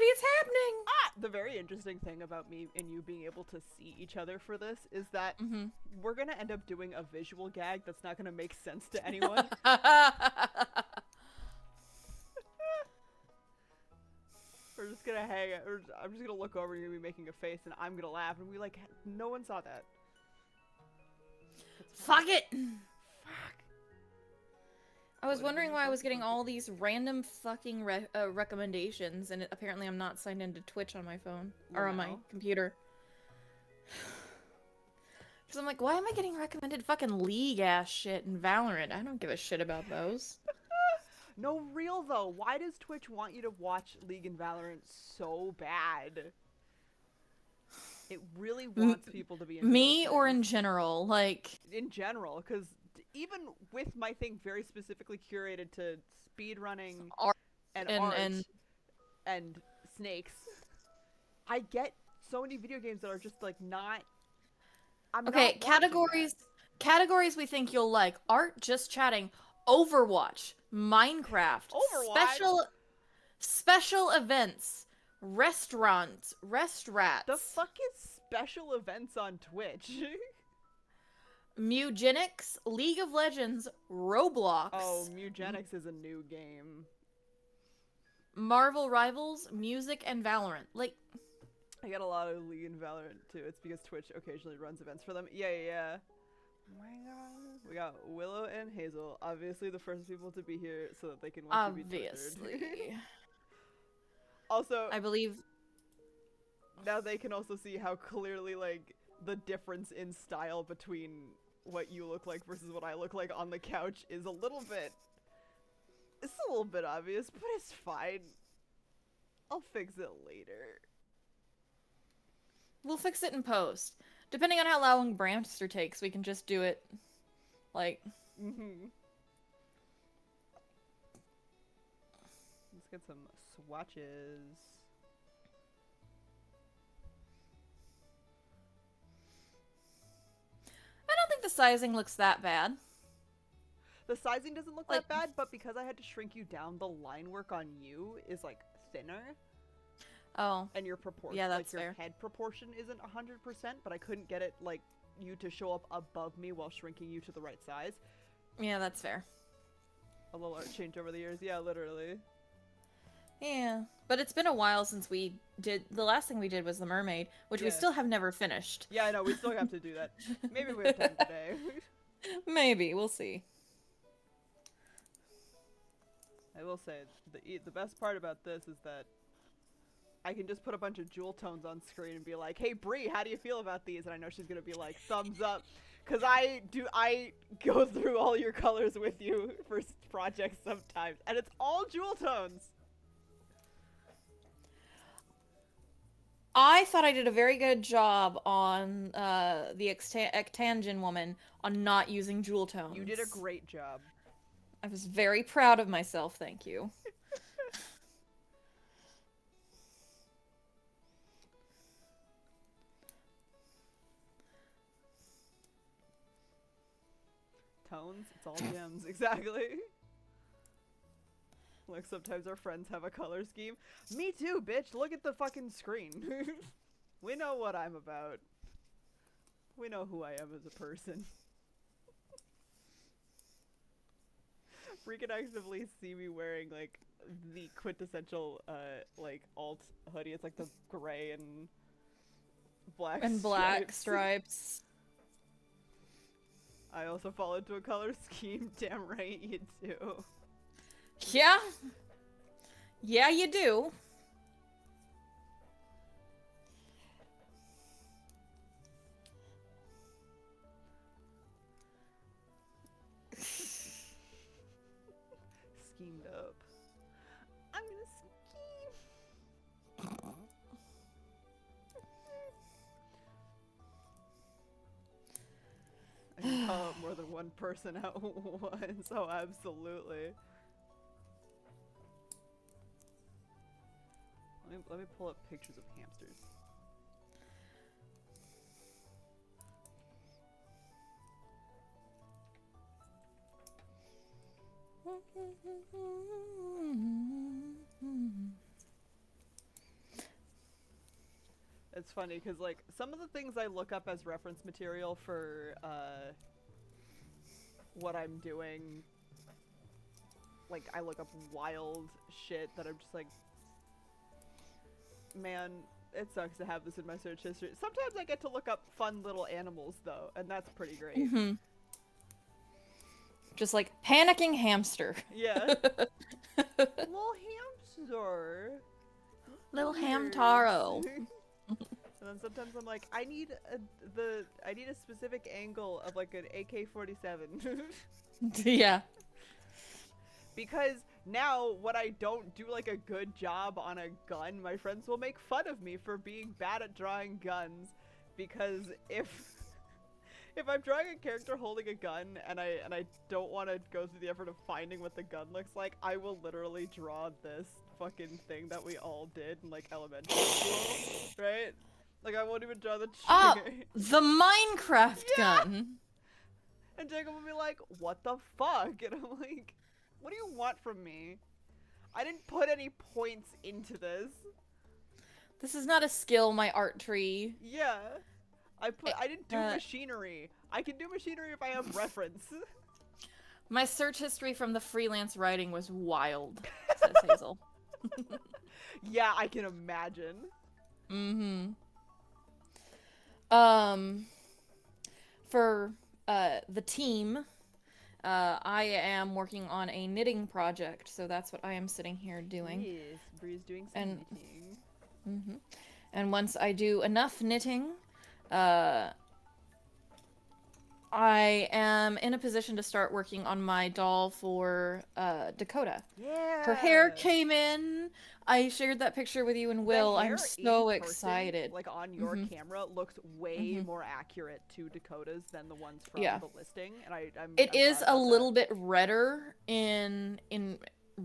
it's happening. The very interesting thing about me and you being able to see each other for this is that Mm-hmm. we're gonna end up doing a visual gag that's not gonna make sense to anyone. We're just gonna hang. I'm just gonna look over and you're gonna be making a face, and I'm gonna laugh, and we like, no one saw that. Fuck it. Fuck. I was What wondering is why I it? was getting all these random fucking recommendations, and apparently I'm not signed into Twitch on my phone or on my Wow. computer. Because I'm like, why am I getting recommended fucking League ass shit and Valorant? I don't give a shit about those. No, real though. Why does Twitch want you to watch League and Valorant so bad? It really wants people to be into Me those or things. in general, like In general, because even with my thing very specifically curated to speed running art and and art and and snakes, I get so many video games that are just like not. I'm okay, not watching categories we think you'll like. Art, just chatting, Overwatch, Minecraft, that. special events, restaurants, The restrats, fuck is special events on Twitch? Mugenics, League of Legends, Roblox, Oh, Mugenics is a new game. Marvel Rivals, music, and Valorant. Like, I get a lot of League and Valorant too. It's because Twitch occasionally runs events for them. Yeah. Oh my god. We got Willow and Hazel, obviously the first people to be here so that they can watch you be tortured. obviously. Also, I believe. now they can also see how clearly, like, the difference in style between what you look like versus what I look like on the couch is a little bit. It's a little bit obvious, but it's fine. I'll fix it later. We'll fix it in post. Depending on how long Brampster takes, we can just do it, like... Let's get some swatches. I don't think the sizing looks that bad. The sizing doesn't look Like- that bad, but because I had to shrink you down, the line work on you is, like, thinner. Oh. And your proportion, Yeah, like, that's your fair. head proportion isn't 100%, but I couldn't get it, like, you to show up above me while shrinking you to the right size. Yeah, that's fair. A little art change over the years. Yeah, literally. Yeah. But it's been a while since we did... The last thing we did was The Mermaid, which we Yeah. still have never finished. Yeah, I know. We still have to do that. Maybe we have time today. Maybe. We'll see. I will say, the best part about this is that I can just put a bunch of jewel tones on screen and be like, hey, Bree, how do you feel about these? And I know she's going to be like, thumbs up. Because I go through all your colors with you for projects sometimes. And it's all jewel tones. I thought I did a very good job on the Ectangen woman on not using jewel tones. You did a great job. I was very proud of myself, thank you. Tones, it's all gems, exactly. Like, sometimes our friends have a color scheme. Me too, bitch. Look at the fucking screen. We know what I'm about. We know who I am as a person. We can actively see me wearing, like, the quintessential, like, alt hoodie. It's like the gray and black stripes. I also fall into a color scheme. Damn right you do. Yeah. Yeah, you do. Schemed up. I'm gonna scheme. I can call out more than one person at once, so absolutely. Let me pull up pictures of hamsters. it's funny because like some of the things I look up as reference material for what I'm doing, like I look up wild shit that I'm just like, man, it sucks to have this in my search history. Sometimes I get to look up fun little animals though, and that's pretty great. Mm-hmm. Just like panicking hamster. Yeah. Little hamster. Little ham Weird. taro. And then sometimes I'm like, I need a specific angle of like an AK-47. Yeah. Because now when I don't do like a good job on a gun, my friends will make fun of me for being bad at drawing guns. Because if I'm drawing a character holding a gun and I don't want to go through the effort of finding what the gun looks like, I will literally draw this fucking thing that we all did in like elementary school, right? Like I won't even draw the trigger. The Minecraft gun. And Jacob will be like, "What the fuck?" And I'm like, "What do you want from me? I didn't put any points into this." This is not a skill, my art tree. Yeah. I didn't do machinery. I can do machinery if I have reference. My search history from the freelance writing was wild, says Hazel. Yeah, I can imagine. Mm-hmm. For the team, I am working on a knitting project, so that's what I am sitting here doing. Yes, Bree's doing some knitting. Mm-hmm. And once I do enough knitting, I am in a position to start working on my doll for Dakota. Yeah. Her hair came in. I shared that picture with you and Will. I'm so excited. Like on your camera, looks way more accurate to Dakota's than the ones from the listing, and I'm is a little bit redder in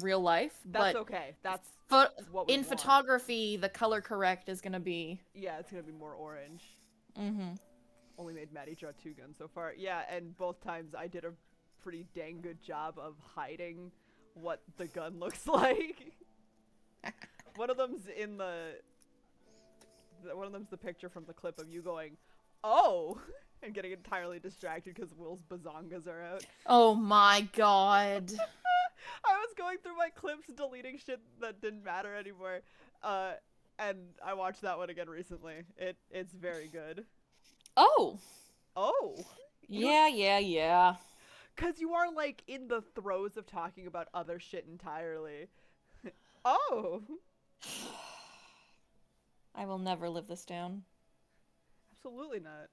real life. That's but okay. That's what we want. Photography, the color correct is gonna be. Yeah, it's gonna be more orange. Mm-hmm. Only made Maddie draw 2 guns so far. Yeah, and both times I did a pretty dang good job of hiding what the gun looks like. One of them's in one of them's the picture from the clip of you going, "Oh," and getting entirely distracted because Will's bazongas are out. Oh my god. I was going through my clips, deleting shit that didn't matter anymore, and I watched that one again recently. It's very good. Oh. Oh. Yeah. Cause you are like in the throes of talking about other shit entirely. Oh. I will never live this down. Absolutely not.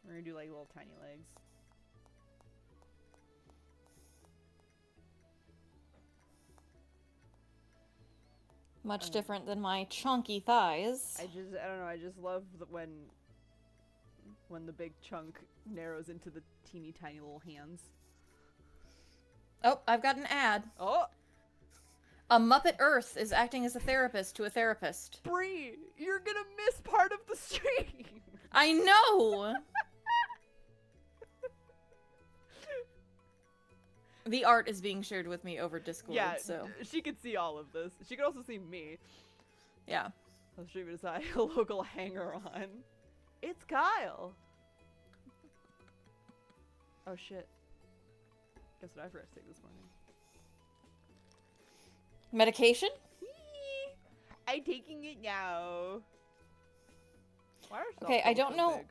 We're gonna do like little tiny legs. Much different than my chunky thighs. I don't know, I just love when the big chunk narrows into the teeny tiny little hands. Oh, I've got an ad. Oh! A Muppet Earth is acting as a therapist to a therapist. Bree, you're gonna miss part of the stream! I know! The art is being shared with me over Discord, yeah, so... she could see all of this. She could also see me. Yeah. I'll stream it aside. A local hanger-on. It's Kyle! Oh shit. Guess what I forgot to take this morning? Medication? I'm taking it now. Why are Okay, I don't so know...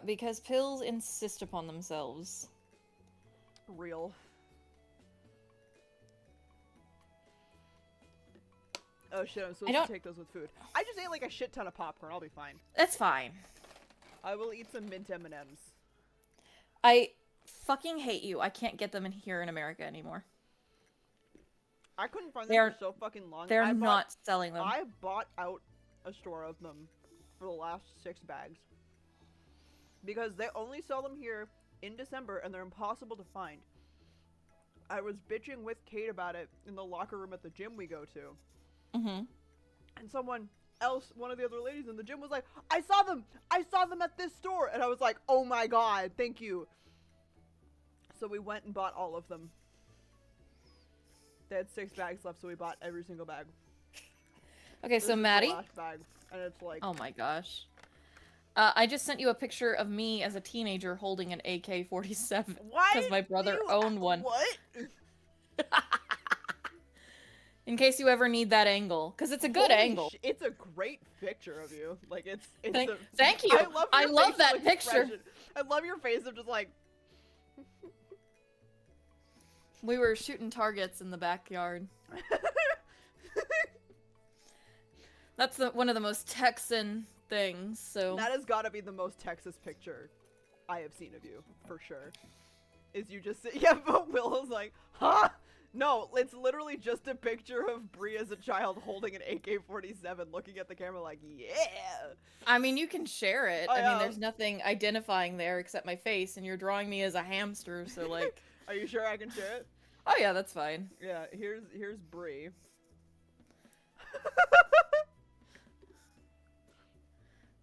big? Because pills insist upon themselves. Real. Oh shit, I'm supposed to take those with food. I just ate like a shit ton of popcorn. I'll be fine. That's fine. I will eat some mint M&Ms. I fucking hate you. I can't get them in here in America anymore. I couldn't find them for so fucking long. They're not selling them. I bought out a store of them for the last 6 bags. Because they only sell them here in December and they're impossible to find. I was bitching with Kate about it in the locker room at the gym we go to. Mm-hmm. And someone else, one of the other ladies in the gym was like, I saw them at this store. And I was like, oh my god, thank you. So we went and bought all of them. They had 6 bags left, so we bought every single bag. Okay, This so is the Maddie. last bag, and it's like, Oh my gosh. I just sent you a picture of me as a teenager holding an AK-47 why? because my brother you, owned one. What? In case you ever need that angle, because it's a good Holy angle. It's a great picture of you. Like it's Thank you. I love that picture. I love your face of just like. We were shooting targets in the backyard. That's one of the most Texan things. So That has got to be the most Texas picture I have seen of you for sure. Is you just yeah, but Willow's like, huh? No, it's literally just a picture of Bree as a child holding an AK-47 looking at the camera like, yeah! I mean, you can share it. Oh, I yeah. mean, there's nothing identifying there except my face, and you're drawing me as a hamster, so like... Are you sure I can share it? Oh yeah, that's fine. Yeah, here's Bree.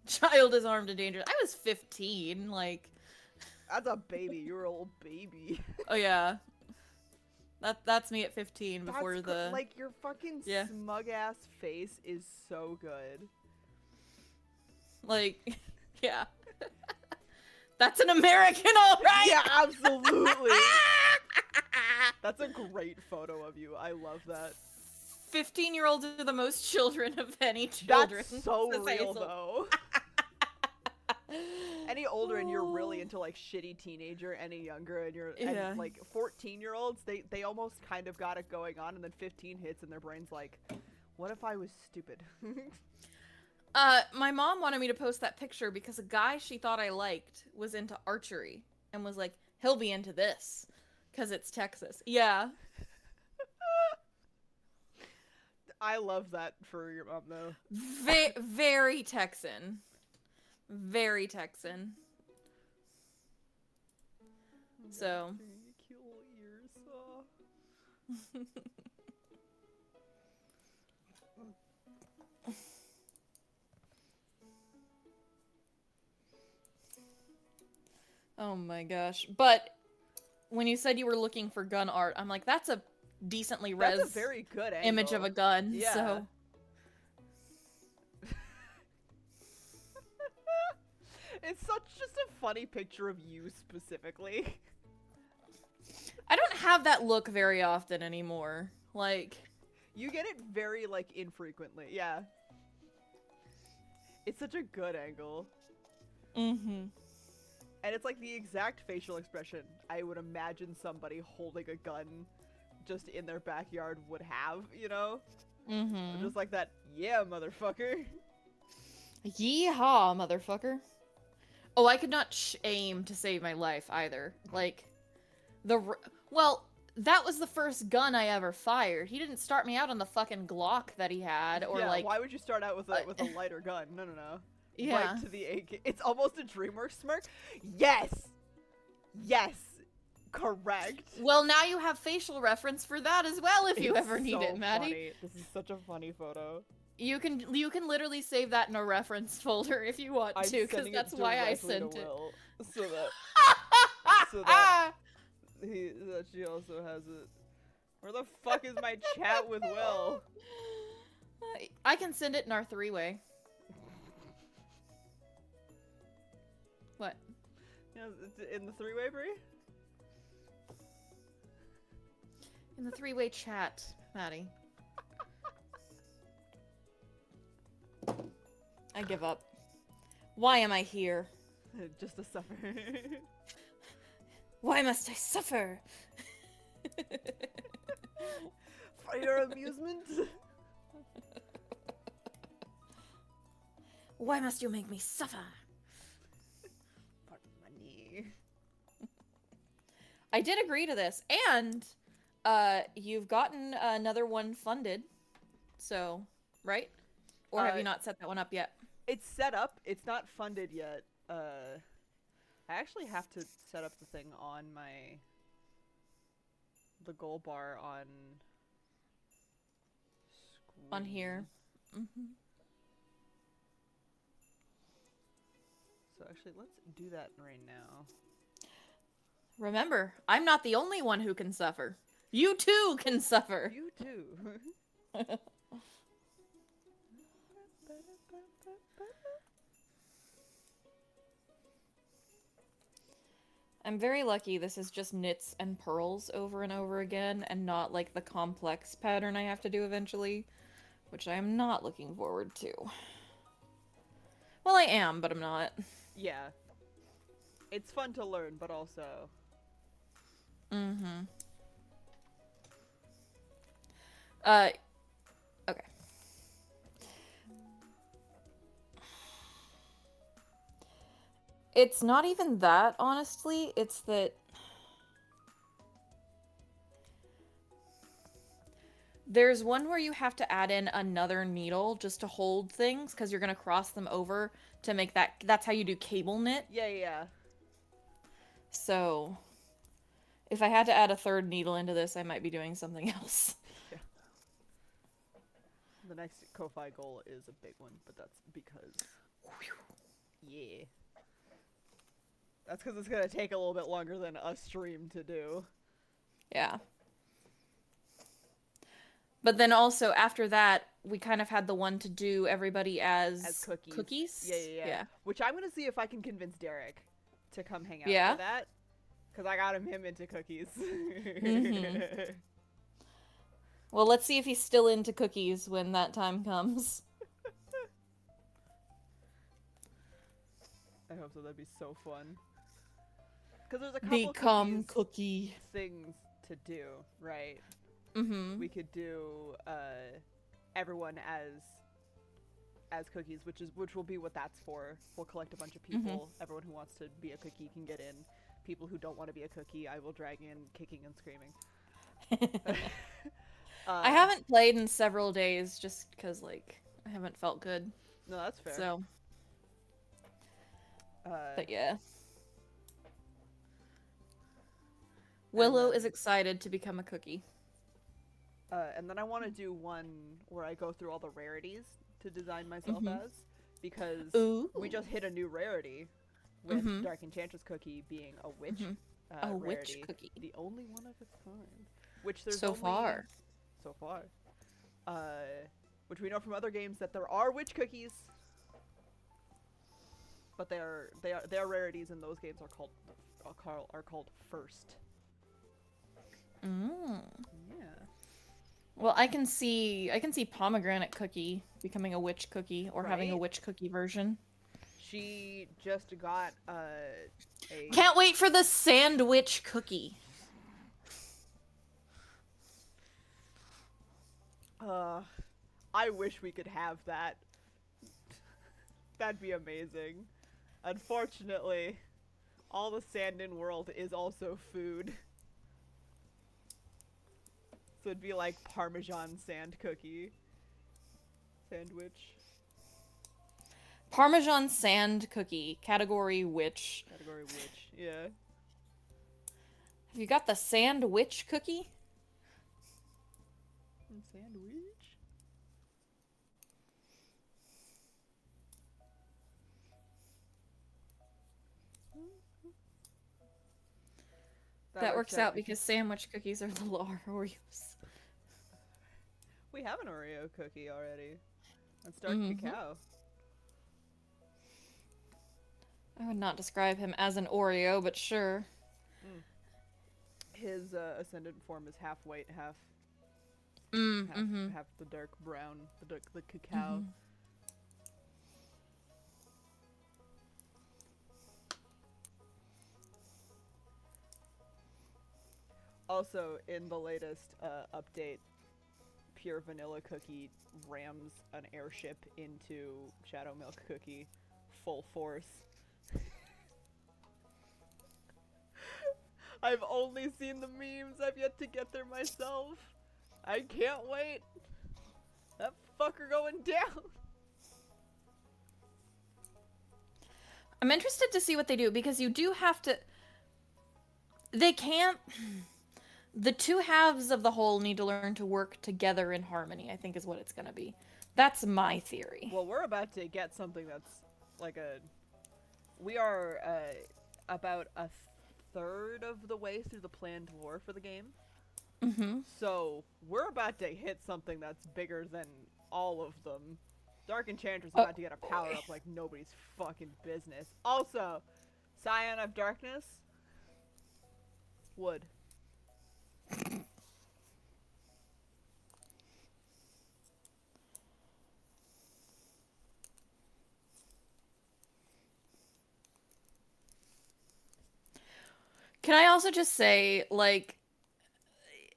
Child is armed and dangerous. I was 15, like... That's a baby. You're a little baby. Oh yeah. That's me at 15 before the... Like, your fucking Yeah. smug-ass face is so good. Like, yeah. That's an American, alright! Yeah, absolutely! That's a great photo of you. I love that. 15-year-olds are the most children of any children. That's so says real, Hazel. though. Any older and you're really into like shitty teenager, any younger and you're Yeah. and, like 14-year-olds, they almost kind of got it going on, and then 15 hits and their brain's like, what if I was stupid? My mom wanted me to post that picture because a guy she thought I liked was into archery and was like, he'll be into this because it's Texas. Yeah. I love that for your mom though. Very Texan. Very Texan. So. Cute little ears. Oh my gosh. But when you said you were looking for gun art, I'm like, that's a decently res That's a very good angle. image of a gun. Yeah. So. It's such just a funny picture of you specifically. I don't have that look very often anymore. Like, You get it very, like, infrequently. Yeah. It's such a good angle. mm-hmm. And it's like the exact facial expression I would imagine somebody holding a gun just in their backyard would have, you know? Mm-hmm. Just like that, yeah, motherfucker. Yeehaw, motherfucker. Oh, I could not aim to save my life either. Like, well, that was the first gun I ever fired. He didn't start me out on the fucking Glock that he had, or yeah, like... why would you start out with a lighter gun? No, no, no. Yeah. Right to the AK. It's almost a DreamWorks smirk. Yes! Yes! Correct. Well, now you have facial reference for that as well if you It's ever need so it, Maddie. funny. This is such a funny photo. You can literally save that in a reference folder if you want I'm to, because sending that's it why I directly to sent it. Will, so that that she also has it. Where the fuck is my chat with Will? I can send it in our three-way. What? Yeah, in the three-way, Brie? In the three-way chat, Maddie. I give up. Why am I here? Just to suffer. Why must I suffer? For your amusement? Why must you make me suffer? For money. I did agree to this, and you've gotten another one funded, so, right? Or have you not set that one up yet? It's set up. It's not funded yet. I actually have to set up the thing on the goal bar on On here. Mm-hmm. actually, let's do that right now. Remember, I'm not the only one who can suffer. You too can suffer. You too. I'm very lucky this is just knits and purls over and over again and not like the complex pattern I have to do eventually, which I am not looking forward to. Well, I am, but I'm not. Yeah. It's fun to learn, but also... Mm-hmm. Okay. It's not even that, honestly. It's that there's one where you have to add in another needle just to hold things because you're going to cross them over to make that. That's how you do cable knit. Yeah. So if I had to add a third needle into this, I might be doing something else. Yeah. The next Ko-Fi goal is a big one, but that's because... Yeah. That's because it's going to take a little bit longer than a stream to do. Yeah. But then also after that, we kind of had the one to do everybody as cookies. Yeah. Which I'm going to see if I can convince Derek to come hang out for that. Because I got him into cookies. Mm-hmm. Well, let's see if he's still into cookies when that time comes. I hope so. That'd be so fun. Because there's a couple cookie things to do, right? Mm-hmm. We could do everyone as cookies, which will be what that's for. We'll collect a bunch of people. Mm-hmm. Everyone who wants to be a cookie can get in. People who don't want to be a cookie, I will drag in kicking and screaming. I haven't played in several days just because, like, I haven't felt good. No, that's fair. So, but yeah. Willow is excited to become a cookie. And then I want to do one where I go through all the rarities to design myself as, because we just hit a new rarity with Dark Enchantress Cookie being a witch. A rarity, witch cookie. The only one of its kind. Which there's so far. Which we know from other games that there are witch cookies. But they are rarities, and those games are called first. Yeah. Well, I can see pomegranate cookie becoming a witch cookie or having a witch cookie version. She just got Can't wait for the sandwich cookie. I wish we could have that. That'd be amazing. Unfortunately, all the sand in world is also food. So it'd be like Parmesan sand cookie. Sandwich. Parmesan sand cookie. Category witch. Category witch, yeah. Have you got the sandwich cookie? Sandwich? That works out because sandwich cookies are the Oreos. We have an Oreo cookie already. That's dark cacao. I would not describe him as an Oreo, but sure. His ascendant form is half white, half the dark brown, the cacao. Also, in the latest update, Pure Vanilla Cookie rams an airship into Shadow Milk Cookie full force. I've only seen the memes. I've yet to get there myself. I can't wait. That fucker going down. I'm interested to see what they do because you do have to... They can't... The two halves of the whole need to learn to work together in harmony, I think is what it's going to be. That's my theory. Well, we're about to get something that's like a we are about a third of the way through the planned lore for the game. Mm-hmm. So we're about to hit something that's bigger than all of them. Dark Enchantress is Oh, about to get a power up like nobody's fucking business. Also, Scion of Darkness, wood. Can I also just say, like,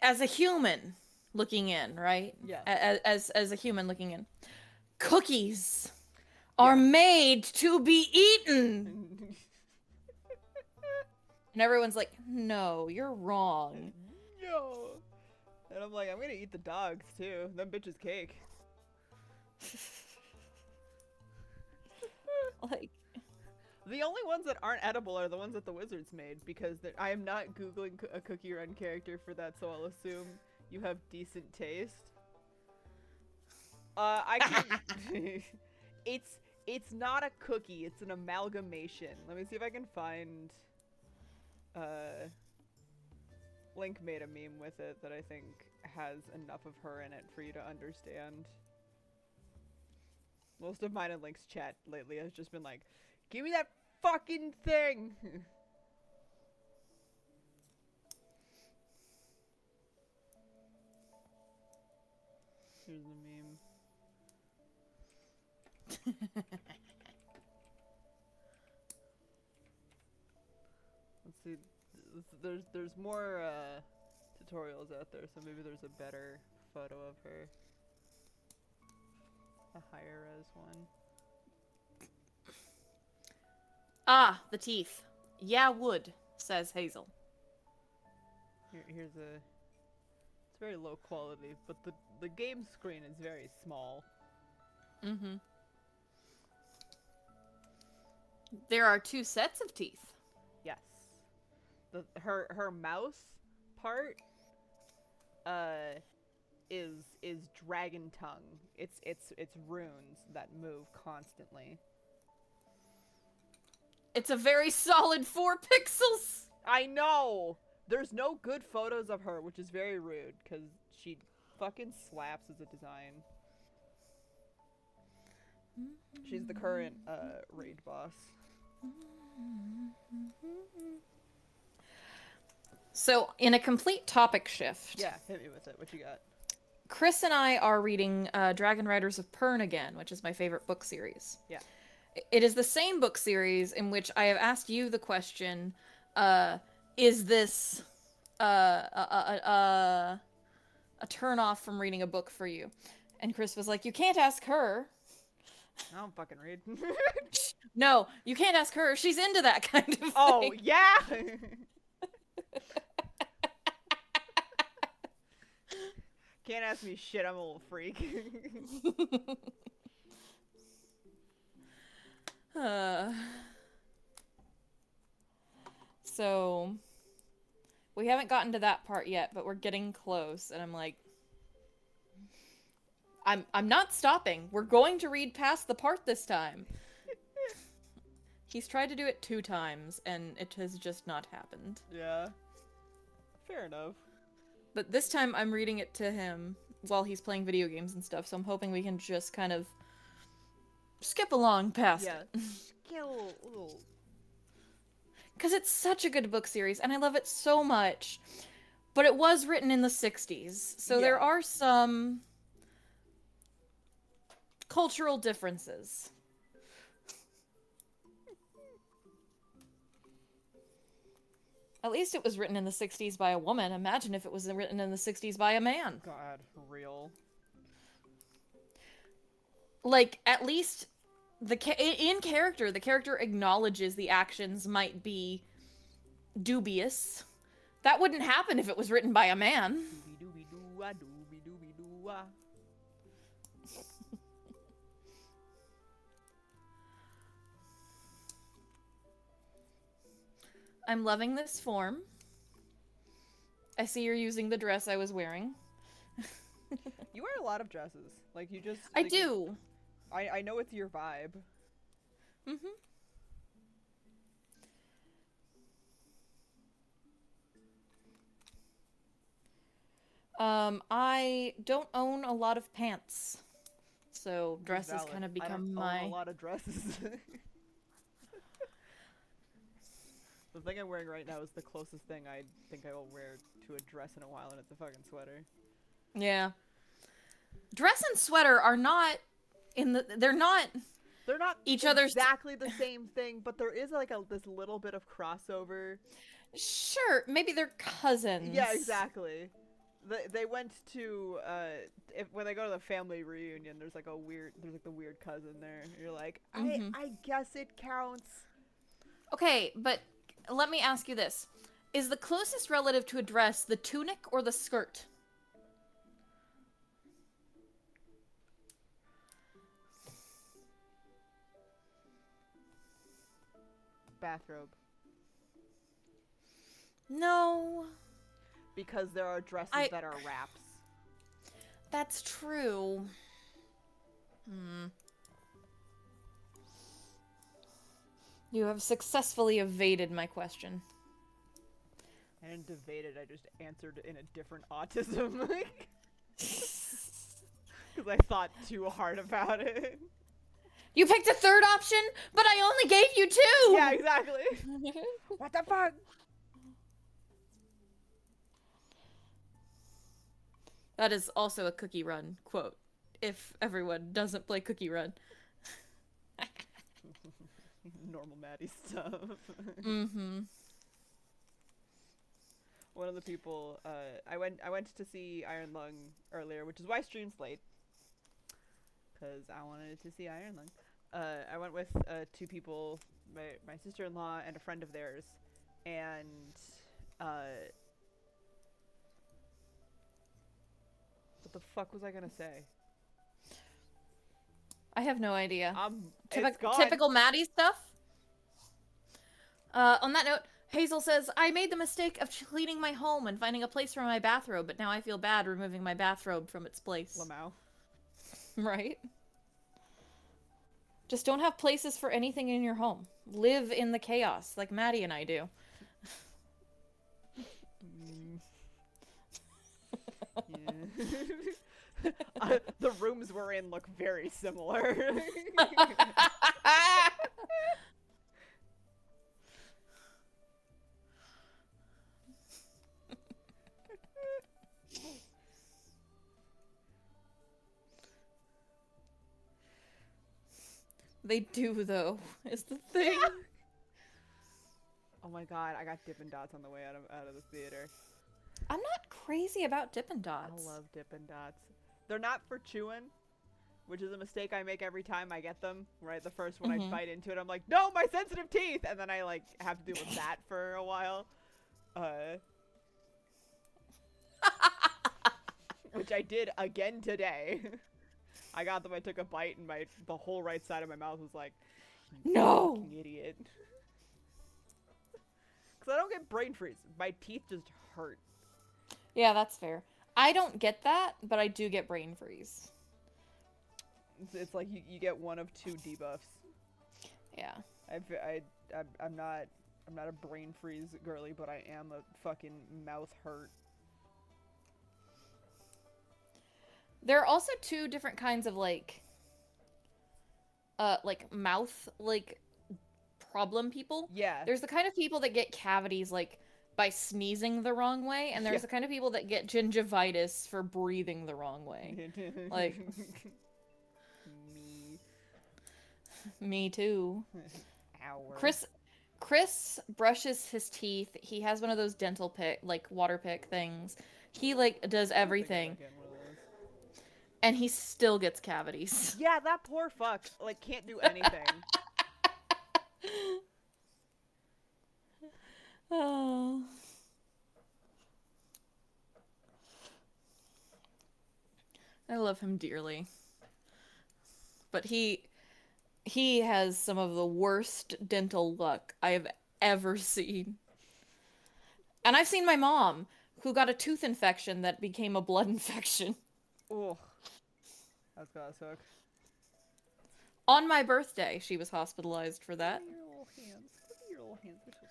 as a human looking in, right? Yes. As a human looking in, cookies are Yeah. made to be eaten. And everyone's like, no, you're wrong. No. And I'm like, I'm gonna eat the dogs too. Them bitches cake. Like, The only ones that aren't edible are the ones that the wizards made because I am not googling a Cookie Run character for that, so I'll assume you have decent taste. I can. it's not a cookie. It's an amalgamation. Let me see if I can find. Link made a meme with it that I think has enough of her in it for you to understand. Most of mine in Link's chat lately has just been like, give me that fucking thing! Here's the meme. Let's see. There's more tutorials out there, so maybe there's a better photo of her. A higher res one. ah, the teeth. Yeah, would, says Hazel. Here's a. It's very low quality, but the game screen is very small. Mm-hmm. There are 2 sets of teeth. Yes. Her mouth part is dragon tongue. It's runes that move constantly. It's a very solid 4 pixels. I know. There's no good photos of her, which is very rude cuz she fucking slaps as a design. She's the current raid boss. So, in a complete topic shift. Yeah, hit me with it. What you got? Chris and I are reading Dragon Riders of Pern again, which is my favorite book series. Yeah. It is the same book series in which I have asked you the question, is this a turn off from reading a book for you? And Chris was like, you can't ask her. I don't fucking read. No, you can't ask her. She's into that kind of thing. Oh, yeah! Can't ask me shit, I'm a little freak. So, we haven't gotten to that part yet, but we're getting close, and I'm like, I'm not stopping. We're going to read past the part this time. He's tried to do it 2 times, and it has just not happened. Yeah. Fair enough. But this time I'm reading it to him while he's playing video games and stuff, so I'm hoping we can just kind of skip along past it. Get a little... Because it's such a good book series, and I love it so much. But it was written in the 60s, so there are some cultural differences. At least it was written in the 60s by a woman. Imagine if it was written in the 60s by a man. God, real. Like, at least in character, the character acknowledges the actions might be dubious. That wouldn't happen if it was written by a man. Doobie-doobie-doo-ah, doobie-doobie-doo-ah. I'm loving this form. I see you're using the dress I was wearing. You wear a lot of dresses. Like, you just... I like, do. I know it's your vibe. Mm-hmm. I don't own a lot of pants. So dresses Valid. kind of I don't become own a my... lot of dresses. The thing I'm wearing right now is the closest thing I think I will wear to a dress in a while, and it's a fucking sweater. Yeah. Dress and sweater are not in the... They're not They're not each other's... exactly the same thing, but there is like this little bit of crossover. Sure, maybe they're cousins. Yeah, exactly. They went to when they go to the family reunion, there's like the weird cousin there. You're like, I guess it counts. Okay, but let me ask you this. Is the closest relative to a dress the tunic or the skirt? Bathrobe. No. Because there are dresses that are wraps. That's true. You have successfully evaded my question. I didn't evade it, I just answered in a different autism. Because I thought too hard about it. You picked a third option, but I only gave you two! Yeah, exactly. What the fuck? That is also a Cookie Run quote, if everyone doesn't play Cookie Run. Normal Maddie stuff. Mm-hmm. One of the people, I went to see Iron Lung earlier, which is why I streamed late. Because I wanted to see Iron Lung. I went with two people, my sister-in-law and a friend of theirs, and what the fuck was I gonna say? I have no idea. It's gone. Typical Maddie stuff? On that note, Hazel says, I made the mistake of cleaning my home and finding a place for my bathrobe, but now I feel bad removing my bathrobe from its place. Lamau. Right? Just don't have places for anything in your home. Live in the chaos, like Maddie and I do. Yeah. The rooms we're in look very similar. They do, though, is the thing. Oh my god, I got Dippin' Dots on the way out of the theater. I'm not crazy about Dippin' Dots. I love Dippin' Dots. They're not for chewing, which is a mistake I make every time I get them. Right, the first one I bite into it, I'm like, no, my sensitive teeth, and then I like have to deal with that for a while. Which I did again today. I got them, I took a bite, and the whole right side of my mouth was like, no, fucking idiot. Because I don't get brain freeze. My teeth just hurt. Yeah, that's fair. I don't get that, but I do get brain freeze. It's like you get one of two debuffs. Yeah. I'm not a brain freeze girly, but I am a fucking mouth hurt. There are also two different kinds of like mouth problem people. Yeah. There's the kind of people that get cavities like by sneezing the wrong way, and there's the kind of people that get gingivitis for breathing the wrong way. Like me too. Ow. Chris brushes his teeth. He has one of those dental pick, like water pick things. He like does everything. And he still gets cavities. Yeah, that poor fuck, like, can't do anything. Oh. I love him dearly. But he has some of the worst dental luck I have ever seen. And I've seen my mom, who got a tooth infection that became a blood infection. Oh. That's gotta suck. On my birthday, she was hospitalized for that. Look at your little hands. Look at your little hands. They're so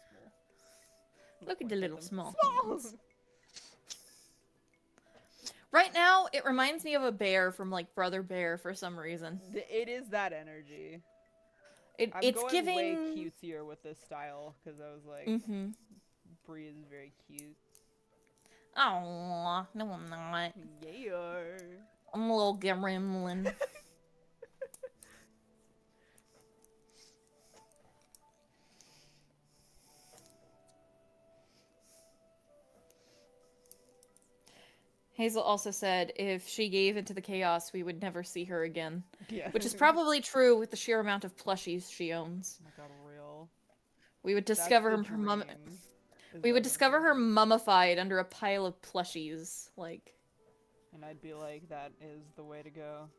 small. Look at the little small hands. Right now, it reminds me of a bear from like Brother Bear for some reason. It is that energy. I'm It's going way giving. cutesier with this style because I was like, Mm-hmm. Bree is very cute. Oh no, I'm not. Yeah. I'm a little gremlin. Hazel also said if she gave into the chaos, we would never see her again. Yeah. Which is probably true with the sheer amount of plushies she owns. Oh my god, real. We would That's discover the her dream. Is we that would eventually discover her happens. mummified under a pile of plushies. Like, And I'd be like, that is the way to go.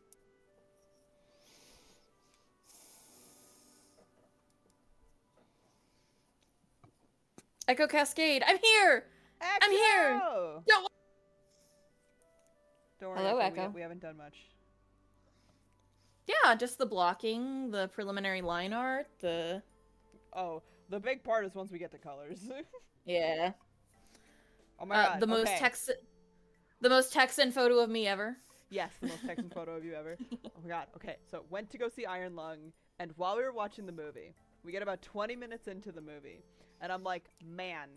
Echo Cascade, I'm here! I'm here! Echo! Don't Don't worry, Hello, Echo. Echo. We haven't done much. Yeah, just the blocking, the preliminary line art, the Oh, the big part is once we get to colors. yeah. Oh my god. The most Okay. the most Texan photo of me ever. Yes, the most Texan photo of you ever. Oh my god. Okay, so went to go see Iron Lung, and while we were watching the movie, we get about 20 minutes into the movie, and I'm like, man,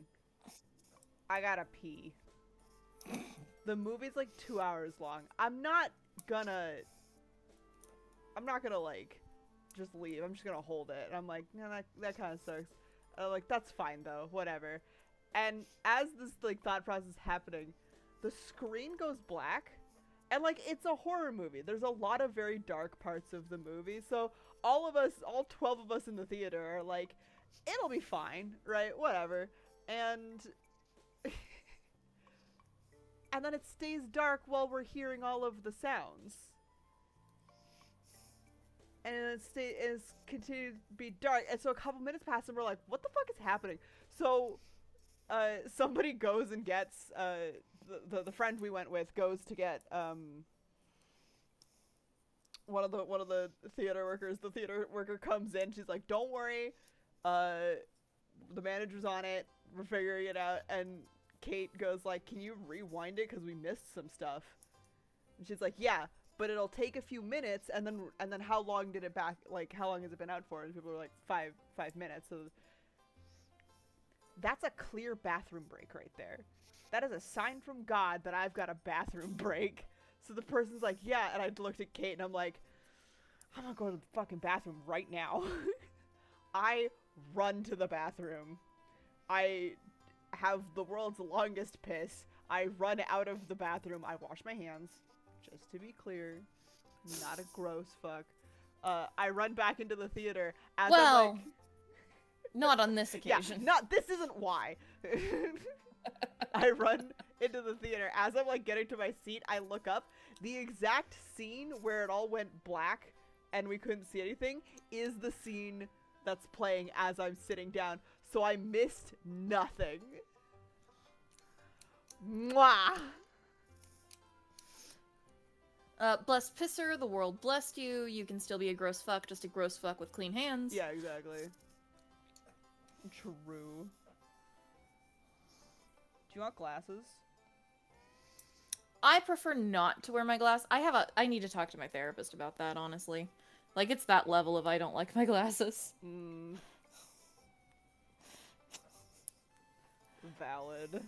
I gotta pee. The movie's like 2 hours long. I'm not gonna like just leave. I'm just gonna hold it. And I'm like, no, that kind of sucks. Like that's fine though, whatever. And as this like thought process is happening, the screen goes black, and like it's a horror movie. There's a lot of very dark parts of the movie, so all 12 of us in the theater are like, it'll be fine, right? Whatever. And and then it stays dark while we're hearing all of the sounds. And it's continued to be dark. And so a couple minutes pass and we're like, what the fuck is happening? So somebody goes and gets the friend we went with goes to get one of the theater workers. The theater worker comes in, she's like, don't worry, the manager's on it, we're figuring it out. And Kate goes like, can you rewind it because we missed some stuff? And she's like, yeah, but it'll take a few minutes. And then how long did it back, like how long has it been out for? And people were like 5 minutes. So that's a clear bathroom break right there. That is a sign from God that I've got a bathroom break. So the person's like, yeah, and I looked at Kate and I'm like, I'm gonna go to the fucking bathroom right now. I run to the bathroom. I have the world's longest piss. I run out of the bathroom. I wash my hands, just to be clear. Not a gross fuck. I run back into the theater as I'm like, not on this occasion. yeah, this isn't why. I run into the theater. As I'm like getting to my seat, I look up. The exact scene where it all went black and we couldn't see anything is the scene that's playing as I'm sitting down. So I missed nothing. Mwah! Blessed pisser, the world blessed you. You can still be a gross fuck, just a gross fuck with clean hands. Yeah, exactly. True. Do you want glasses? I prefer not to wear my glass. I need to talk to my therapist about that, honestly. Like, it's that level of I don't like my glasses. Valid.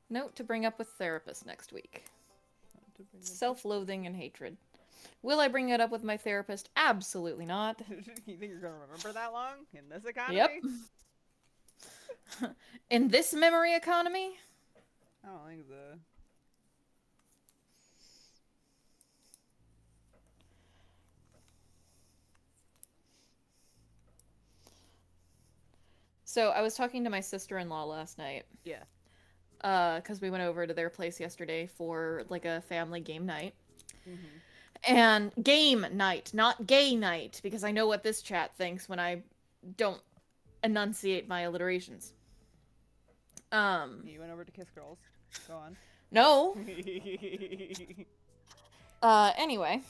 Note to bring up with therapist next week. Self-loathing and hatred. Will I bring it up with my therapist? Absolutely not. You think you're gonna remember that long in this economy? Yep. In this memory economy? I don't think so. So I was talking to my sister-in-law last night. Yeah. Because we went over to their place yesterday for like a family game night. Mm-hmm. And game night, not gay night, because I know what this chat thinks when I don't enunciate my alliterations. You went over to kiss girls. Go on. No. Anyway.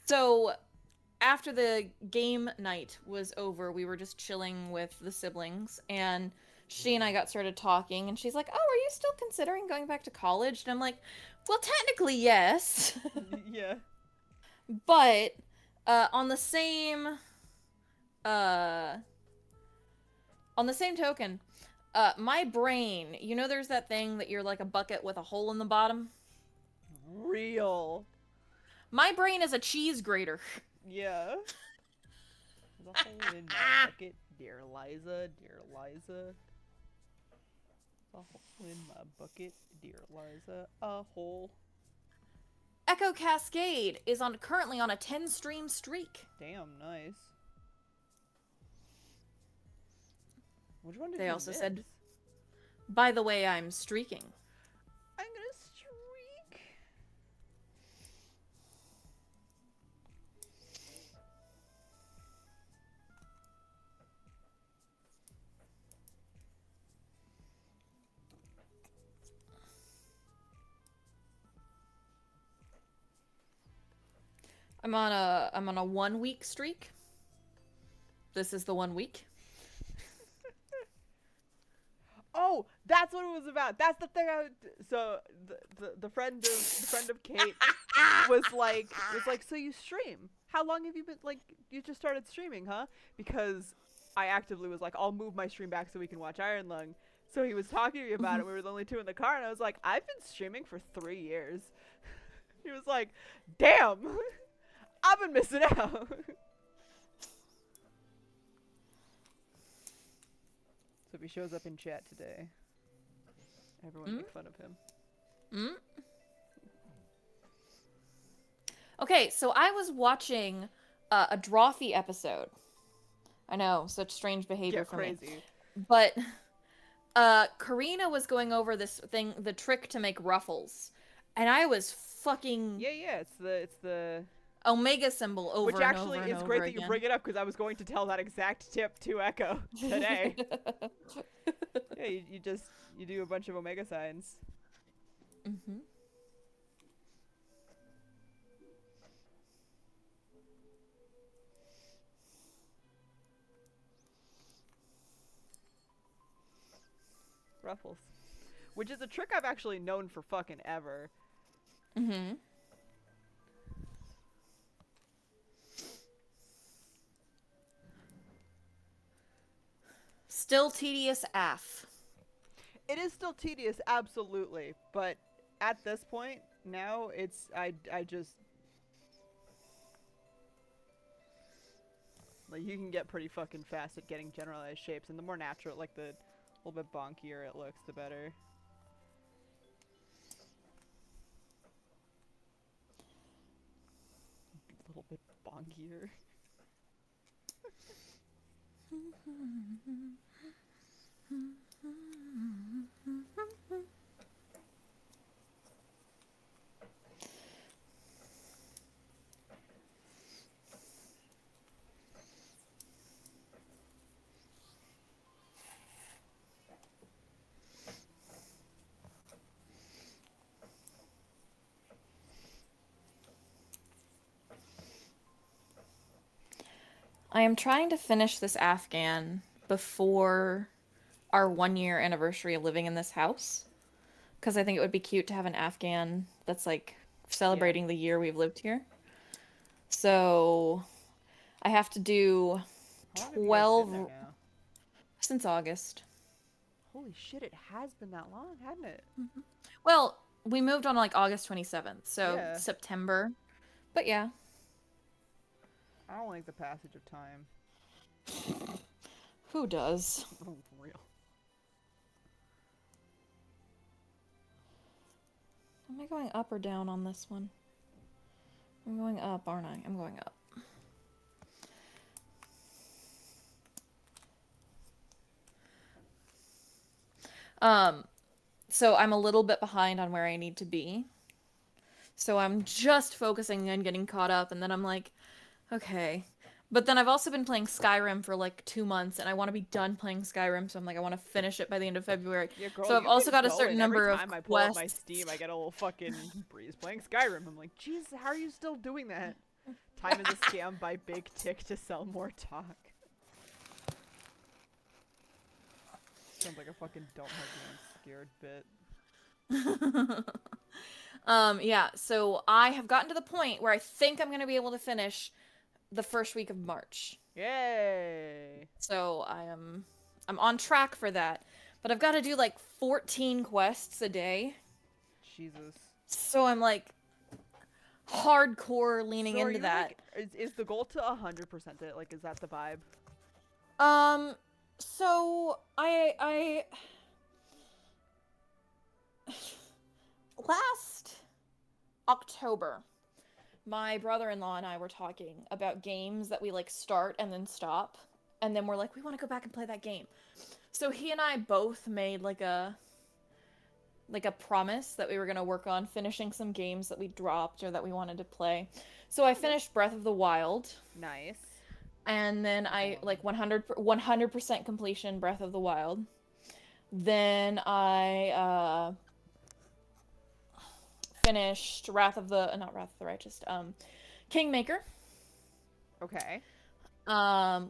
So after the game night was over, we were just chilling with the siblings, and she and I got started talking, and she's like, "Oh, are you still considering going back to college?" And I'm like, "Well, technically, yes." Yeah. But on the same uh on the same token, my brain, you know there's that thing that you're like a bucket with a hole in the bottom? Real. My brain is a cheese grater. Yeah. There's a hole in my bucket, dear Liza, dear Liza. A hole in my bucket, dear Liza. A hole. Echo Cascade is currently on a 10 stream streak. Damn, nice. Which one did They you also miss? said, "By the way, I'm streaking." I'm gonna streak. I'm on a 1 week streak. This is the 1 week. Oh, that's what it was about. That's the thing. So the friend of Kate was like, so you stream? How long have you been, like, you just started streaming, huh? Because I actively was like, I'll move my stream back so we can watch Iron Lung. So he was talking to me about it. We were the only two in the car, and I was like, I've been streaming for 3 years. He was like, damn, I've been missing out. So if he shows up in chat today, everyone make fun of him. Okay, so I was watching a Drawfee episode. I know, such strange behavior for me. But Karina was going over this thing, the trick to make ruffles, and I was fucking Yeah. It's the Omega symbol over which and actually over and is over great that again. you bring it up, because I was going to tell that exact tip to Echo today. Yeah, you do a bunch of Omega signs. Ruffles. Which is a trick I've actually known for fucking ever. Still tedious AF. It is still tedious, absolutely, but at this point, now it's, I just, like, you can get pretty fucking fast at getting generalized shapes, and the more natural, like, the little bit bonkier it looks, the better. A little bit bonkier. I am trying to finish this Afghan before our 1 year anniversary of living in this house, because I think it would be cute to have an Afghan that's like celebrating the year we've lived here. So I have to do How long have you guys been 12 there now? since August. Holy shit, it has been that long, hasn't it? Well, we moved on like August 27th, so Yeah. September. But yeah. I don't like the passage of time. Who does? Oh, for real. Am I going up or down on this one? I'm going up, aren't I? I'm going up. So I'm a little bit behind on where I need to be. So I'm just focusing on getting caught up, and then I'm like, okay. But then I've also been playing Skyrim for like 2 months, and I want to be done playing Skyrim, so I'm like, I want to finish it by the end of February. Yeah, girl, So I've you've also been got a going. certain number Every of time I pull up my quests. Steam, I get a little fucking Breeze playing Skyrim. I'm like, Jesus, how are you still doing that? Time is a scam by Big Tick to sell more talk. Sounds like a fucking don't have me I'm scared bit. Yeah, so I have gotten to the point where I think I'm gonna be able to finish the first week of March. Yay! So I'm on track for that. But I've got to do like 14 quests a day. Jesus. So I'm like hardcore leaning So are into you that. like, is the goal to 100% it? Like, is that the vibe? Um so I last October my brother-in-law and I were talking about games that we like start and then stop, and then we're like we want to go back and play that game. So he and I both made like a promise that we were going to work on finishing some games that we dropped or that we wanted to play. So I Okay. finished Breath of the Wild, Nice. and then That's a I long like one. 100% completion Breath of the Wild. Then I finished Wrath of the not Wrath of the Righteous, Kingmaker, Okay.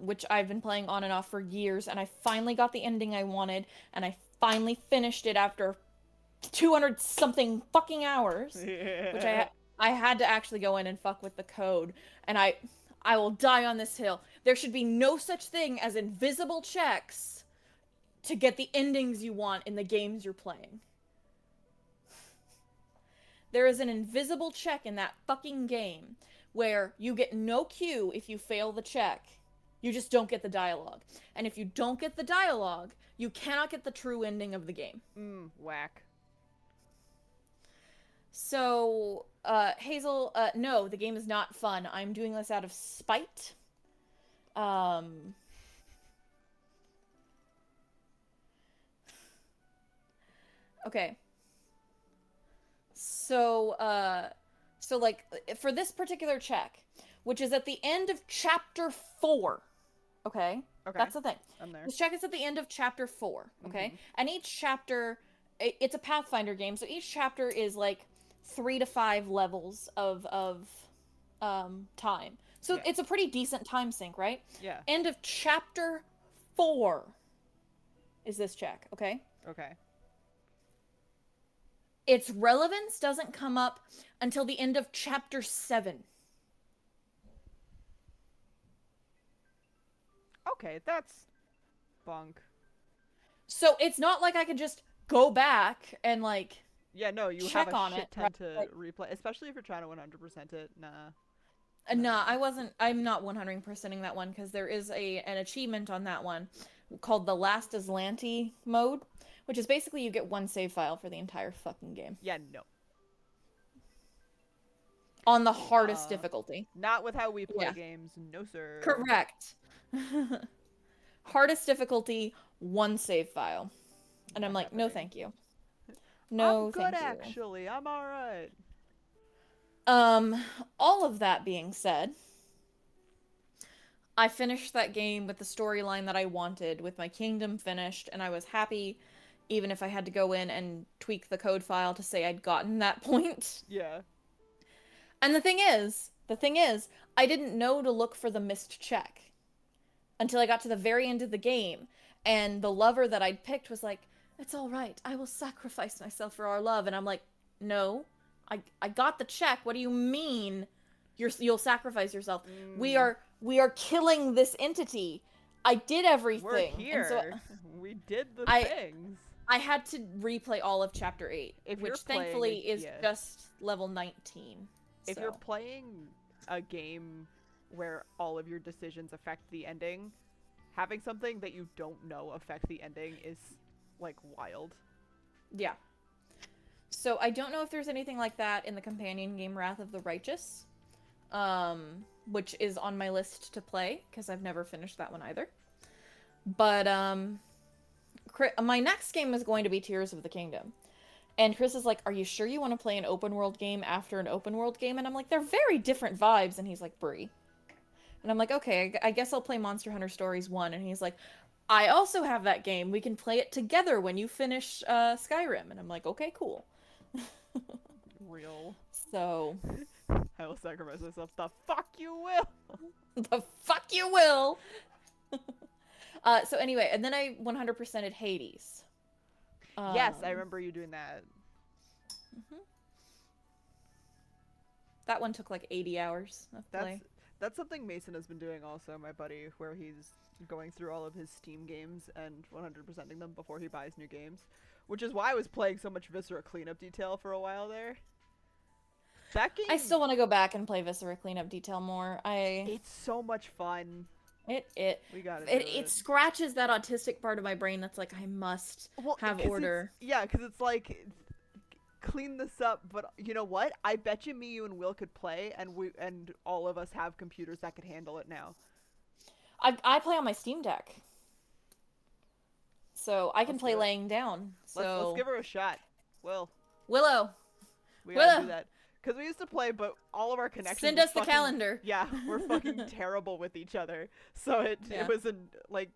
which I've been playing on and off for years, and I finally got the ending I wanted, and I finally finished it after 200 something fucking hours, which I had to actually go in and fuck with the code, and I will die on this hill. There should be no such thing as invisible checks to get the endings you want in the games you're playing. There is an invisible check in that fucking game where you get no Q if you fail the check. You just don't get the dialogue. And if you don't get the dialogue, you cannot get the true ending of the game. Whack. So, Hazel, no, the game is not fun. I'm doing this out of spite. Um, okay. So, so like, for this particular check, which is at the end of chapter 4, okay? Okay. That's the thing. I'm there. This check is at the end of chapter 4, okay? Mhm. And each chapter, it's a Pathfinder game, so each chapter is like 3 to 5 levels of time. So Yeah. it's a pretty decent time sink, right? Yeah. End of chapter 4 is this check, okay? Okay. Its relevance doesn't come up until the end of chapter 7. Okay, that's bunk. So it's not like I could just go back and like Yeah, no, you have check a on shit it. ton Right? to Like, replay, especially if you're trying to 100% it. Nah. nah, No. I wasn't. I'm not 100%ing that one because there is an achievement on that one called the Last Aslanti mode, which is basically you get one save file for the entire fucking game Yeah, no. on the hardest difficulty. Not with how we play Yeah, games. No, sir. correct. Hardest difficulty, one save file, and I'm Not like, no, happening. thank you. I'm No, good, thank you. actually. I'm alright. Um, all of that being said, I finished that game with the storyline that I wanted, with my kingdom finished, and I was happy, even if I had to go in and tweak the code file to say I'd gotten that point. Yeah. And the thing is, I didn't know to look for the missed check until I got to the very end of the game, and the lover that I'd picked was like, "It's all right. I will sacrifice myself for our love." And I'm like, "No. I got the check. What do you mean you'll sacrifice yourself? We Mm, are we are killing this entity. I did we're everything." And so here. We did the I things. I had to replay all of chapter 8, If you're which playing thankfully is yeah. just level 19. If you're So, playing a game where all of your decisions affect the ending, having something that you don't know affect the ending is like wild. yeah. So I don't know if there's anything like that in the companion game Wrath of the Righteous, which is on my list to play because I've never finished that one either. But my next game is going to be Tears of the Kingdom. And Chris is like, "Are you sure you want to play an open world game after an open world game?" And I'm like, "They're very different vibes." And he's like, "Brie." And I'm like, "Okay, I guess I'll play Monster Hunter Stories 1." And he's like, "I also have that game. We can play it together when you finish Skyrim." And I'm like, "Okay, cool." Real. So, I will sacrifice myself. The fuck you will. The fuck you will. So anyway, and then I 100%ed Hades. Yes, I remember you doing that. Mhm. That one took like 80 hours of play. That's something Mason has been doing also, my buddy, where he's going through all of his Steam games and 100%ing them before he buys new games. Which is why I was playing so much Viscera Cleanup Detail for a while there. That game... I still want to go back and play Viscera Cleanup Detail more. It's so much fun. We gotta do it scratches that autistic part of my brain that's like, I must have order. Yeah, because it's like, clean this up, but you know what? I bet you me, you, and Will could play, and all of us have computers that could handle it now. I play on my Steam Deck, so I can play laying down. So let's give her a shot. Willow, we gotta do that. Because we used to play, but all of our connections send us the calendar. Yeah, we're fucking terrible with each other. So it wasn't like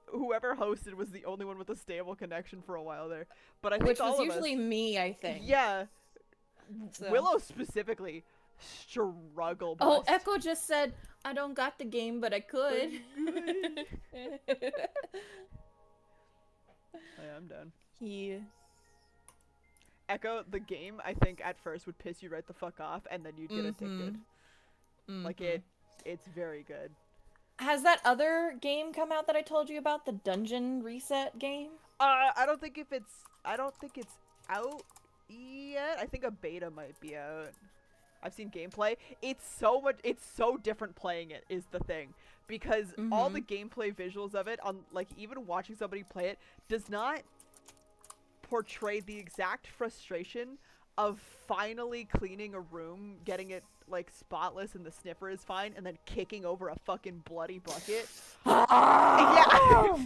whoever hosted was the only one with a stable connection for a while there. But I think which all was of usually us, me, I think. Yeah. So. Willow specifically struggled. Oh, Echo just said, I don't got the game, but I could. I'm done. Echo, the game, I think at first would piss you right the fuck off, and then you'd get addicted. Like it's very good. Has that other game come out that I told you about, the Dungeon Reset game? I don't think it's out yet. I think a beta might be out. I've seen gameplay. It's so different playing it is the thing. Because all the gameplay visuals of it, on like even watching somebody play it, does not portray the exact frustration of finally cleaning a room, getting it like spotless and the sniffer is fine, and then kicking over a fucking bloody bucket. Yeah.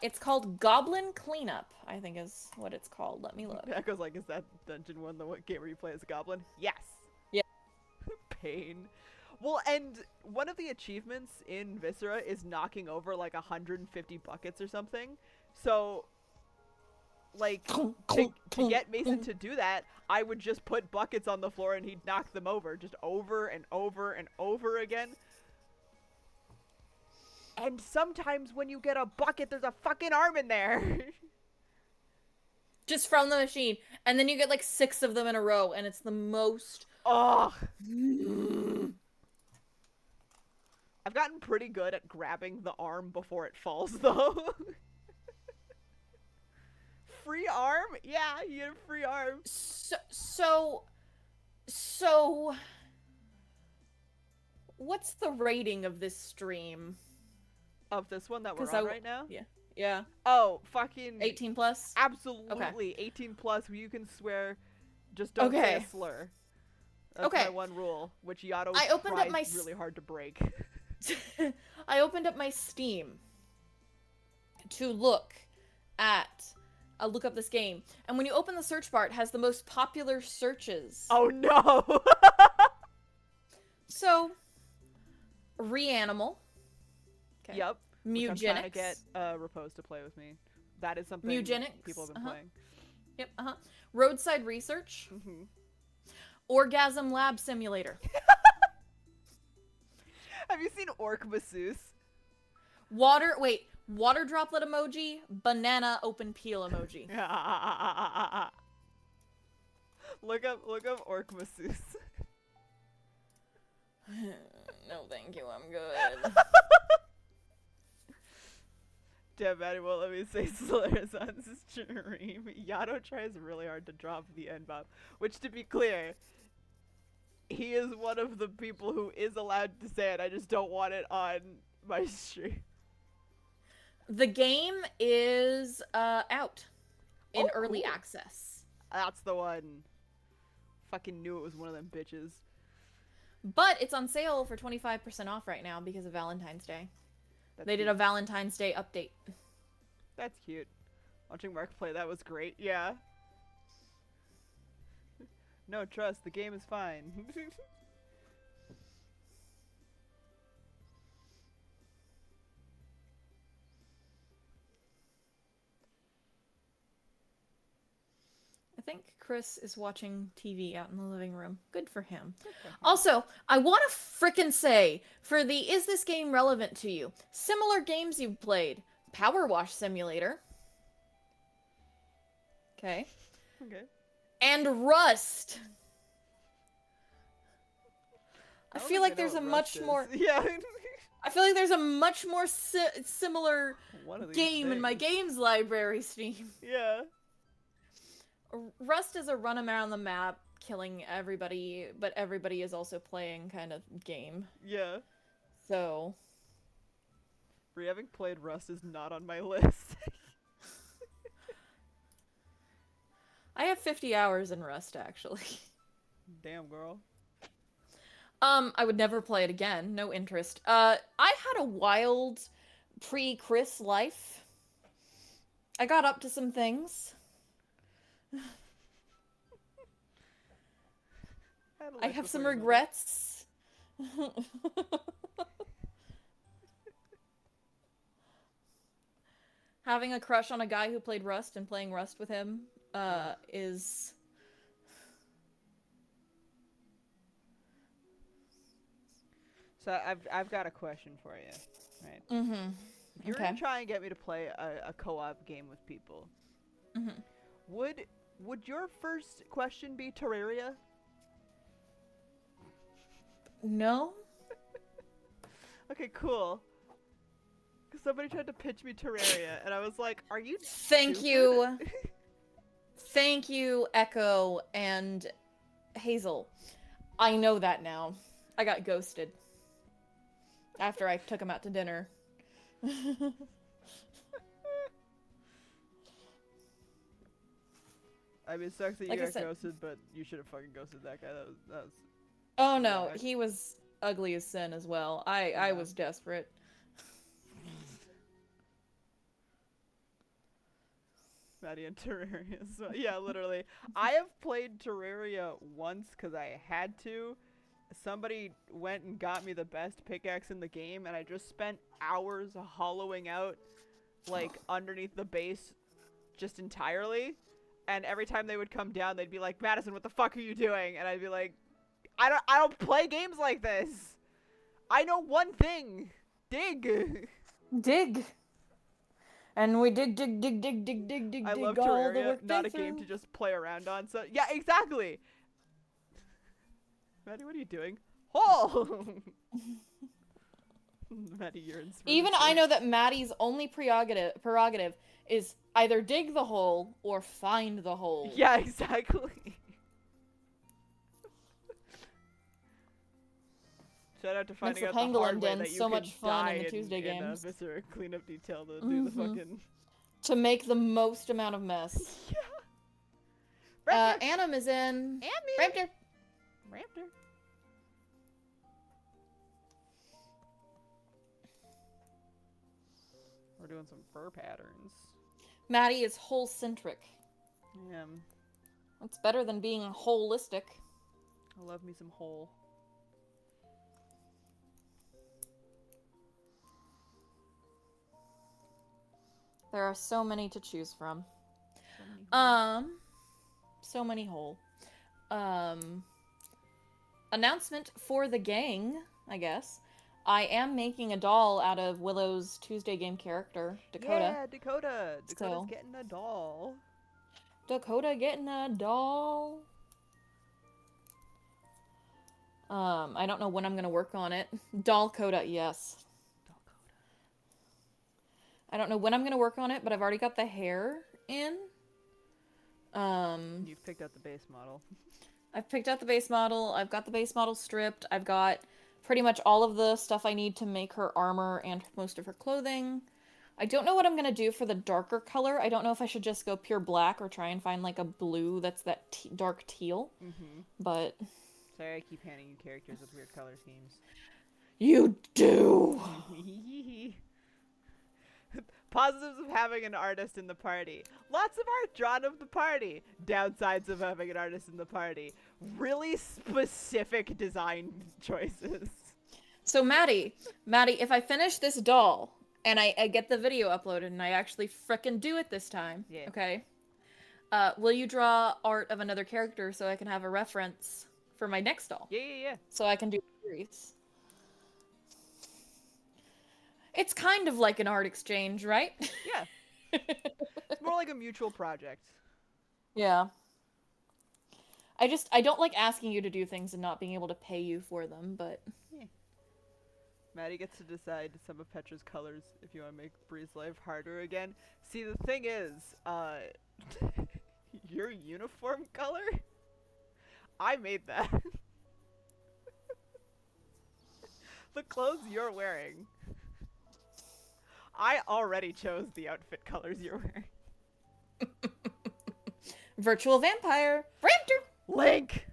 It's called Goblin Cleanup, I think is what it's called. Let me look. Echo's like, is that Dungeon 1 the game where you play as a goblin? Yes. Yeah. Pain. Well, and one of the achievements in Viscera is knocking over like 150 buckets or something. So, like, to get Mason to do that, I would just put buckets on the floor and he'd knock them over, just over and over and over again. And sometimes when you get a bucket, there's a fucking arm in there. Just from the machine. And then you get like 6 of them in a row, and it's the most... Ugh. I've gotten pretty good at grabbing the arm before it falls, though. Free arm? Yeah, you get a free arm. So... What's the rating of this stream? Of this one that we're on right now? Yeah. Oh, fucking... 18 plus? Absolutely. Okay. 18 plus, you can swear. Just don't say a slur. That's my one rule, which Yato tries really hard to break. I opened up my Steam to look up this game. And when you open the search bar, it has the most popular searches. Oh, no! So, Reanimal. Okay. Yep. Mugenics. I'm trying to get Repose to play with me. That is something people have been playing. Yep, Roadside Research. Orgasm Lab Simulator. Have you seen Orc Masseuse? Water droplet emoji, banana open peel emoji. Look up Orc Masseuse. No, thank you. I'm good. Damn, Maddie won't let me say slurs on stream. Yato tries really hard to drop the N-bomb, which, to be clear, he is one of the people who is allowed to say it. I just don't want it on my stream. The game is out in early access. That's the one. Fucking knew it was one of them bitches. But it's on sale for 25% off right now because of Valentine's Day. They did a Valentine's Day update. That's cute. Watching Mark play that was great. Yeah. No, trust. The game is fine. I think Chris is watching TV out in the living room. Good for him. Good for him. Also, I want to frickin' say, for the is this game relevant to you? Similar games you've played. Power Wash Simulator. Okay. Okay. And Rust. I don't feel think like know there's a what much Rust more... is. Yeah. I feel like there's a much more similar One of these game in my things. games library, Steam. Yeah. Rust is a run around the map, killing everybody, but everybody is also playing kind of game. Yeah. So... For having played Rust is not on my list. I have 50 hours in Rust, actually. Damn, girl. I would never play it again. No interest. I had a wild pre-Chris life. I got up to some things. I have some regrets. Having a crush on a guy who played Rust and playing Rust with him is... So I've got a question for you, right? Mm-hmm. If you were to try and get me to play a co-op game with people, would your first question be Terraria? No. Okay, cool. Because somebody tried to pitch me Terraria, and I was like, "Are you?" Thank stupid? you. Thank you, Echo and Hazel. I know that now. I got ghosted. After I took him out to dinner. I mean, it sucks that you Like I got said- ghosted, but you should have fucking ghosted that guy. That was. Oh no, Yeah. he was ugly as sin as well. I was desperate. Maddie and Terraria. So, yeah, literally. I have played Terraria once because I had to. Somebody went and got me the best pickaxe in the game, and I just spent hours hollowing out, like, underneath the base just entirely. And every time they would come down, they'd be like, "Madison, what the fuck are you doing?" And I'd be like, I don't play games like this. I know one thing. Dig. Dig. And we dig. I love all the Terraria, work not they a game to threw. just play around on. So yeah, exactly. Maddie, what are you doing? Hole. Maddie, you're in. Even I know that Maddie's only prerogative is either dig the hole or find the hole. Yeah, exactly. Shout out to finding the out the pangolin hard way den that you so can much fun die in the Tuesday in games. Viscera cleanup detail to do the fucking. To make the most amount of mess. Yeah. Annam is in. Brampster. We're doing some fur patterns. Maddie is hole-centric. Yeah. That's better than being holistic. I love me some hole. There are so many to choose from. So many hole. Announcement for the gang, I guess. I am making a doll out of Willow's Tuesday game character, Dakota. Yeah, Dakota. Dakota's So- getting a doll. Dakota getting a doll. I don't know when I'm gonna work on it. Doll Coda, yes. I don't know when I'm gonna work on it, but I've already got the hair in. You've picked out the base model. I've picked out the base model. I've got the base model stripped. I've got pretty much all of the stuff I need to make her armor and most of her clothing. I don't know what I'm gonna do for the darker color. I don't know if I should just go pure black or try and find like a blue that's that dark teal. But Sorry, I keep handing you characters with weird color schemes. you do. Positives of having an artist in the party. Lots of art drawn of the party. Downsides of having an artist in the party. Really specific design choices. So Maddie, if I finish this doll and I get the video uploaded and I actually frickin' do it this time, Yeah. okay? Will you draw art of another character so I can have a reference for my next doll? Yeah. So I can do a series. It's kind of like an art exchange, right? Yeah. It's more like a mutual project. Yeah. I don't like asking you to do things and not being able to pay you for them, but Yeah. Maddie gets to decide some of Petra's colors if you want to make Bree's life harder again. See, the thing is, your uniform color? I made that. The clothes you're wearing. I already chose the outfit colors you're wearing. virtual vampire, Brampster. Link!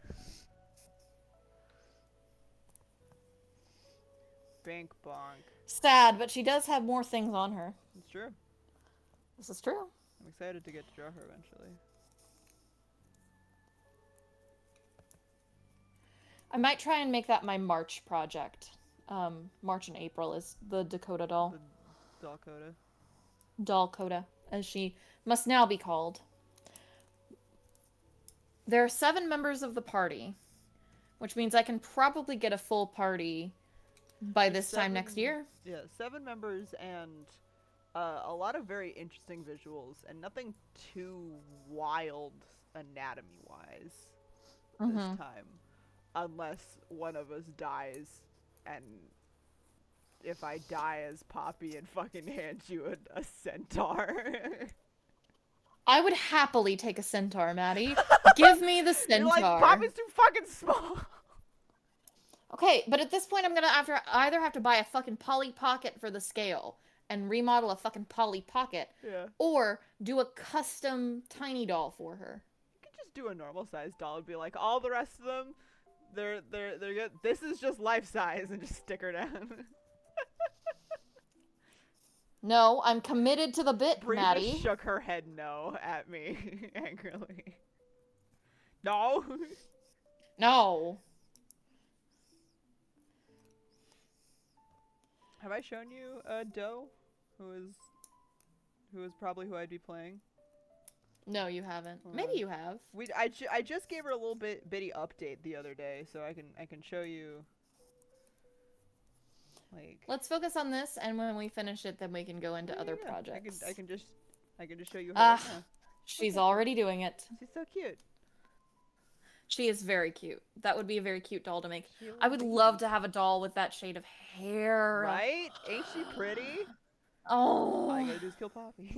Bank bonk. Sad, but she does have more things on her. It's true. This is true. I'm excited to get to draw her eventually. I might try and make that my March project. March and April is the Dakota doll. The Dalkota. Dalkota, as she must now be called. There are 7 members of the party, which means I can probably get a full party by this time next year. Yeah, 7 members and a lot of very interesting visuals and nothing too wild anatomy-wise this time. Unless one of us dies, and if I die as Poppy and fucking hand you a centaur. I would happily take a centaur, Maddie. Give me the centaur. You're like, Poppy's too fucking small. Okay, but at this point I'm gonna either have to buy a fucking Polly Pocket for the scale and remodel a fucking Polly Pocket, Yeah. or do a custom tiny doll for her. You could just do a normal size doll and be like, all the rest of them, they're good. This is just life size, and just stick her down. No, I'm committed to the bit, Bree Maddie. just shook her head no at me angrily. No. No. Have I shown you Doe, who is probably who I'd be playing? No, you haven't. Maybe you have. I just gave her a little bitty update the other day, so I can show you. Like, Let's focus on this, and when we finish it, then we can go into other projects. I can just show you her right now. She's already doing it. She's so cute. She is very cute. That would be a very cute doll to make. She I would love to have a doll with that shade of hair. Right? Ain't she pretty? Oh. All you gotta do is kill Poppy.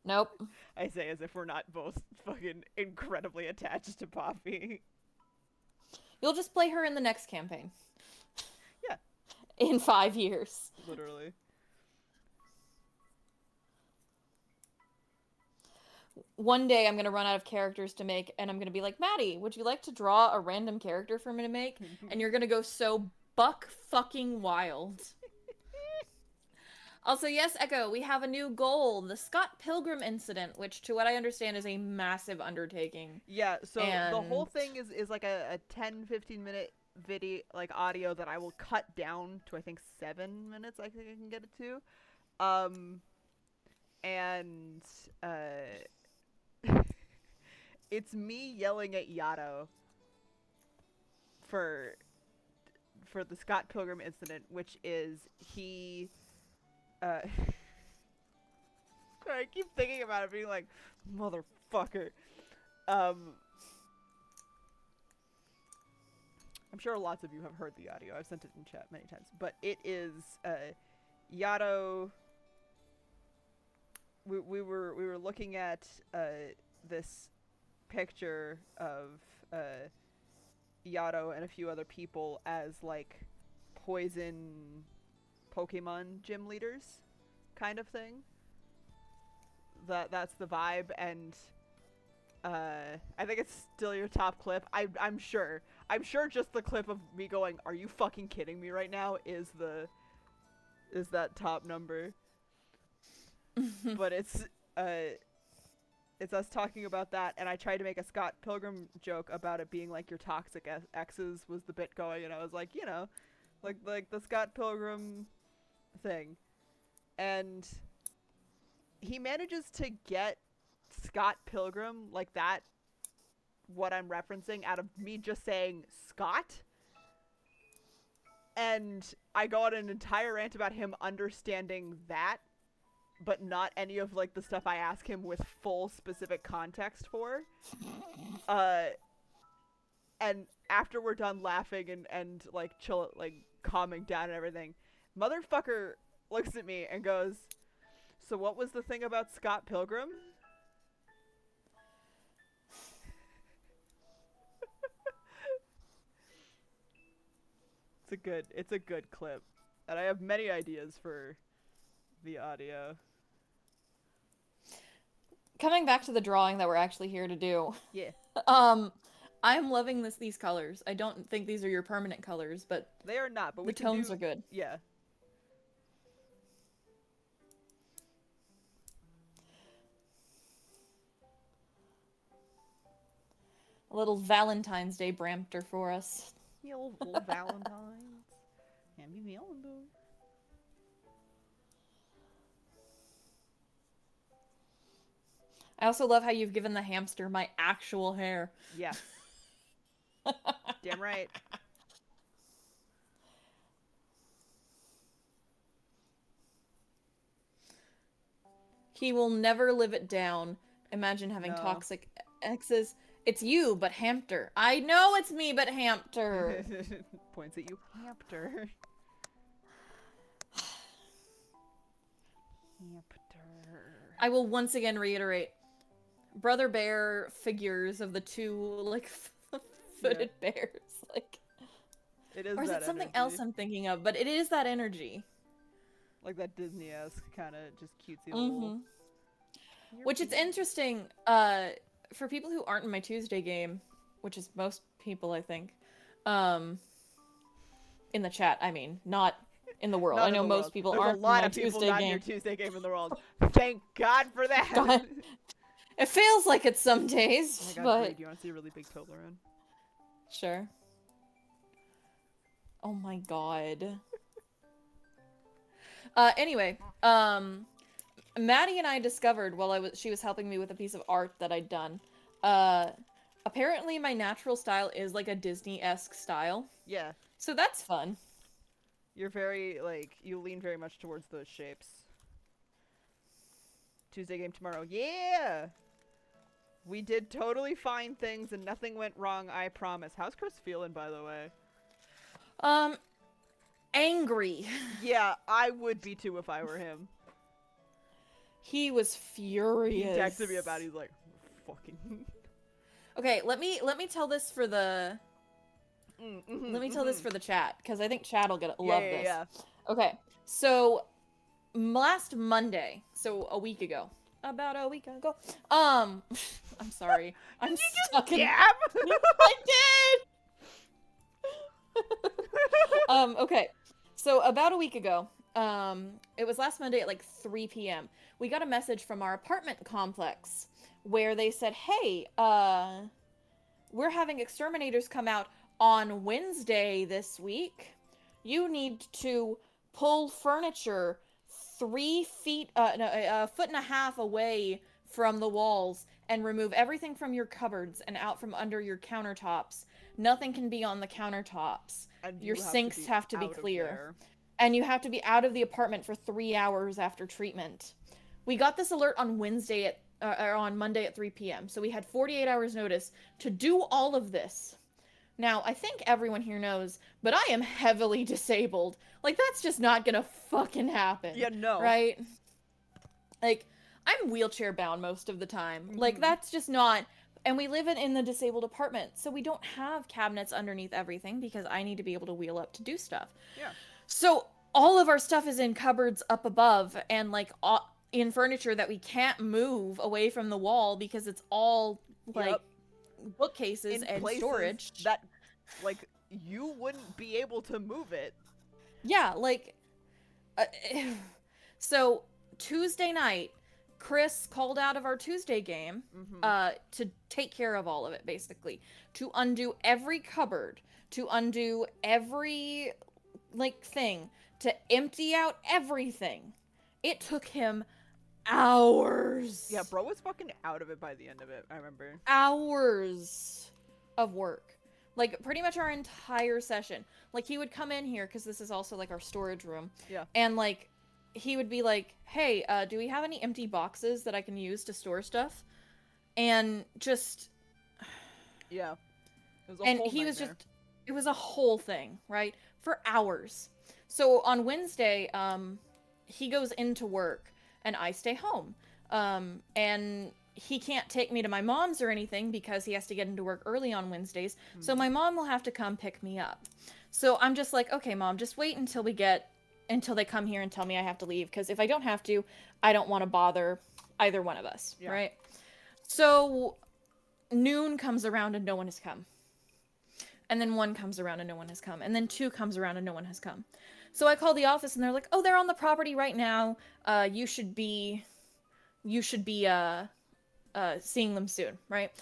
Nope. I say as if we're not both fucking incredibly attached to Poppy. You'll just play her in the next campaign. Yeah. In 5 years. Literally. One day I'm gonna run out of characters to make, and I'm gonna be like, Maddie, would you like to draw a random character for me to make? And you're gonna go so buck fucking wild. Also, yes, Echo, we have a new goal, the Scott Pilgrim incident, which, to what I understand, is a massive undertaking. Yeah, so the whole And- thing is like a 10-15 minute video, like audio that I will cut down to I think 7 minutes. I think I can get it to. And it's me yelling at Yato for the Scott Pilgrim incident, which is he sorry, I keep thinking about it being like, motherfucker. I'm sure lots of you have heard the audio. I've sent it in chat many times. But it is Yato. We were looking at this picture of Yato and a few other people as like poison Pokemon gym leaders kind of thing. That's the vibe, and I think it's still your top clip. I'm sure just the clip of me going, "Are you fucking kidding me right now?" is that top number. But it's us talking about that, and I tried to make a Scott Pilgrim joke about it being like your toxic exes was the bit going, and I was like, you know, like the Scott Pilgrim thing. And he manages to get Scott Pilgrim, like that, what I'm referencing out of me just saying Scott. And I go on an entire rant about him understanding that, but not any of like the stuff I ask him with full specific context for. And after we're done laughing and like chill, like calming down and everything, motherfucker looks at me and goes, "So what was the thing about Scott Pilgrim?" It's a good clip, and I have many ideas for the audio. Coming back to the drawing that we're actually here to do. Yeah, I'm loving these colors. I don't think these are your permanent colors, but they are not, but the we can tones do. are good. Yeah, A little Valentine's Day Brampster for us. yeah, little Valentine's. Happy Valentine's. I also love how you've given the hamster my actual hair. Yes. Damn right. He will never live it down. Imagine having No. toxic exes. It's you, but hamster. I know it's me, but hamster. Points at you, hamster. Hamster. I will once again reiterate. Brother Bear figures of the two, like, footed bears. Like, It is. or is that it something energy. else I'm thinking of? But it is that energy. Like that Disney-esque kind of just cutesy Mm-hmm. little. Which it's interesting, for people who aren't in my Tuesday game, which is most people, I think, in the chat, I mean, not in the world. Not I in know the most world. people There's aren't a lot in my of people Tuesday not in your game. Tuesday game in the world. Thank God for that. God. It feels like it some days, Oh my God, but... Bree, do you want to see a really big Toblerone? Sure. Oh my god. Anyway, Maddie and I discovered while she was helping me with a piece of art that I'd done. Apparently my natural style is like a Disney-esque style. Yeah. So that's fun. You're very, like, you lean very much towards those shapes. Tuesday game tomorrow. Yeah! We did totally fine things and nothing went wrong, I promise. How's Chris feeling, by the way? Angry. Yeah, I would be too if I were him. He was furious. He texted me about it, he's like, fucking... Okay, let me tell this for the... let me tell this for the chat, because I think chat will love this. Yeah. Okay, so last Monday, so a week ago, about a week ago, I'm sorry, I'm stuck in... Gab? I did! Okay, so about a week ago, it was last Monday at like 3 p.m. We got a message from our apartment complex where they said, hey, we're having exterminators come out on Wednesday this week. You need to pull furniture 3 feet, a foot and a half away from the walls and remove everything from your cupboards and out from under your countertops. Nothing can be on the countertops. And Your sinks have to be clear. And you have to be out of the apartment for 3 hours after treatment. We got this alert on Wednesday or on Monday at 3 p.m. So we had 48 hours notice to do all of this. Now, I think everyone here knows, but I am heavily disabled. Like, that's just not gonna fucking happen. Yeah, no. Right? Like, I'm wheelchair bound most of the time. Like, that's just not... And we live in the disabled apartment, so we don't have cabinets underneath everything because I need to be able to wheel up to do stuff. Yeah. So all of our stuff is in cupboards up above and like in furniture that we can't move away from the wall because it's all like bookcases and storage. That, like, you wouldn't be able to move it. Yeah, like, so Tuesday night, Chris called out of our Tuesday game to take care of all of it, basically. To undo every cupboard, to undo every, like, thing, to empty out everything. It took him hours. Yeah, bro was fucking out of it by the end of it, I remember. Hours of work. Like, pretty much our entire session. Like, he would come in here, because this is also, like, our storage room. Yeah. And, like, he would be like, hey, do we have any empty boxes that I can use to store stuff? And just... Yeah. It was a And whole he was nightmare. just... It was a whole thing, right? For hours. So, on Wednesday, he goes into work, and I stay home. And he can't take me to my mom's or anything because he has to get into work early on Wednesdays. So my mom will have to come pick me up. So I'm just like, okay, mom, just wait until they come here and tell me I have to leave. Because if I don't have to, I don't want to bother either one of us, Yeah. right? So noon comes around and no one has come. And then 1 comes around and no one has come. And then 2 comes around and no one has come. So I call the office and they're like, oh, they're on the property right now. You should be seeing them soon, right?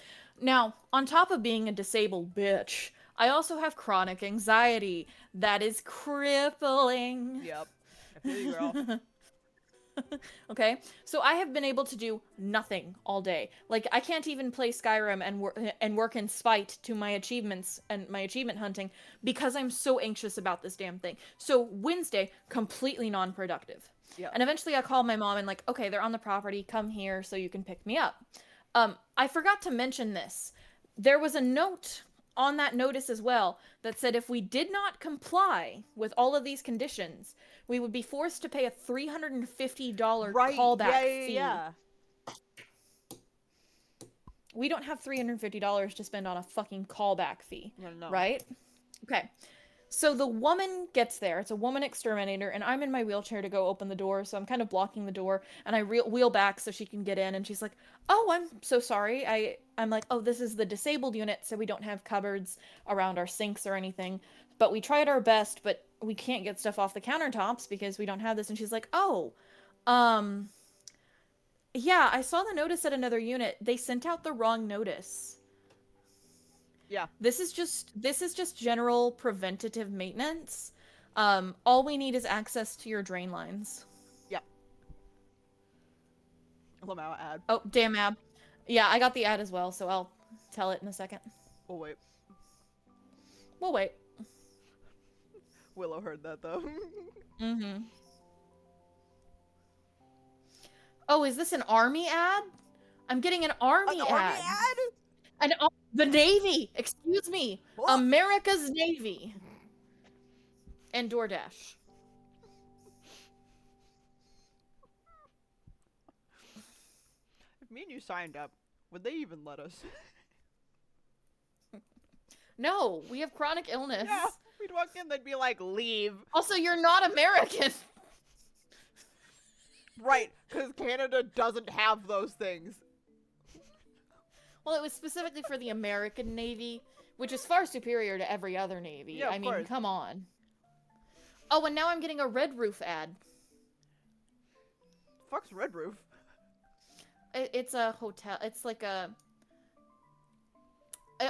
Now, on top of being a disabled bitch, I also have chronic anxiety that is crippling. Yep. I feel you, girl. Okay? So I have been able to do nothing all day. Like, I can't even play Skyrim and work in spite to my achievements and my achievement hunting because I'm so anxious about this damn thing. So Wednesday, completely non-productive. Yep. And eventually I called my mom and like, okay, they're on the property, come here so you can pick me up. I forgot to mention this. There was a note on that notice as well that said if we did not comply with all of these conditions, we would be forced to pay a $350 Right. callback Yeah. fee. Yeah. We don't have $350 to spend on a fucking callback fee. Yeah, no. Right? Okay. So the woman gets there. It's a woman exterminator, and I'm in my wheelchair to go open the door, so I'm kind of blocking the door, and I wheel back so she can get in, and she's like, oh, I'm so sorry. I'm like, oh, this is the disabled unit, so we don't have cupboards around our sinks or anything, but we tried our best, but we can't get stuff off the countertops because we don't have this, and she's like, oh, um, yeah, I saw the notice at another unit. They sent out the wrong notice. Yeah. This is just general preventative maintenance. All we need is access to your drain lines. Yep. Lamau ad. Oh, damn ab. Yeah, I got the ad as well, so I'll tell it in a second. Oh, wait. We'll wait. Willow heard that, though. Mm-hmm. Oh, is this an army ad? I'm getting an army ad. Army ad? The Navy! Excuse me! What? America's Navy! And DoorDash. If me and you signed up, would they even let us? No, we have chronic illness. Yeah. We'd walk in, they'd be like, leave. Also, you're not American. Right, because Canada doesn't have those things. Well, it was specifically for the American Navy, which is far superior to every other Navy. Yeah, of I mean, course. come on. Oh, and now I'm getting a Red Roof ad. Fuck's Red Roof? It's a hotel. It's like a...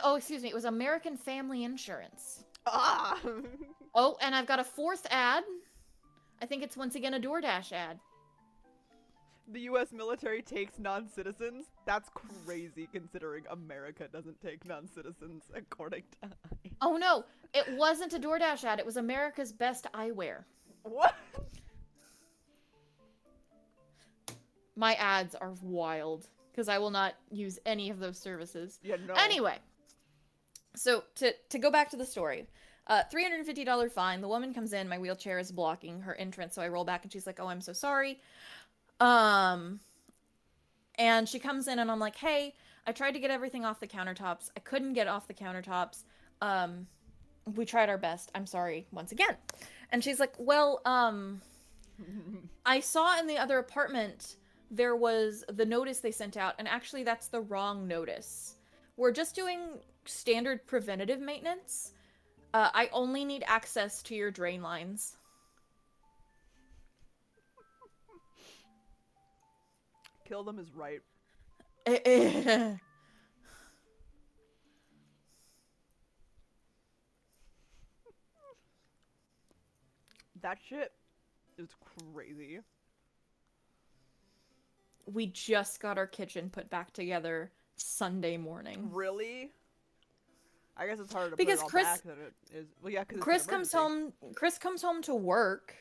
Oh, excuse me. It was American Family Insurance. Ah! Oh, and I've got a 4th ad. I think it's once again a DoorDash ad. The U.S. military takes non-citizens? That's crazy, considering America doesn't take non-citizens, according to I. Oh, no. It wasn't a DoorDash ad. It was America's Best Eyewear. What? My ads are wild, because I will not use any of those services. Yeah, no. Anyway, so to go back to the story, $350 fine. The woman comes in. My wheelchair is blocking her entrance, so I roll back, and she's like, "Oh, I'm so sorry." And she comes in, and I'm like, "Hey, I tried to get everything off the countertops. I couldn't get off the countertops. We tried our best. I'm sorry once again." And she's like, "Well, I saw in the other apartment there was the notice they sent out, and actually that's the wrong notice. We're just doing standard preventative maintenance. I only need access to your drain lines." Kill them is right. That shit is crazy. we just got our kitchen put back together Sunday morning. Really? I guess it's harder to Because put it all Chris back than it is. Well, yeah, because Chris comes home Chris comes home to work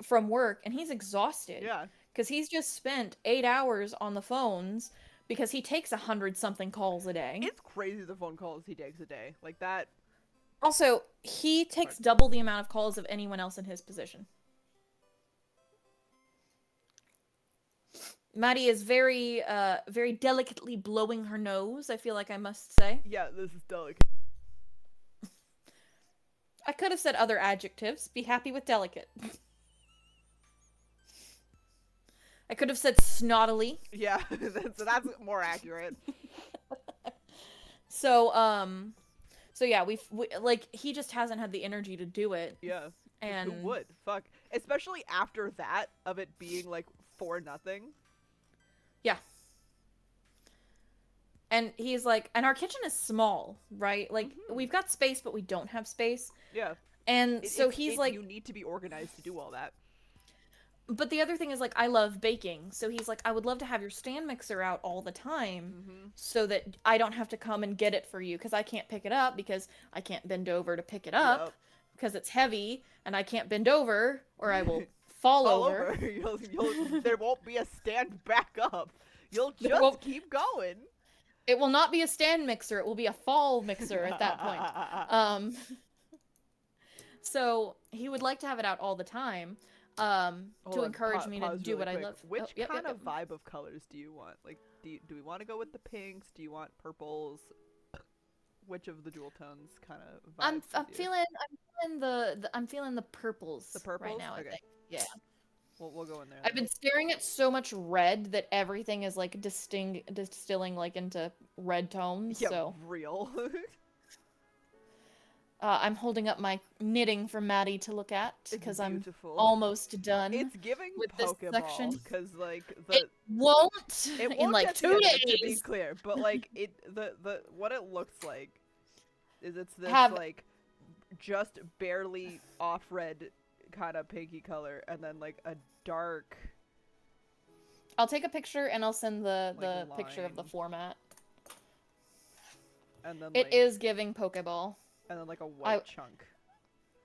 from work and he's exhausted. Yeah. Because he's just spent 8 hours on the phones because he takes 100-something calls a day. It's crazy the phone calls he takes a day. Like that. Also, he takes double the amount of calls of anyone else in his position. Maddie is very, very delicately blowing her nose, I feel like I must say. Yeah, this is delicate. I could have said other adjectives. Be happy with delicate. I could have said snottily. Yeah, that's more accurate. So yeah, we like he just hasn't had the energy to do it. Yeah. And who would? Fuck. Especially after that of it being like 4-0. Yeah. And he's like, and our kitchen is small, right? Like we've got space, but we don't have space. Yeah. And so he's like, you need to be organized to do all that. But the other thing is, like, I love baking. So he's like, I would love to have your stand mixer out all the time so that I don't have to come and get it for you because I can't pick it up because I can't bend over to pick it up because it's heavy and I can't bend over or I will fall over. There won't be a stand back up. You'll just keep going. It will not be a stand mixer. It will be a fall mixer at that point. So he would like to have it out all the time. To encourage me to do what I love. Which kind of vibe of colors do you want? Like, do we want to go with the pinks? Do you want purples? Which of the jewel tones kind of vibes? I'm feeling the purples. The purples right now. Okay. I think. Yeah. We'll go in there. I've been staring at so much red that everything is like distilling like into red tones. Yeah, so real. I'm holding up my knitting for Maddie to look at because I'm almost done. It's giving with Pokeball, this section because like it won't in like 2 days. To be clear, but like the what it looks like is it's this like just barely off red kind of pinky color, and then like a dark. I'll take a picture and I'll send the picture of the format. And then it is giving Pokeball. And then like a white chunk.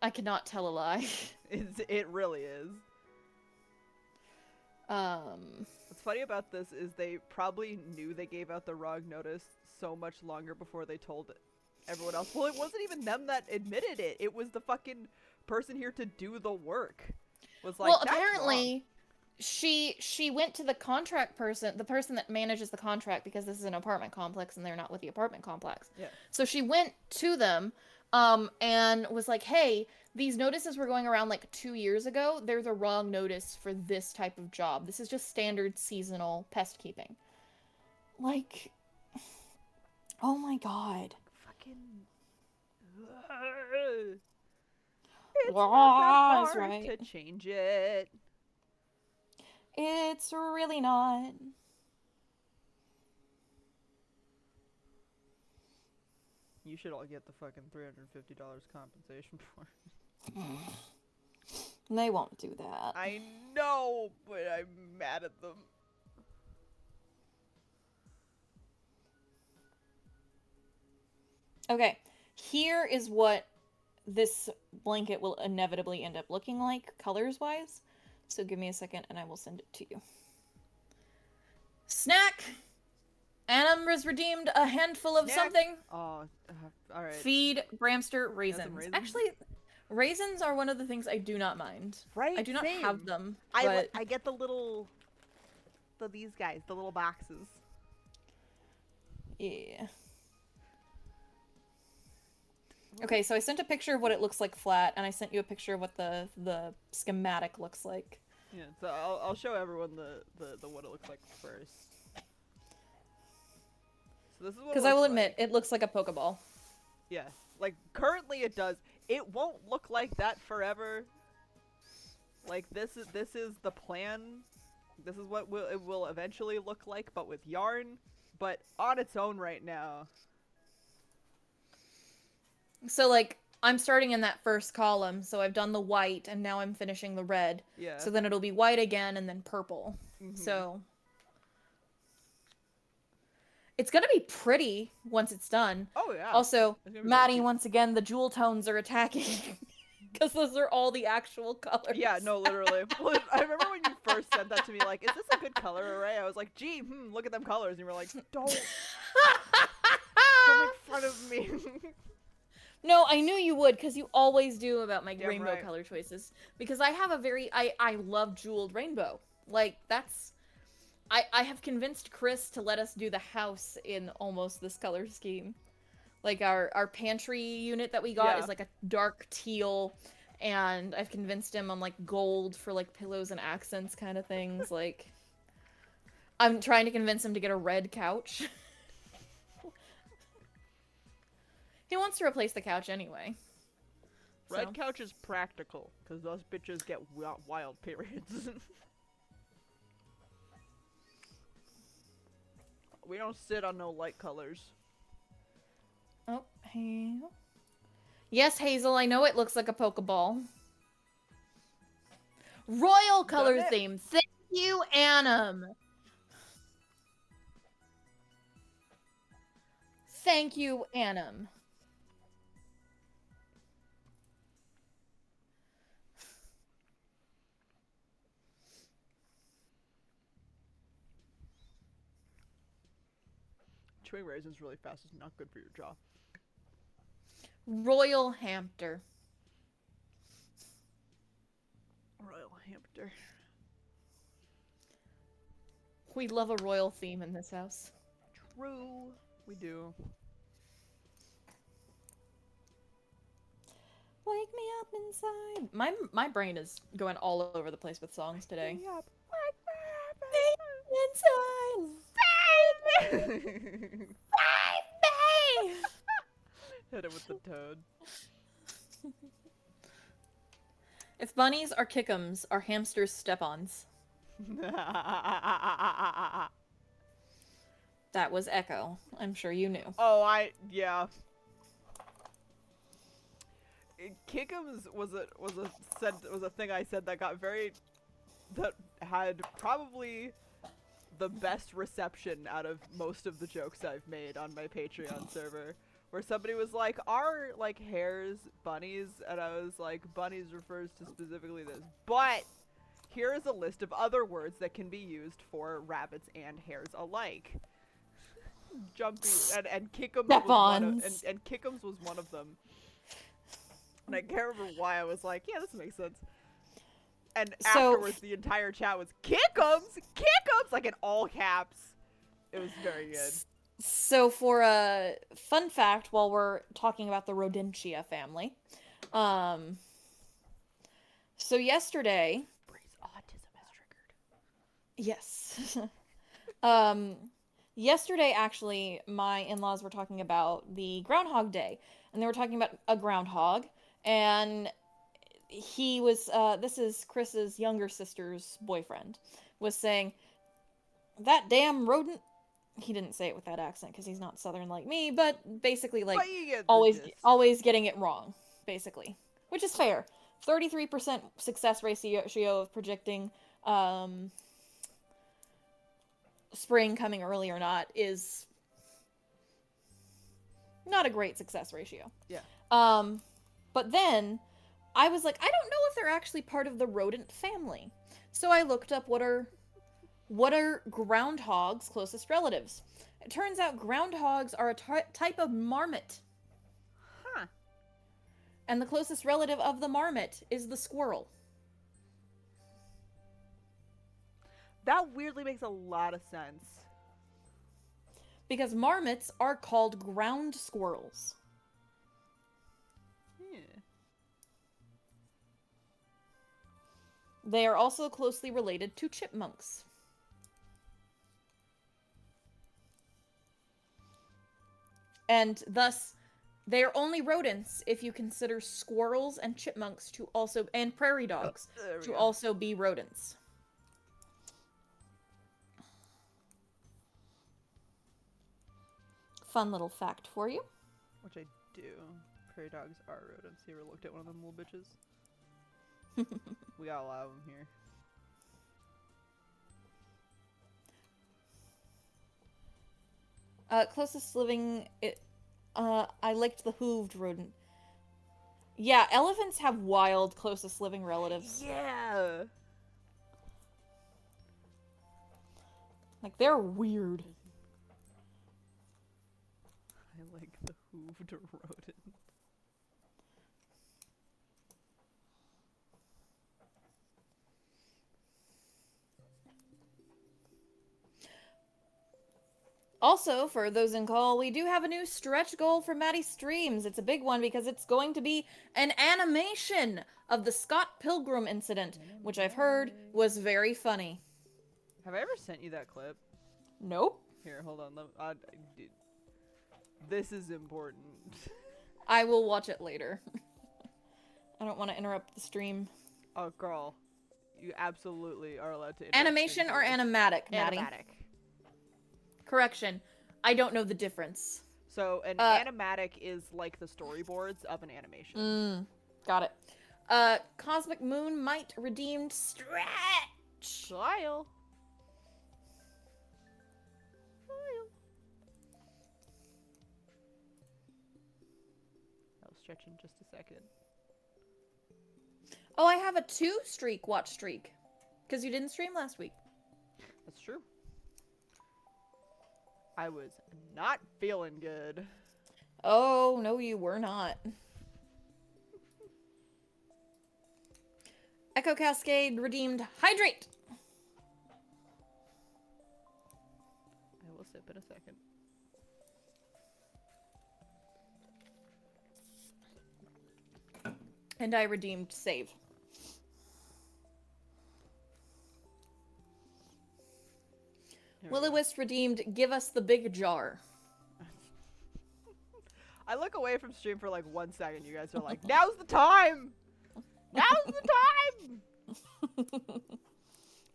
I cannot tell a lie. It really is. What's funny about this is they probably knew they gave out the wrong notice so much longer before they told everyone else. Well, it wasn't even them that admitted it. It was the fucking person here to do the work. Was like, well, apparently wrong. She went to the contract person, the person that manages the contract, because this is an apartment complex and they're not with the apartment complex. Yeah. So she went to them and was like, hey, these notices were going around like 2 years ago. They're the wrong notice for this type of job. This is just standard seasonal pest keeping. Like, oh my god. Fucking. It's not that hard to change it. It's really not. You should all get the fucking $350 compensation for it. They won't do that. I know, but I'm mad at them. Okay, here is what this blanket will inevitably end up looking like, colors-wise. So give me a second and I will send it to you. Snack! Anna has redeemed a handful of something. Oh, alright. Feed Brampster raisins. Actually, raisins are one of the things I do not mind. Right? I do not have them. I get the little... these guys, the little boxes. Yeah. Okay, so I sent a picture of what it looks like flat, and I sent you a picture of what the schematic looks like. Yeah, so I'll show everyone the what it looks like first. So this is what. Because I will admit, it looks like a Pokeball. Yeah, like currently it does. It won't look like that forever. Like this is the plan. This is what it will eventually look like, but with yarn. But on its own right now. So, like, I'm starting in that first column, so I've done the white, and now I'm finishing the red. Yeah. So then it'll be white again, and then purple. Mm-hmm. So... It's gonna be pretty once it's done. Oh yeah. Also, It's gonna be very Maddie, cute. once again, the jewel tones are attacking. Because those are all the actual colors. Yeah, no, literally. I remember when you first sent that to me, like, is this a good color array? I was like, gee, look at them colors. And you were like, don't make fun of me. No, I knew you would, because you always do about my Damn rainbow right. color choices. Because I have a very, I love jeweled rainbow. Like, that's, I have convinced Chris to let us do the house in almost this color scheme. Like, our pantry unit that we got Yeah. is like a dark teal, and I've convinced him on, like, gold for, like, pillows and accents kind of things. Like, I'm trying to convince him to get a red couch. He wants to replace the couch anyway. Red So. couch is practical, because those bitches get wild periods. We don't sit on no light colors. Oh, hey. Yes, Hazel, I know it looks like a Pokeball. Royal color Doesn't it? theme. Thank you, Annam. Thank you, Annam. Chewing raisins really fast is not good for your jaw. Royal Hamster. Royal hamster. We love a royal theme in this house. True. We do. Wake me up inside. My brain is going all over the place with songs today. Wake Inside. me up. Hit it with the toad. If bunnies are kick'ems, are hamsters step-ons? That was Echo. I'm sure you knew. Oh, yeah. Kick'ems was a thing I said that had probably the best reception out of most of the jokes I've made on my Patreon server. Where somebody was like, are, like, hares bunnies? And I was like, bunnies refers to specifically this. But here is a list of other words that can be used for rabbits and hares alike. Jumpy and Kick'ems was one of them. And I can't remember why I was like, yeah, this makes sense. And afterwards, the entire chat was, Kick'ems! Kick'ems! Like, in all caps. It was very good. So for a fun fact, while we're talking about the Rodentia family, so yesterday... Bree's autism is Yes. triggered. Yesterday, actually, my in-laws were talking about the Groundhog Day, and they were talking about a groundhog, and he was, this is Chris's younger sister's boyfriend, was saying, that damn rodent... He didn't say it with that accent because he's not Southern like me, but basically, like, always getting it wrong, basically. Which is fair. 33% success ratio of predicting spring coming early or not is not a great success ratio. Yeah. But then I was like, I don't know if they're actually part of the rodent family. So I looked up what are groundhogs' closest relatives. It turns out groundhogs are a type of marmot. Huh. And the closest relative of the marmot is the squirrel. That weirdly makes a lot of sense. Because marmots are called ground squirrels. Yeah. They are also closely related to chipmunks. And thus, they are only rodents if you consider squirrels and chipmunks to also, and prairie dogs, to also be rodents. Fun little fact for you. Which I do. Prairie dogs are rodents. You ever looked at one of them little bitches? We got a lot of them here. Closest living, I liked the hooved rodent. Yeah, elephants have wild closest living relatives. Yeah. Like, they're weird. I like the hooved rodent. Also, for those in call, we do have a new stretch goal for Maddie's streams. It's a big one because it's going to be an animation of the Scott Pilgrim incident, which I've heard was very funny. Have I ever sent you that clip? Nope. Here, hold on. This is important. I will watch it later. I don't want to interrupt the stream. Oh, girl. You absolutely are allowed to interrupt Animation or animatic, Maddie? Animatic. Correction. I don't know the difference. So, an animatic is like the storyboards of an animation. Got it. Cosmic Moon might redeemed stretch. Lyle. I'll stretch in just a second. Oh, I have a 2-streak watch streak. Because you didn't stream last week. That's true. I was not feeling good. Oh, no, you were not. Echo Cascade redeemed Hydrate. I will sip in a second. And I redeemed Save. Will-O-Wisp redeemed Give Us the Big Jar. I look away from stream for like 1 second. You guys are like, now's the time! Now's the time!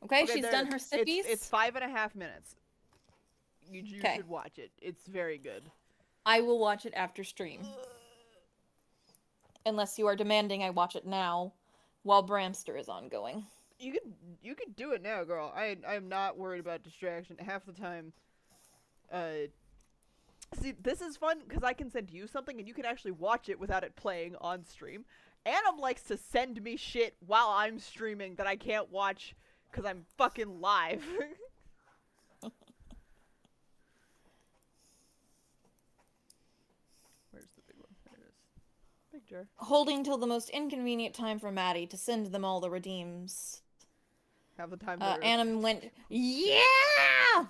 Okay, she's done her sippies. It's 5.5 minutes. You should watch it. It's very good. I will watch it after stream. Unless you are demanding I watch it now while Brampster is ongoing. You could do it now, girl. I am not worried about distraction. Half the time, see, this is fun because I can send you something and you can actually watch it without it playing on stream. Annam likes to send me shit while I'm streaming that I can't watch because I'm fucking live. Where's the big one? There it is. Big jar. Holding till the most inconvenient time for Maddie to send them all the redeems. Half the time. Annam went, yeah!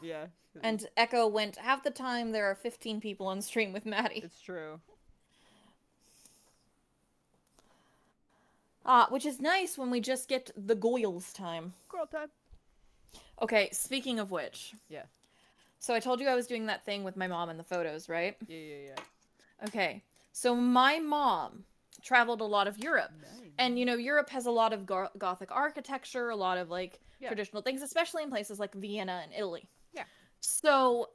Yeah. And Echo went, half the time there are 15 people on stream with Maddie. It's true. Which is nice when we just get the Goyles time. Girl time. Okay, speaking of which. Yeah. So I told you I was doing that thing with my mom in the photos, right? Yeah. Okay. So my mom traveled a lot of Europe. Nice. And, you know, Europe has a lot of Gothic architecture, a lot of, like, traditional things, especially in places like Vienna and Italy. Yeah. So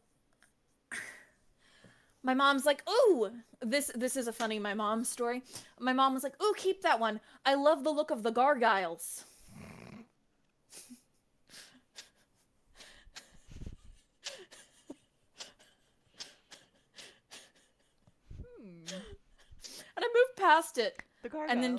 my mom's like, ooh, this is a funny my mom story. My mom was like, ooh, keep that one. I love the look of the gargoyles. And I moved past it. The gargoyles. And then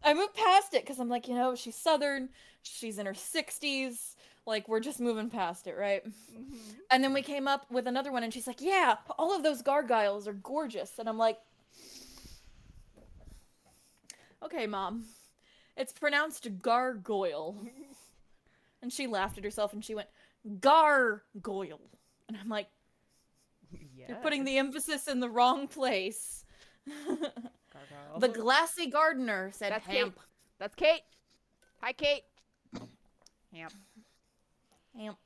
I moved past it because I'm like, you know, she's Southern. She's in her 60s. Like, we're just moving past it, right? Mm-hmm. And then we came up with another one, and she's like, yeah, all of those gargoyles are gorgeous. And I'm like, okay, Mom. It's pronounced gargoyle. And she laughed at herself, and she went, gargoyle. And I'm like, you're putting the emphasis in the wrong place. Gargoyle. The glassy gardener said That's hamp. Kate. That's Kate. Hi, Kate. Hamp. Hamp.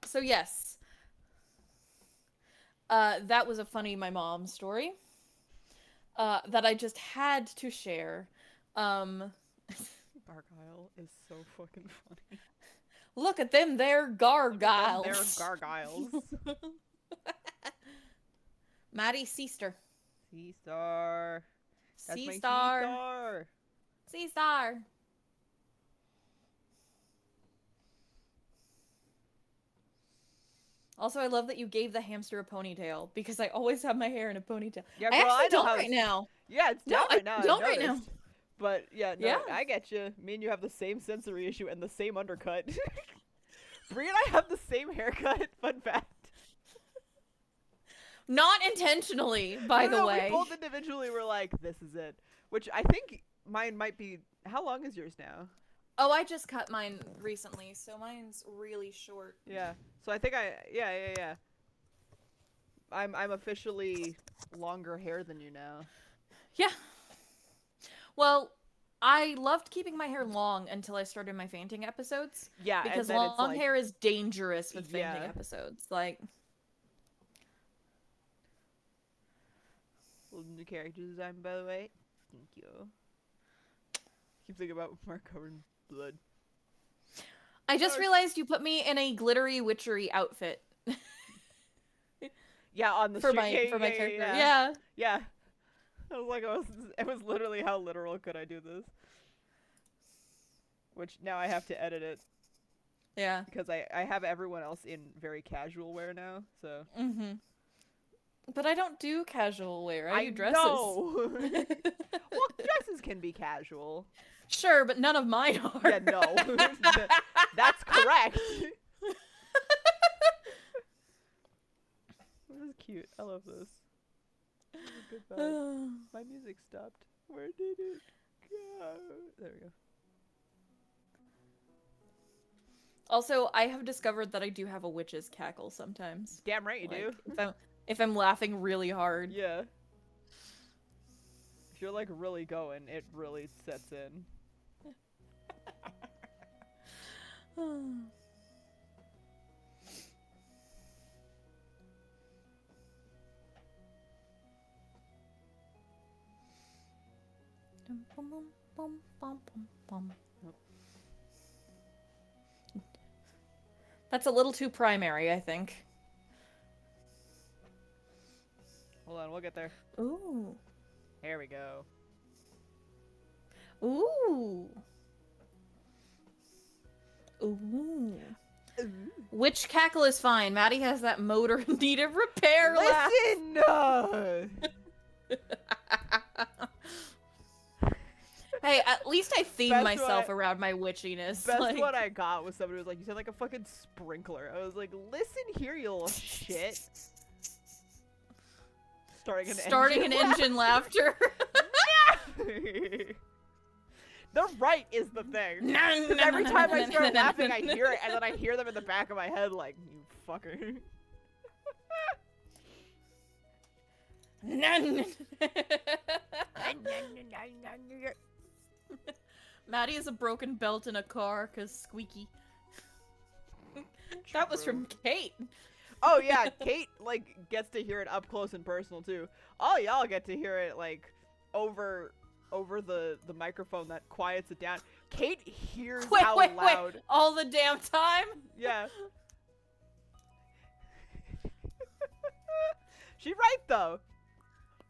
So yes. That was a funny my mom story. That I just had to share. Gargoyle is so fucking funny. Look at them, they're gargoyles. They're gargoyles. Maddie Seaster. Sea-star. That's my Sea-star. sea-star. Sea-star. Also, I love that you gave the hamster a ponytail because I always have my hair in a ponytail. Yeah, I girl, I actually know don't how right now. Yeah, it's No, down I right now. I don't right now. noticed. But yeah, no, Yeah. I get you. Me and you have the same sensory issue and the same undercut. Bree and I have the same haircut. Fun fact. Not intentionally, by the No, way. we both individually were like, "This is it." Which I think mine might be. How long is yours now? Oh, I just cut mine recently, so mine's really short. Yeah. So I think yeah. I'm officially longer hair than you now. Yeah. Well, I loved keeping my hair long until I started my fainting episodes. Yeah, Because and then it's long like, hair is dangerous with Yeah. fainting episodes. Like, Little new character design, by the way. Thank you. Keep thinking about Mark covered in blood. I just realized you put me in a glittery witchery outfit Yeah, on the for my street. character. Yeah. Yeah. I was like, it was literally how literal could I do this? Which now I have to edit it Yeah. because I have everyone else in very casual wear now. So. Mm-hmm. But I don't do casual wear. I do dresses. Know. Well, dresses can be casual. Sure, but none of mine are. Yeah, no. That's correct. This is cute. I love this. This is a good vibe. My music stopped. Where did it go? There we go. Also, I have discovered that I do have a witch's cackle sometimes. Damn right you do. If I'm laughing really hard. Yeah. If you're like really going, it really sets in. That's a little too primary, I think. Hold on, we'll get there. Ooh. There we go. Ooh. Ooh. Which cackle is fine? Maddie has that motor needed repair laugh. Listen! Hey, at least I theme Best myself one- around my witchiness. Best like... one I got was somebody who was like, you sound like a fucking sprinkler. I was like, listen here, you little shit. Starting an engine laughter. The right is the thing. Because every time I start laughing, I hear it, and then I hear them in the back of my head like, you fucker. Maddie has a broken belt in a car because squeaky. That was from Kate. Oh yeah, Kate like gets to hear it up close and personal too. All y'all get to hear it like over the microphone that quiets it down. Kate hears how loud. Wait, all the damn time? Yeah. She's right though.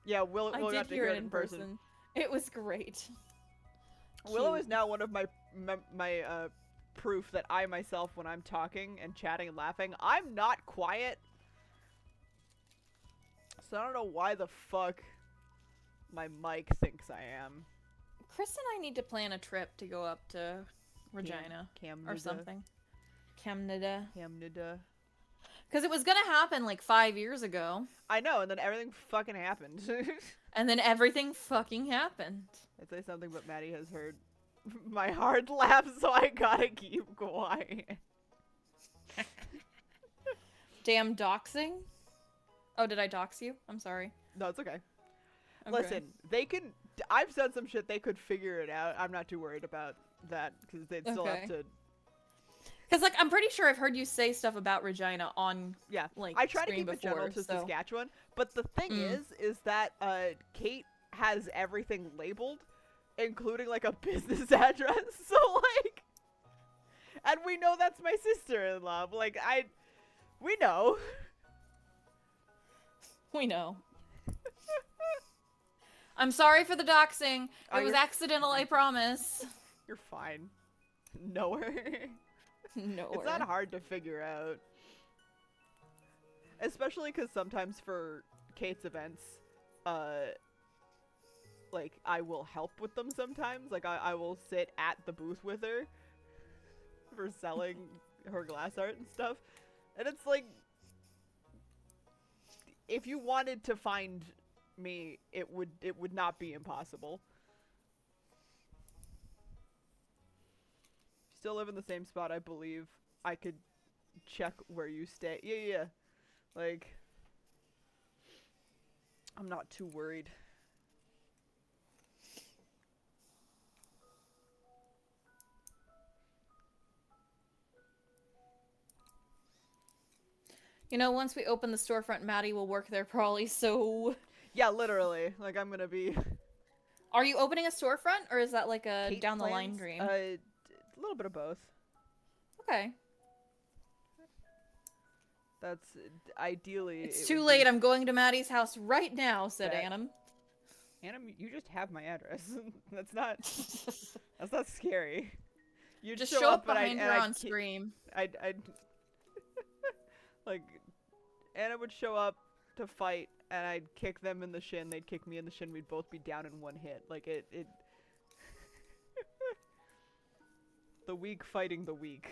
Yeah, we'll I did have to hear hear it in person. person. It was great. Willow Cute. is now one of my proof that I myself, when I'm talking and chatting and laughing, I'm not quiet. So I don't know why the fuck my mic thinks I am. Chris and I need to plan a trip to go up to Regina or something. Canada. Because it was gonna happen like 5 years ago. I know, and then everything fucking happened. And then everything fucking happened. I'd say something, but Maddie has heard my hard laugh, so I gotta keep quiet. Damn doxing? Oh, did I dox you? I'm sorry. No, it's okay. Okay. Listen, they can. I've said some shit. They could figure it out. I'm not too worried about that because they'd still have to. Because like I'm pretty sure I've heard you say stuff about Regina on like I try to screen keep it before, general to so. Saskatchewan, but the thing is that Kate has everything labeled, including like a business address. So like, and we know that's my sister-in-law. Like we know. We know. I'm sorry for the doxing. It was accidental, I promise. You're fine. Know her. No. It's not hard to figure out. especially because sometimes for Kate's events, like, I will help with them sometimes. Like, I will sit at the booth with her for selling her glass art and stuff. And it's like, if you wanted to find me, it would not be impossible. Still live in the same spot, I believe. I could check where you stay. Yeah. Like, I'm not too worried. You know, once we open the storefront, Maddie will work there probably, so... Yeah, literally. Like, I'm gonna be... Are you opening a storefront, or is that like a Kate down-the-line plans? dream? A little bit of both. Okay. That's ideally... It's too late, I'm going to Maddie's house right now, said That- Annam. Annam, you just have my address. That's not scary. You Just show up and behind her I'd on scream. I'd like, Anna would show up to fight, and I'd kick them in the shin. They'd kick me in the shin. We'd both be down in one hit. Like it. The weak fighting the weak.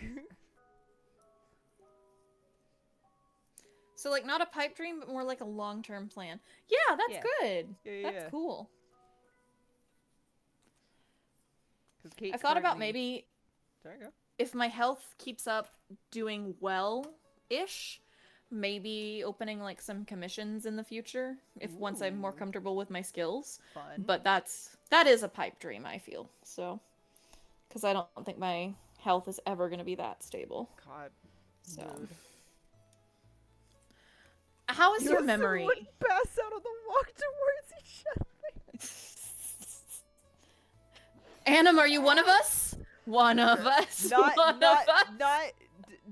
So, like, not a pipe dream, but more like a long-term plan. Yeah, that's Yeah. good. Yeah. That's cool. 'Cause Kate I thought about currently- maybe There you go. if my health keeps up doing well-ish, maybe opening, like, some commissions in the future, if once I'm more Ooh. comfortable with my skills. Fun. But that is a pipe dream, I feel. So, because I don't think my health is ever going to be that stable. God. So, Rude. how is You your and memory? someone pass out on the walk towards each other. Annam, are you one of us? One of us. Not one not of us.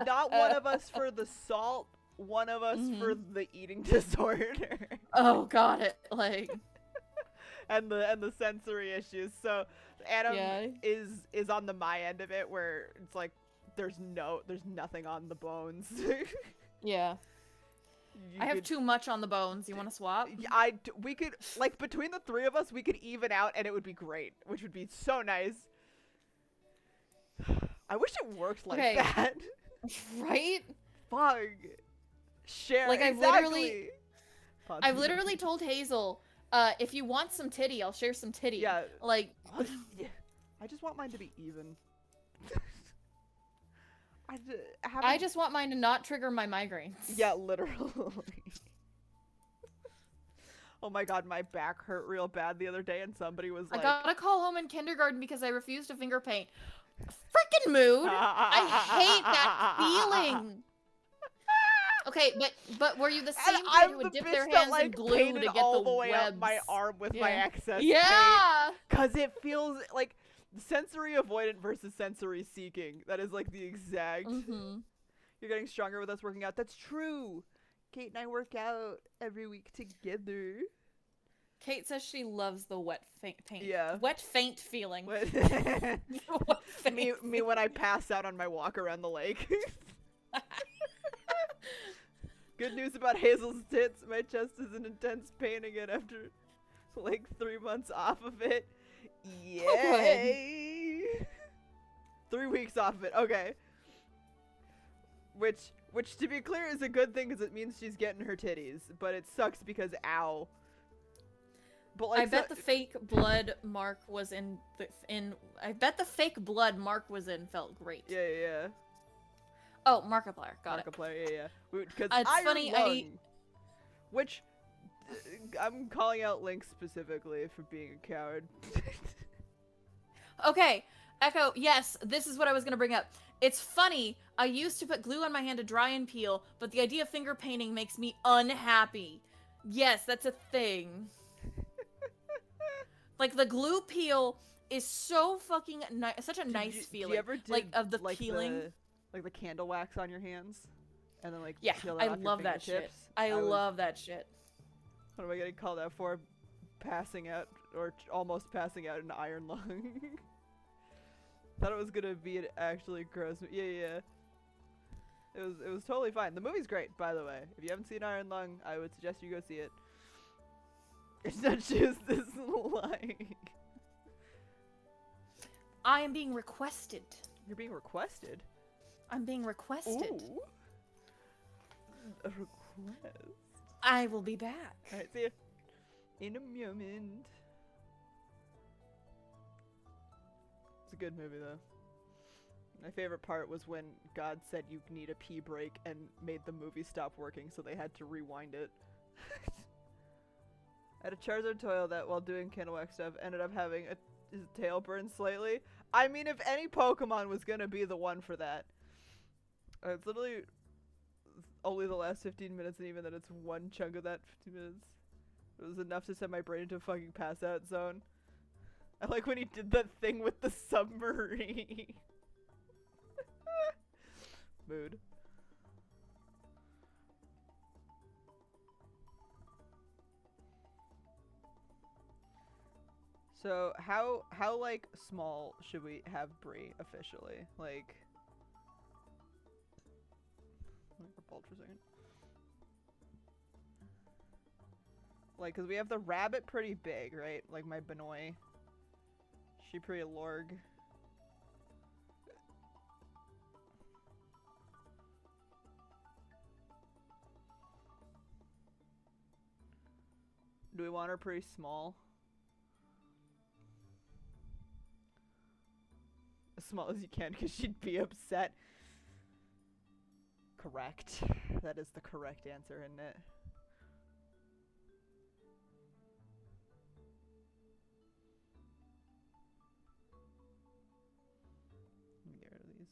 not one of us for the salt. One of us for the eating disorder. Oh, got it. Like, and the sensory issues. So Adam Yeah. is on the my end of it, where it's like there's nothing on the bones. yeah. You I have could- too much on the bones. You want to swap? we could, like, between the three of us, we could even out, and it would be great, which would be so nice. I wish it worked like Okay. that. Right? Fuck. Share. Like, exactly. I've literally told Hazel, if you want some titty, I'll share some titty. Yeah. Like, Yeah. I just want mine to be even. I just want mine to not trigger my migraines. Yeah, literally. Oh my god, my back hurt real bad the other day, and somebody was like, I got to call home in kindergarten because I refused to finger paint. Frickin' mood! I hate that feeling! Okay, but were you the same and kid I'm who the would dip bitch their that, hands like, in glue painted to get all the way webs? up my arm with my Yeah. excess paint. Yeah! Because it feels like sensory avoidant versus sensory seeking. That is like the exact... Mm-hmm. You're getting stronger with us working out. That's true. Kate and I work out every week together. Kate says she loves the wet faint paint. Yeah. Wet faint feeling. What? Wet faint me when I pass out on my walk around the lake. Good news about Hazel's tits. My chest is in intense pain again after like 3 months off of it. Yay! 3 weeks off of it. Okay. Which to be clear is a good thing because it means she's getting her titties, but it sucks because ow. But like, I bet the fake blood Mark was in I bet the fake blood Mark was in felt great. Yeah. Oh, Markiplier. Got it. Markiplier, yeah. Because It's Iron funny, Lung, which I'm calling out Link specifically for being a coward. Okay, Echo, yes, this is what I was gonna bring up. It's funny, I used to put glue on my hand to dry and peel, but the idea of finger painting makes me unhappy. Yes, that's a thing. Like, the glue peel is so fucking nice, such a nice feeling. Do you ever do, like, of the like peeling. like the candle wax on your hands? And then like Yeah, peel that I off your love that shit. fingertips? I was- love that shit. What am I getting called out for? Passing out, or almost passing out in iron lung. Thought it was gonna be an actually gross. Yeah. it was totally fine. The movie's great, by the way. If you haven't seen Iron Lung, I would suggest you go see it. It's not just this like. I am being requested. You're being requested. I'm being requested. Ooh. A request. I will be back. All right, see ya. In a moment. It's a good movie though. My favorite part was when God said you need a pee break and made the movie stop working, so they had to rewind it. I had a Charizard Toil that, while doing candle wax stuff, ended up having his tail burn slightly. I mean, if any Pokemon was gonna be the one for that. It's literally only the last 15 minutes, and even then it's one chunk of that 15 minutes. It was enough to send my brain into a fucking pass-out zone. I like when he did that thing with the submarine. Mood. So how like small should we have Bree officially? Like, let me pause for a second. Like, cause we have the rabbit pretty big, right? Like my Benoy. She pretty lorg. Do we want her pretty small? As small as you can, because she'd be upset. Correct. That is the correct answer, isn't it? Let me get rid of these.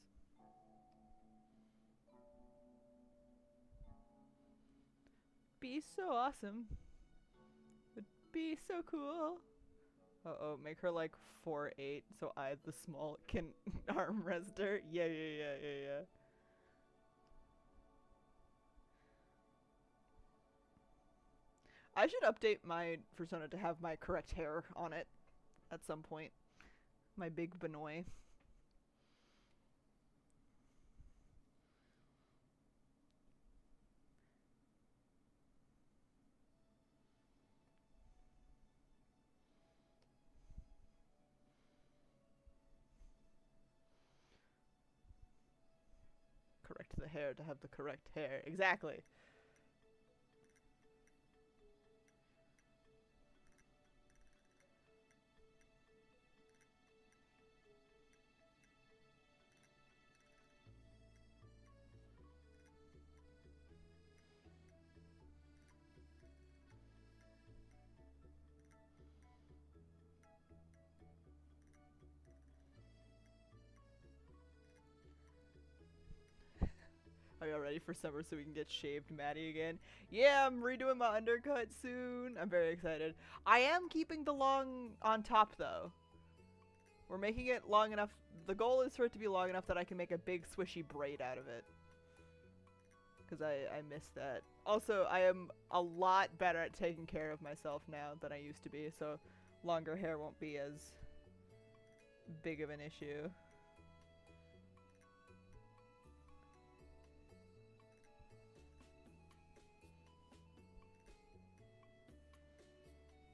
Be so awesome. Would be so cool. Uh-oh, make her like 4'8", so I, the small, can arm rest her. Yeah. I should update my persona to have my correct hair on it at some point. My big Benoy. Correct the hair to have the correct hair. Exactly. Are y'all ready for summer so we can get shaved Maddie again? Yeah, I'm redoing my undercut soon. I'm very excited. I am keeping the long on top though. We're making it long enough. The goal is for it to be long enough that I can make a big swishy braid out of it. Because I miss that. Also, I am a lot better at taking care of myself now than I used to be, so longer hair won't be as big of an issue.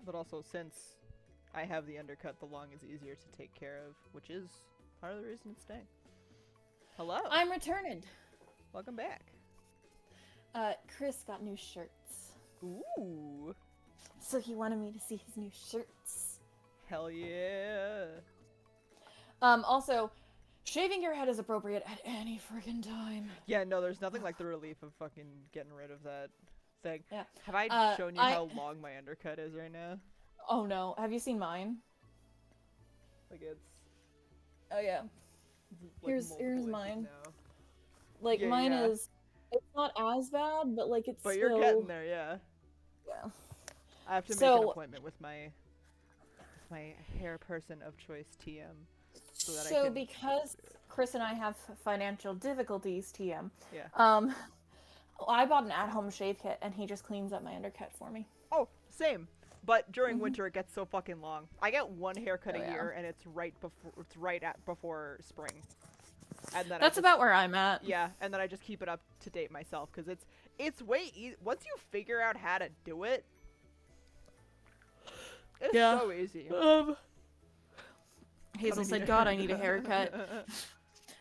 But also, since I have the undercut, the long is easier to take care of, which is part of the reason it's staying. Hello. I'm returning. Welcome back. Chris got new shirts. Ooh. So he wanted me to see his new shirts. Hell yeah. Also, shaving your head is appropriate at any friggin' time. Yeah, no, there's nothing like the relief of fucking getting rid of that thing. Yeah. Have I shown you how long my undercut is right now? Oh no, have you seen mine? Like it's... Oh yeah. Like Here's mine. now. Like Yeah, mine yeah. is, it's not as bad, but like it's But still... you're getting there, yeah. Yeah. I have to make So- an appointment with my hair person of choice, TM. So that I So can... because Chris and I have financial difficulties, TM, Yeah. I bought an at-home shave kit and he just cleans up my undercut for me. Oh, same. But during winter, it gets so fucking long. I get one haircut Oh, a yeah. year, and it's right before spring. And then That's about where I'm at. yeah, and then I just keep it up to date myself because it's way easy once you figure out how to do it. It's so easy. Hazel said, "God, I need a haircut."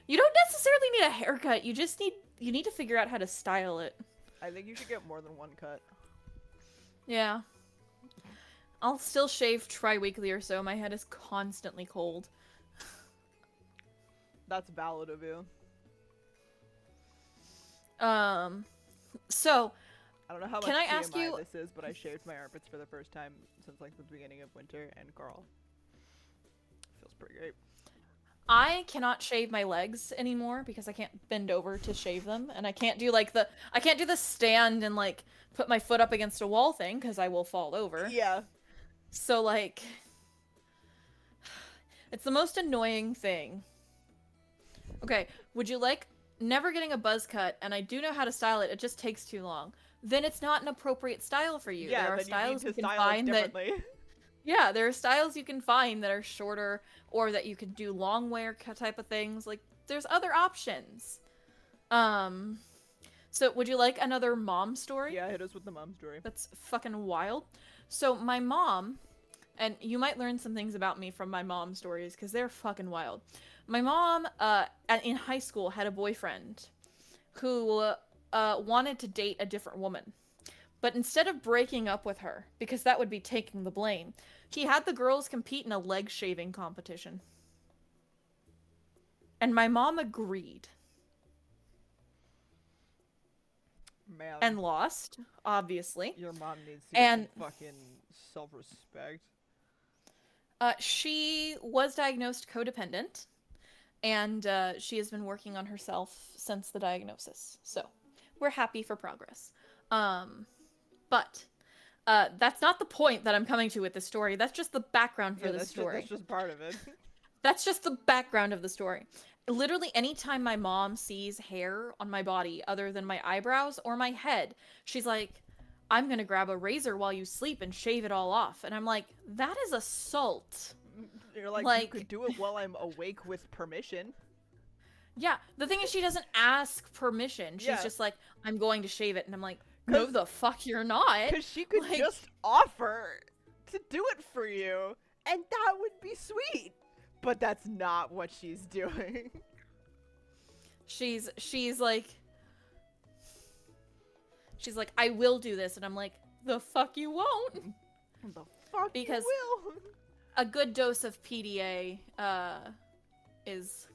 You don't necessarily need a haircut. You just need to figure out how to style it. I think you should get more than one cut. Yeah. I'll still shave tri-weekly or so. My head is constantly cold. That's valid of you. So I don't know how much can I TMI ask you this is, but I shaved my armpits for the first time since like the beginning of winter, and girl, feels pretty great. I cannot shave my legs anymore because I can't bend over to shave them, and I can't do like I can't do the stand and like put my foot up against a wall thing because I will fall over. Yeah. So like it's the most annoying thing. Okay, would you like never getting a buzz cut, and I do know how to style it, it just takes too long. Then it's not an appropriate style for you. Yeah, there are then styles you need to can style find it that differently. yeah, there are styles you can find that are shorter or that you can do long wear type of things. Like there's other options. So would you like another mom story? Yeah, hit us with the mom story. That's fucking wild. So my mom, and you might learn some things about me from my mom stories because they're fucking wild. My mom, in high school, had a boyfriend who wanted to date a different woman. But instead of breaking up with her, because that would be taking the blame, he had the girls compete in a leg shaving competition. And my mom agreed. Man. And lost, obviously. Your mom needs to get some fucking self-respect. She was diagnosed codependent, and she has been working on herself since the diagnosis. So, we're happy for progress. But that's not the point that I'm coming to with this story. That's just the background for this story. That's just part of it. That's just the background of the story. Literally, anytime my mom sees hair on my body other than my eyebrows or my head, she's like, I'm gonna grab a razor while you sleep and shave it all off. And I'm like, that is assault. You're like, you could do it while I'm awake with permission. Yeah, the thing is she doesn't ask permission. She's just like, I'm going to shave it. And I'm like, no the fuck you're not. Because she could just offer to do it for you, and that would be sweet. But that's not what she's doing. She's like, I will do this. And I'm like, the fuck you won't. The fuck because you will. A good dose of PDA is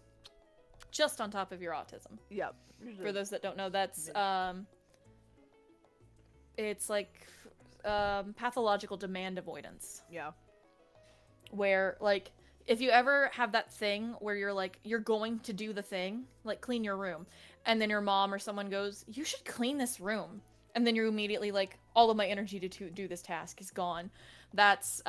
just on top of your autism. Yep. For those that don't know, that's it's like pathological demand avoidance. Yeah. Where like if you ever have that thing where you're like you're going to do the thing, like clean your room, and then your mom or someone goes, "You should clean this room." And then you're immediately like, all of my energy to do this task is gone. That's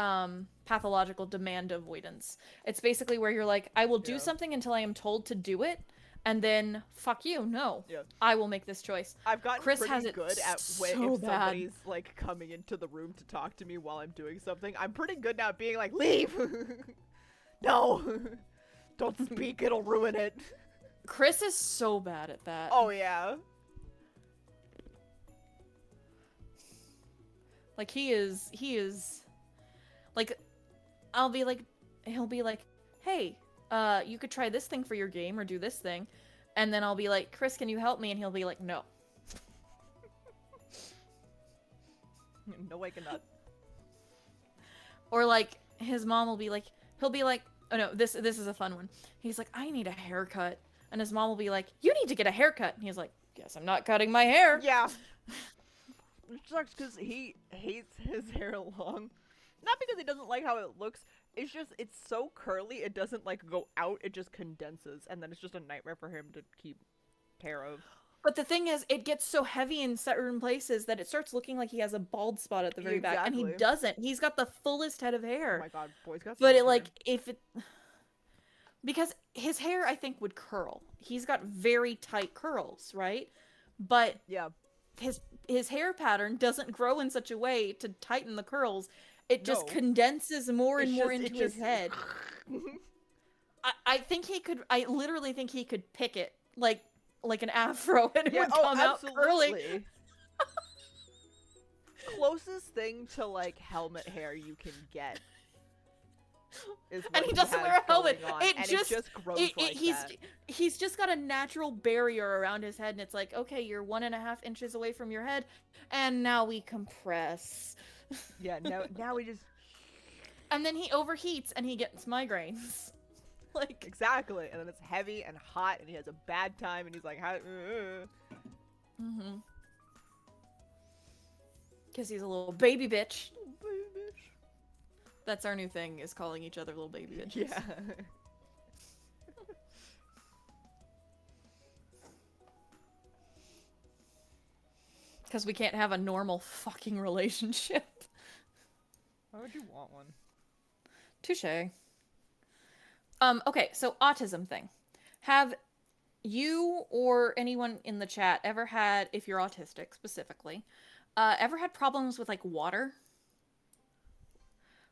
pathological demand avoidance. It's basically where you're like, I will do something until I am told to do it, and then fuck you, no. Yeah. I will make this choice. I've gotten Chris pretty has it good at so if bad. somebody's like coming into the room to talk to me while I'm doing something. I'm pretty good now at being like, leave. No. Don't speak, it'll ruin it. Chris is so bad at that. Oh yeah. Like he is like he'll be like, hey, you could try this thing for your game or do this thing. And then I'll be like, Chris, can you help me? And he'll be like, no. No, I cannot. Or like his mom will be like, he'll be like, oh no, this is a fun one. He's like, I need a haircut. And his mom will be like, you need to get a haircut. And he's like, guess I'm not cutting my hair. Yeah. It sucks because he hates his hair long. Not because he doesn't like how it looks. It's just, it's so curly, it doesn't like go out, it just condenses. And then it's just a nightmare for him to keep care of. But the thing is, it gets so heavy in certain places that it starts looking like he has a bald spot at the very back. And he doesn't. He's got the fullest head of hair. Oh my god, boy's got But it like, if it... Because his hair, I think, would curl. He's got very tight curls, right? But... Yeah. His hair pattern doesn't grow in such a way to tighten the curls. It just condenses more and more into his head. I think he could. I literally think he could pick it like an afro, and it Yeah, would oh, come out curly. absolutely. Closest thing to like helmet hair you can get is what And he doesn't has wear a helmet. going on, It and just, it just grows like that. he's just got a natural barrier around his head, and it's like, okay, you're 1.5 inches away from your head, and now we compress. Yeah, now we just And then he overheats and he gets migraines. Like, exactly, and then it's heavy and hot, and he has a bad time, and he's like, how? mm-hmm. Because he's a little baby bitch. Baby. That's our new thing, is calling each other little baby bitches. Yeah. Because we can't have a normal fucking relationship. Why would you want one? Touche. Okay, so autism thing. Have you or anyone in the chat ever had, if you're autistic specifically, ever had problems with like water?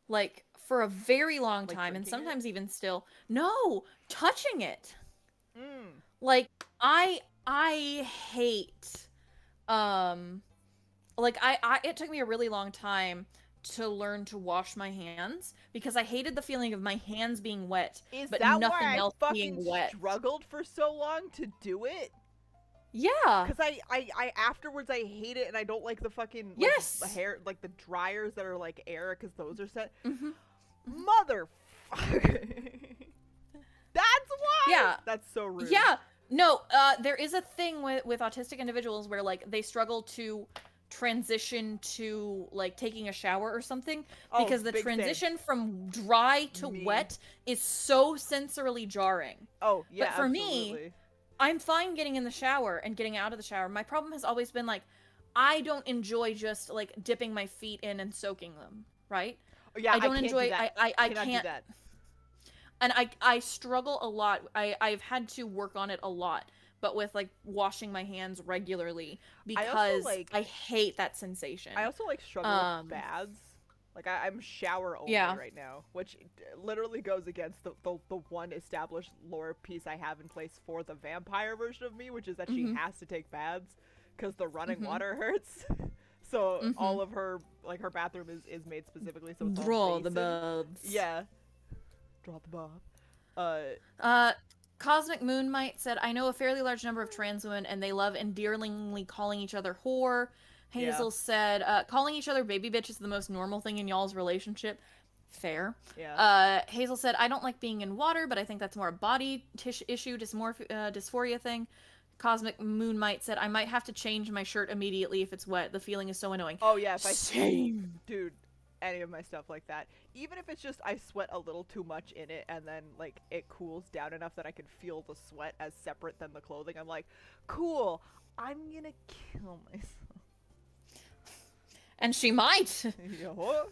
Like for a very long Like time, and drinking it? sometimes even still. No, touching it. Mm. Like I hate like I it took me a really long time to learn to wash my hands because I hated the feeling of my hands being wet, Is but that nothing why I else fucking being wet. struggled for so long to do it? Yeah. Because I afterwards I hate it, and I don't like the fucking like, Yes. the hair, like the dryers that are like air, because those are set. Mm-hmm. Motherfucker. That's why. Yeah. That's so rude. Yeah. No, there is a thing with autistic individuals where like they struggle to transition to like taking a shower or something because the big transition from dry to Me. wet is so sensorily jarring. Oh yeah. But for absolutely. me, I'm fine getting in the shower and getting out of the shower. My problem has always been like I don't enjoy just like dipping my feet in and soaking them, right? Oh, yeah, I don't can't enjoy do that. I cannot can't do that. and I struggle a lot. I've had to work on it a lot, but with like washing my hands regularly because I hate that sensation. I also like struggle with baths. Like I'm shower only right now, which literally goes against the one established lore piece I have in place for the vampire version of me, which is that she has to take baths because the running water hurts. So all of her, like her bathroom is made specifically so it's draw the bubs. Yeah. Draw the bob. Cosmic Moonmite said, I know a fairly large number of trans women and they love endearingly calling each other whore. Hazel said, calling each other baby bitch is the most normal thing in y'all's relationship. Fair. Yeah. Hazel said, I don't like being in water, but I think that's more a body issue, dysphoria thing. Cosmic Moonmite said, I might have to change my shirt immediately if it's wet. The feeling is so annoying. Oh, yeah. If Same. Dude, any of my stuff like that. Even if it's just I sweat a little too much in it and then, like, it cools down enough that I can feel the sweat as separate than the clothing, I'm like, cool, I'm gonna kill myself. And she might. Oh.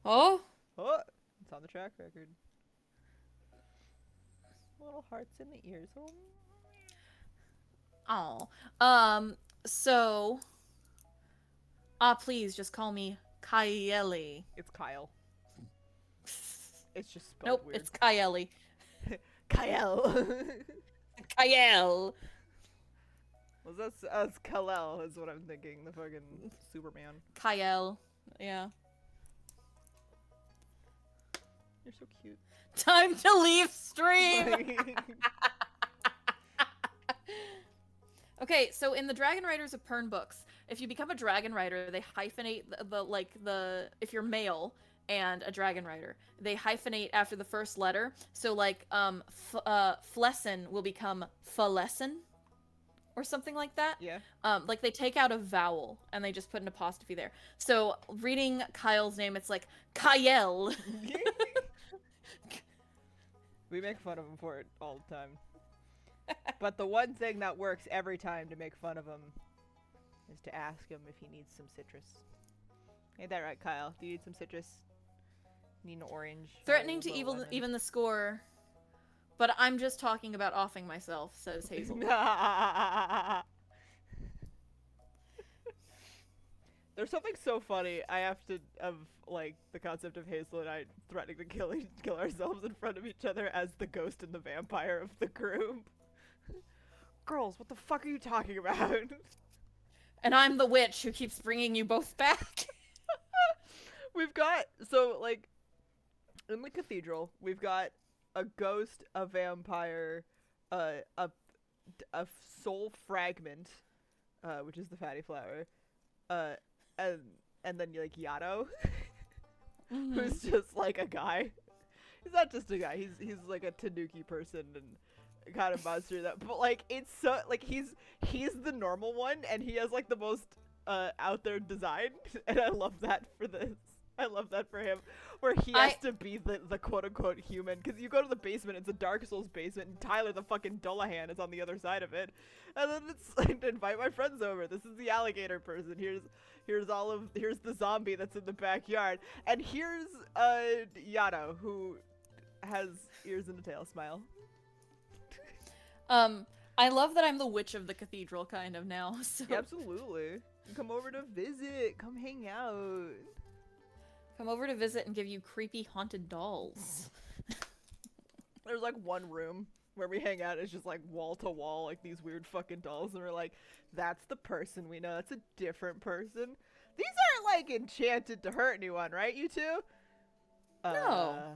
Oh. Oh. It's on the track record. Little hearts in the ears. Oh. So. Please just call me Kylie. It's Kyle. It's just spelled nope, weird. it's Kylie. Kyle. Kyle. Well, that's Kal-El is what I'm thinking. The fucking Superman. Kyle. Yeah. You're so cute. Time to leave stream. Okay, so in the Dragon Riders of Pern books, if you become a Dragon Rider, they hyphenate the if you're male and a Dragon Rider, they hyphenate after the first letter. So like Flessen will become Falessen or something like that. Yeah. Like they take out a vowel and they just put an apostrophe there. So reading Kyle's name, it's like Kyle. We make fun of him for it all the time. But the one thing that works every time to make fun of him is to ask him if he needs some citrus. Ain't that right, Kyle? Do you need some citrus? Need an orange? Threatening to even the score. But I'm just talking about offing myself, says Hazel. There's There's something so funny. I have to of like the concept of Hazel and I threatening to kill ourselves in front of each other as the ghost and the vampire of the group. Girls, what the fuck are you talking about? And I'm the witch who keeps bringing you both back. We've got so like in the cathedral, we've got a ghost, a vampire, a soul fragment, which is the fatty flower, uh, and then like Yato, who's just like a guy. He's not just a guy. He's like a Tanuki person and kind of monster that. But like it's so like he's the normal one and he has like the most out there design, and I love that for this. I love that for him, where he has to be the quote-unquote human, because you go to the basement, it's a Dark Souls basement, and Tyler the fucking Dullahan is on the other side of it, and then it's like, invite my friends over, this is the alligator person, here's the zombie that's in the backyard, and here's Yato, who has ears and a tail, smile. I love that I'm the witch of the cathedral kind of now, so. Yeah, absolutely. Come over to visit, come hang out. Come over to visit and give you creepy haunted dolls. There's like one room where we hang out. It's just like wall to wall, like these weird fucking dolls. And we're like, that's the person we know. That's a different person. These aren't like enchanted to hurt anyone, right, you two? No.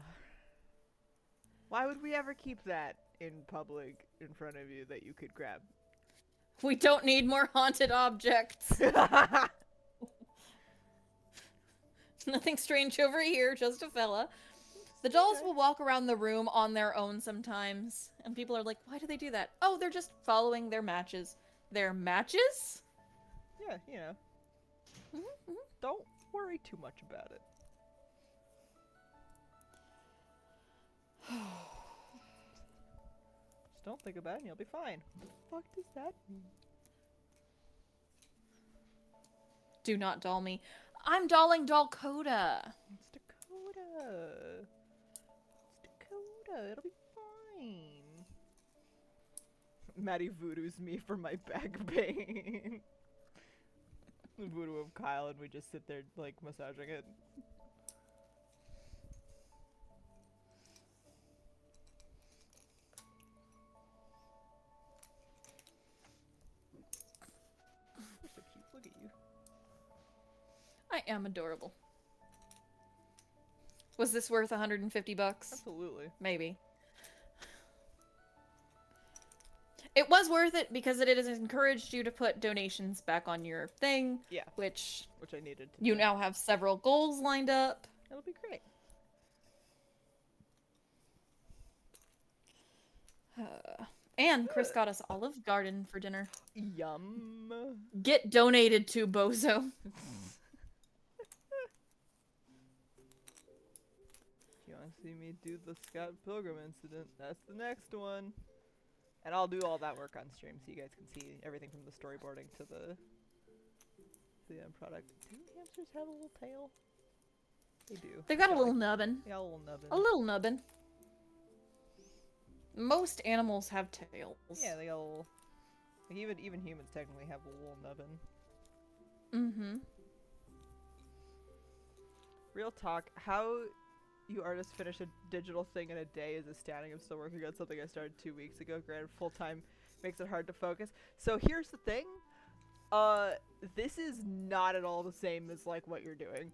Why would we ever keep that in public in front of you that you could grab? We don't need more haunted objects. Nothing strange over here, just a fella. The dolls will walk around the room on their own sometimes, and people are like, why do they do that? Oh, they're just following their matches. Their matches? Yeah, you know. Don't worry too much about it. Just don't think about it and you'll be fine. What the fuck does that mean? Do not doll me. I'm dolling Dalkota. It's Dakota. It's Dakota. It'll be fine. Maddie voodoos me for my back pain. The voodoo of Kyle, and we just sit there like massaging it. You're so cute. Look at you. I am adorable. Was this worth 150 bucks? Absolutely. Maybe. It was worth it because it has encouraged you to put donations back on your thing. Yeah. Which I needed to you do. now have several goals lined up. That'll be great. And Chris got us Olive Garden for dinner. Yum. Get donated to, Bozo. If you want to see me do the Scott Pilgrim incident, that's the next one. And I'll do all that work on stream so you guys can see everything from the storyboarding to the end product. Do hamsters have a little tail? They do. They've got a little nubbin. Yeah, a little nubbin. A little nubbin. Most animals have tails. Yeah, they got a little... Like even humans technically have a little nubbin. Mm-hmm. Real talk, how you artists finish a digital thing in a day is astounding. I'm still working on something I started 2 weeks ago. Granted, full-time makes it hard to focus. So here's the thing. This is not at all the same as, like, what you're doing.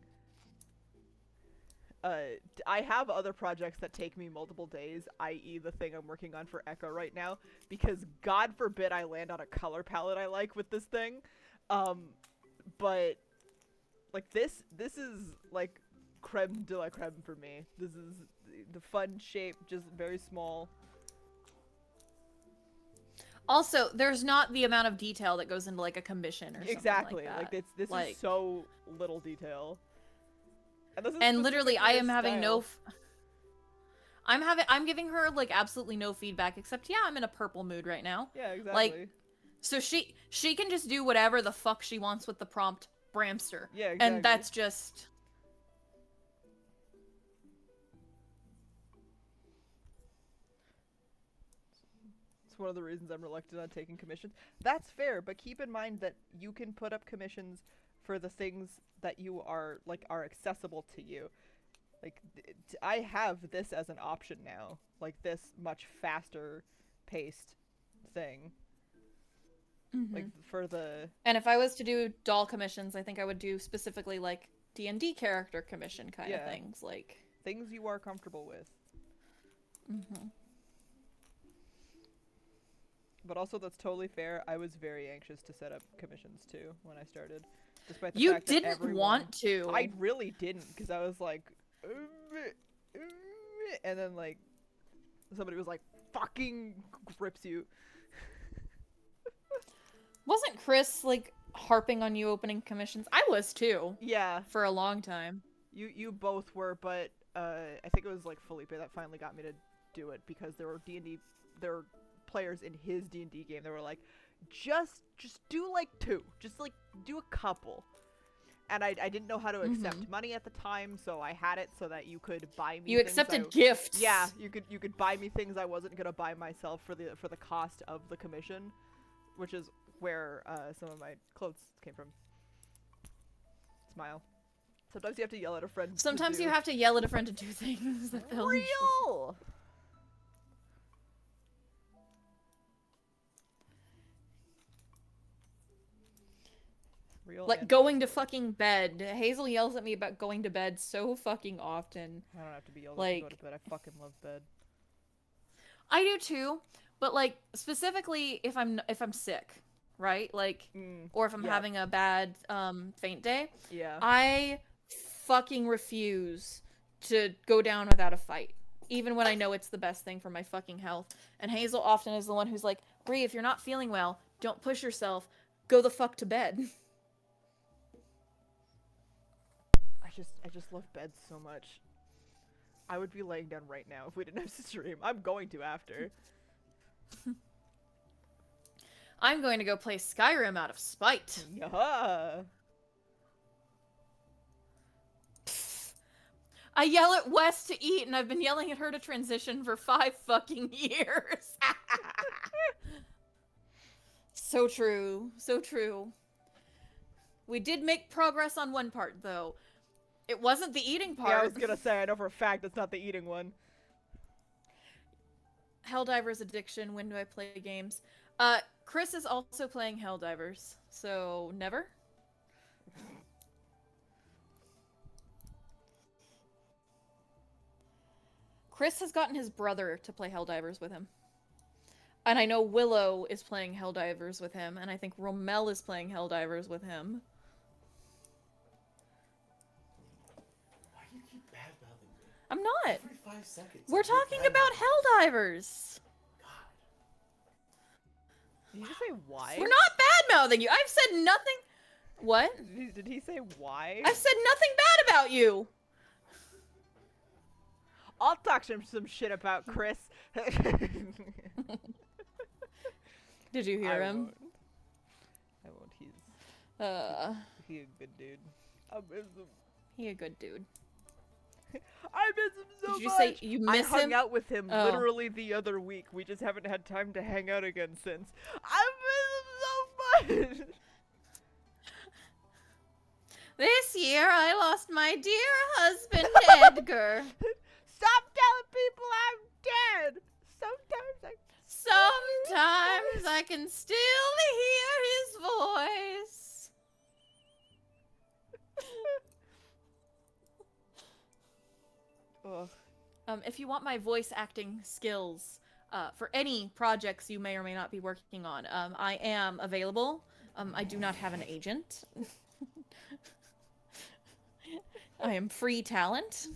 I have other projects that take me multiple days, i.e. the thing I'm working on for Echo right now, because God forbid I land on a color palette I like with this thing. But, like, this is, like, creme de la creme for me. This is the fun shape, just very small. Also, there's not the amount of detail that goes into like a commission or something Exactly. like that. Like this is so little detail. And literally, I am having style. I'm giving her like absolutely no feedback except yeah, I'm in a purple mood right now. Yeah, exactly. Like, so she can just do whatever the fuck she wants with the prompt Brampster. Yeah, exactly. And that's just. It's one of the reasons I'm reluctant on taking commissions. That's fair, but keep in mind that you can put up commissions for the things that you are like are accessible to you. Like I have this as an option now, like this much faster paced thing. Like for the And if I was to do doll commissions, I think I would do specifically like D&D character commission kind of things, like things you are comfortable with. But also, that's totally fair. I was very anxious to set up commissions too when I started, despite the you fact that didn't everyone... want to. I really didn't, because I was like, and then like somebody was like, "Fucking grips you." Wasn't Chris like harping on you opening commissions? I was too. Yeah, For a long time. you both were, but I think it was like Felipe that finally got me to do it, because there were there were players in his D&D game that were like, just do like 2, just like do a couple. And I didn't know how to accept money at the time, so I had it so that you could buy me. You accepted gifts. Yeah, you could buy me things I wasn't gonna buy myself for the cost of the commission, which is where some of my clothes came from. Smile. Sometimes you have to yell at a friend. Sometimes you have to yell at a friend to do things that they'll enjoy. Real. Like going to fucking bed. Hazel yells at me about going to bed so fucking often. I don't have to be yelled like, at to go to bed. I fucking love bed. I do too, but like specifically if I'm sick, right? Like, or if I'm having a bad faint day. Yeah. I fucking refuse to go down without a fight, even when I know it's the best thing for my fucking health. And Hazel often is the one who's like, "Bree, if you're not feeling well, don't push yourself. Go the fuck to bed." I just love bed so much. I would be laying down right now if we didn't have to stream. I'm going to after. I'm going to go play Skyrim out of spite. Yeah. I yell at Wes to eat, and I've been yelling at her to transition for 5 fucking years. So true. So true. We did make progress on one part, though. It wasn't the eating part. Yeah, I was gonna say, I know for a fact it's not the eating one. Helldivers addiction. When do I play games? Chris is also playing Helldivers, so never. Chris has gotten his brother to play Helldivers with him. And I know Willow is playing Helldivers with him, and I think Romel is playing Helldivers with him. Why do you keep bad-mouthing me? I'm not. Every 5 seconds. We're talking about Helldivers. God. Did you just say why? We're not bad-mouthing you. I've said nothing. What? Did he say why? I've said nothing bad about you. I'll talk some shit about Chris. Did you hear him? I won't. He's he a good dude. I miss him. He a good dude. I miss him so Did you much. say you miss I hung him? out with him Oh. literally the other week. We just haven't had time to hang out again since. I miss him so much. This year I lost my dear husband, Edgar. Stop telling people I'm dead. Sometimes I can still hear his voice. Ugh. If you want my voice acting skills for any projects you may or may not be working on, I am available. I do not have an agent. I am free talent.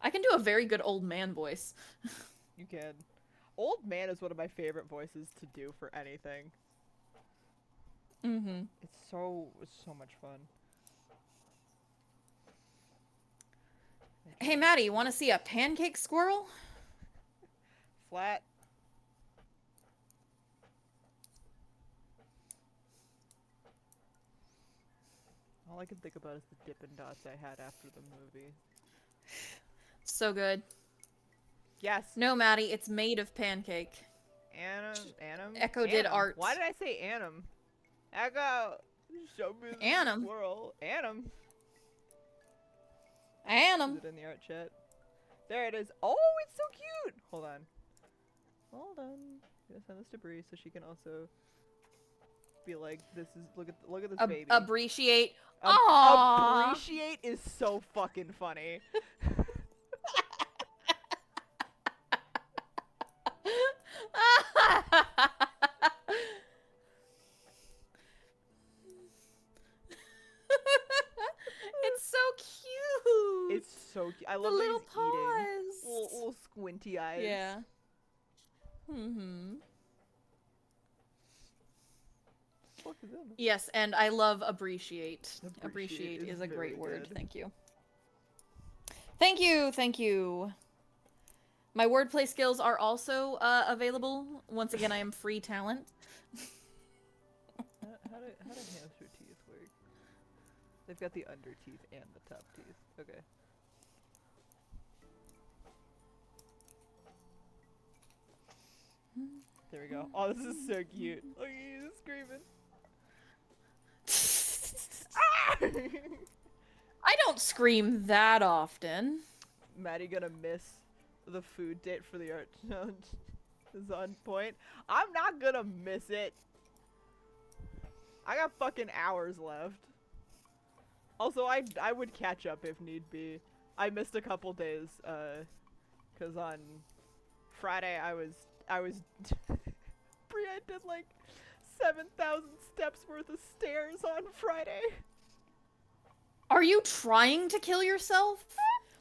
I can do a very good old man voice. You can. Old man is one of my favorite voices to do for anything. Mm-hmm. It's so much fun. Hey, Maddie, you want to see a pancake squirrel? Flat. All I can think about is the Dippin' Dots I had after the movie. So good. Yes. No, Maddie, it's made of pancake. Annam? Echo did Annam. art. Why did I say Annam? Echo! Show me the Annam. squirrel. Annam. Annam. Is it in the art chat? There it is. Oh, it's so cute! Hold on. Hold on. I'm gonna send this to Bree so she can also be like, this is, look at this baby. Appreciate. Aww. Appreciate is so fucking funny. It's so cute. It's so cute. I the love that little he's paws. eating. Little squinty eyes. Yeah. Mm-hmm. Fuck is that? Yes, and I love appreciate. Appreciate Appreciate is is a great very word. good. Thank you. Thank you. Thank you. My wordplay skills are also available. Once again, I am free talent. How do hamster teeth work? They've got the under teeth and the top teeth. Okay. There we go. Oh, this is so cute. Look at you screaming. I don't scream that often. Maddie gonna miss the food date for the art challenge is on point. I'm not gonna miss it. I got fucking hours left. Also, I would catch up if need be. I missed a couple days, cause on Friday I was Bri, I did like 7,000 steps worth of stairs on Friday. Are you trying to kill yourself?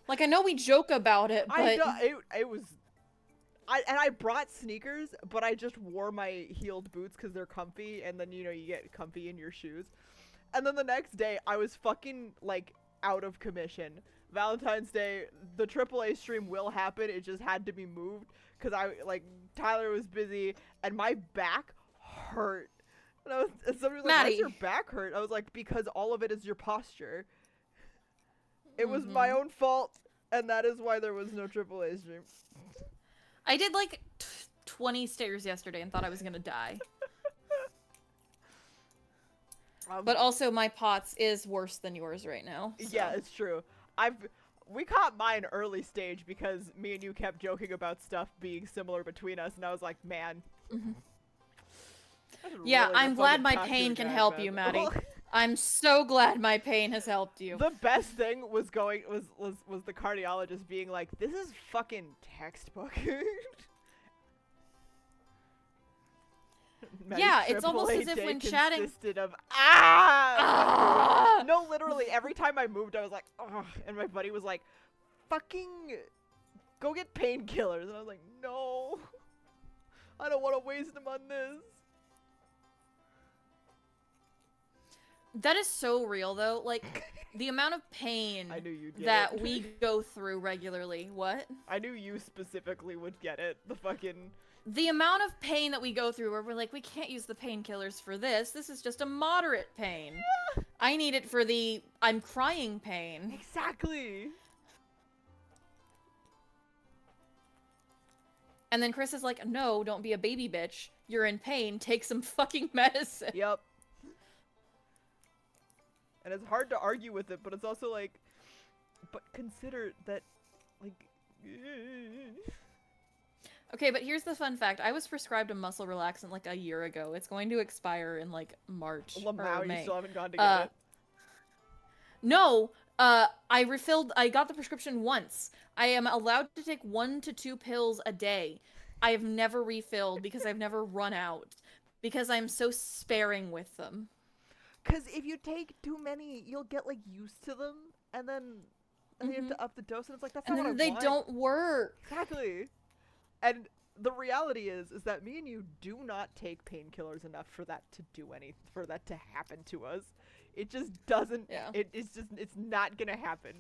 Like, I know we joke about it, but... I know, it was... I brought sneakers, but I just wore my heeled boots because they're comfy, and then, you know, you get comfy in your shoes. And then the next day, I was fucking, like, out of commission. Valentine's Day, the AAA stream will happen, it just had to be moved, because Tyler was busy, and my back hurt. And somebody was like, why's your back hurt? I was like, because all of it is your posture. It was my own fault, and that is why there was no AAA stream. I did like 20 stairs yesterday and thought I was gonna die. But also my POTS is worse than yours right now. So. Yeah, it's true. We caught mine early stage because me and you kept joking about stuff being similar between us, and I was like, man. Yeah, really I'm glad my talk to pain a can guy, help man. you, Maddie. I'm so glad my pain has helped you. The best thing was the cardiologist being like, this is fucking textbook. Yeah, it's almost as if when chatting consisted of No, literally every time I moved I was like, ugh, and my buddy was like, fucking go get painkillers, and I was like, no, I don't want to waste them on this. That is so real, though. Like, the amount of pain I knew you'd get that it. we go through regularly. What? I knew you specifically would get it. The fucking... The amount of pain that we go through where we're like, we can't use the painkillers for this. This is just a moderate pain. Yeah. I need it for the I'm crying pain. Exactly. And then Chris is like, no, don't be a baby bitch. You're in pain. Take some fucking medicine. Yep. And it's hard to argue with it, but it's also like, but consider that, like... Okay, but here's the fun fact. I was prescribed a muscle relaxant like a year ago. It's going to expire in like March or May. You still haven't gone to get it? No, I got the prescription once. I am allowed to take 1 to 2 pills a day. I have never refilled because I've never run out. Because I'm so sparing with them. Because if you take too many, you'll get like used to them, and then you have to up the dose, and it's like, that's not what I want. And then they don't work. Exactly. And the reality is that me and you do not take painkillers enough for that to for that to happen to us. It just doesn't. Yeah. It's not gonna happen.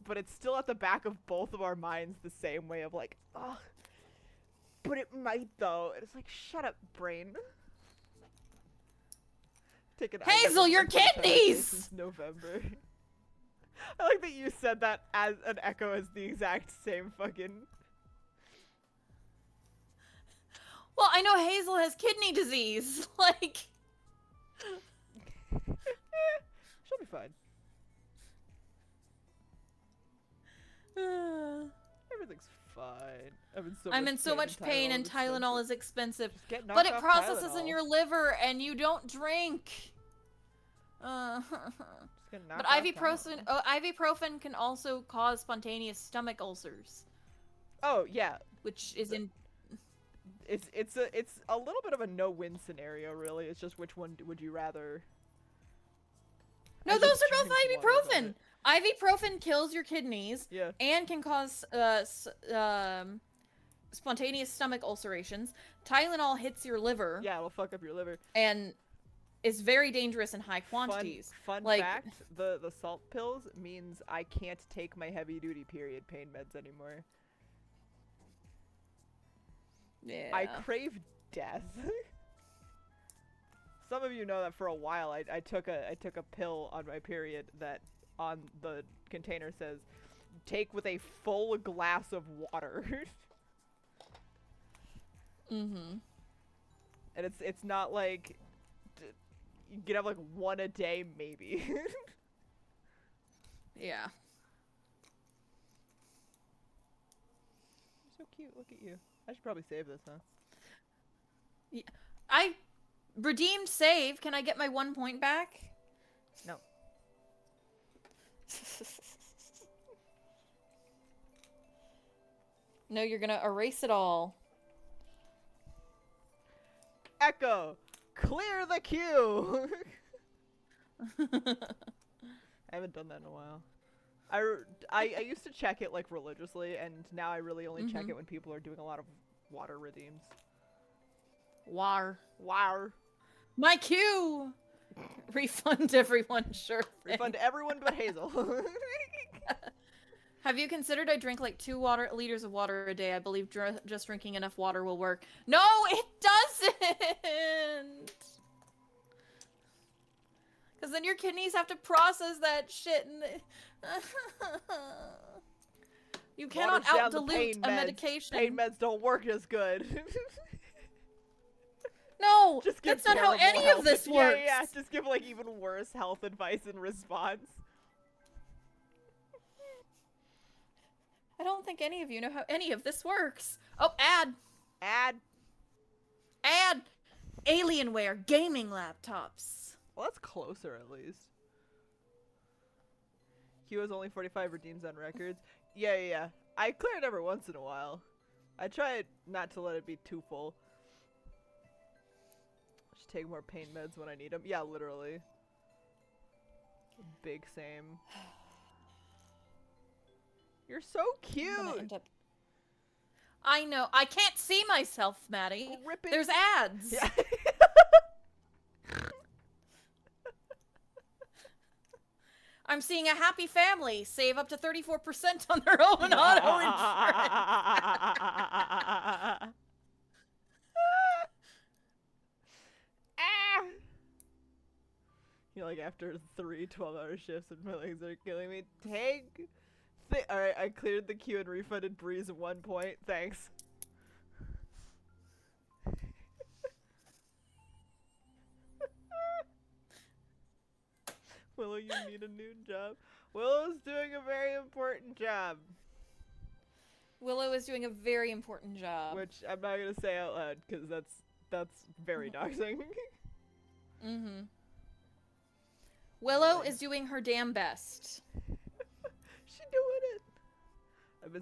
But it's still at the back of both of our minds the same way of like, oh, but it might though. And it's like, shut up, brain. Hazel, your kidneys! Since November. I like that you said that as an echo as the exact same fucking... Well, I know Hazel has kidney disease. Like... fine. I'm in so much pain and Tylenol is expensive. Just get But knocked it off processes in Tylenol. your liver and you don't drink. Just get knocked But off ibuprofen, Tylenol. ibuprofen can also cause spontaneous stomach ulcers, Oh yeah, which is in. it's a little bit of a no-win scenario, really. It's just which one would you rather? No, I those just are both drink water from ibuprofen. it. Ibuprofen kills your kidneys Yeah. and can cause spontaneous stomach ulcerations. Tylenol hits your liver Yeah, it'll fuck up your liver. and is very dangerous in high quantities. Fun Like- fact: the salt pills means I can't take my heavy-duty period pain meds anymore. Yeah. I crave death. Some of you know that for a while I took a pill on my period that on the container says take with a full glass of water. Mm-hmm. And it's not like you can have like one a day maybe. Yeah. You're so cute. Look at you. I should probably save this, huh? I redeemed save. Can I get my 1 point back? No. No, you're gonna erase it all. Echo, clear the queue. I haven't done that in a while. I used to check it like religiously, and now I really only check it when people are doing a lot of water redeems. War. Wow. My cue! Refund everyone, sure thing. Refund everyone but Hazel. Have you considered I drink like 2 liters of water a day? I believe just drinking enough water will work. No, it doesn't! Because then your kidneys have to process that shit and you cannot Waters down the out-dilute pain a meds. medication. Pain meds don't work as good. No, Just give that's not how terrible any health- of this works. Yeah, just give like even worse health advice in response. I don't think any of you know how any of this works. Oh, ad. Ad. Alienware gaming laptops. Well, that's closer at least. Q has only 45 redeems on records. Yeah. I clear it every once in a while. I try not to let it be too full. Just take more pain meds when I need them. Yeah, literally. Big same. You're so I'm gonna cute. end up... I know. I can't see myself, Maddie. Ripping. There's ads. Yeah. I'm seeing a happy family save up to 34% on their own auto insurance. You know, like after 3 12-hour shifts and my legs are killing me. Alright, I cleared the queue and refunded Breeze 1 point. Thanks. Willow, you need a new job. Willow's doing a very important job. Willow is doing a very important job. Which I'm not gonna say out loud, because that's very doxing. Mm-hmm. Willow is doing her damn best. She doing it. I'm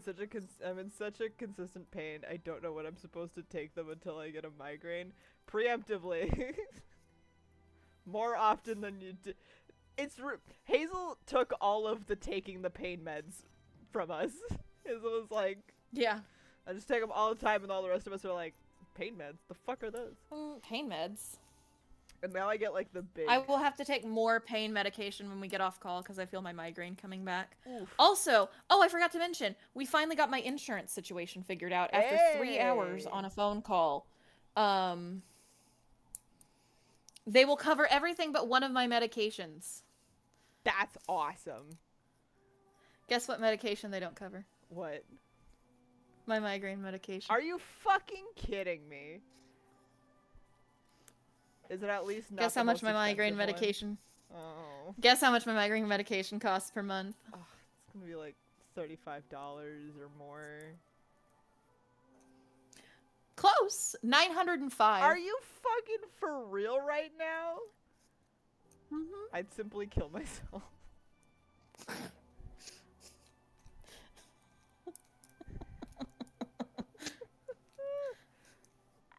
in such a consistent pain. I don't know when I'm supposed to take them until I get a migraine. Preemptively. More often than you do. Hazel took all of the taking the pain meds from us. Hazel was like, Yeah. I just take them all the time, and all the rest of us are like, pain meds? The fuck are those? Pain meds. And now I get like the big. I will have to take more pain medication when we get off call because I feel my migraine coming back. Oof. Also, I forgot to mention, we finally got my insurance situation figured out after 3 hours Hey. on a phone call. They will cover everything but one of my medications. That's awesome. Guess what medication they don't cover? What? My migraine medication. Are you fucking kidding me? Is it at least not Guess the how much most my migraine expensive one? medication... Oh. Guess how much my migraine medication costs per month? Ugh, it's gonna be like $35 or more. Close. 905. Are you fucking for real right now? Mhm. I'd simply kill myself.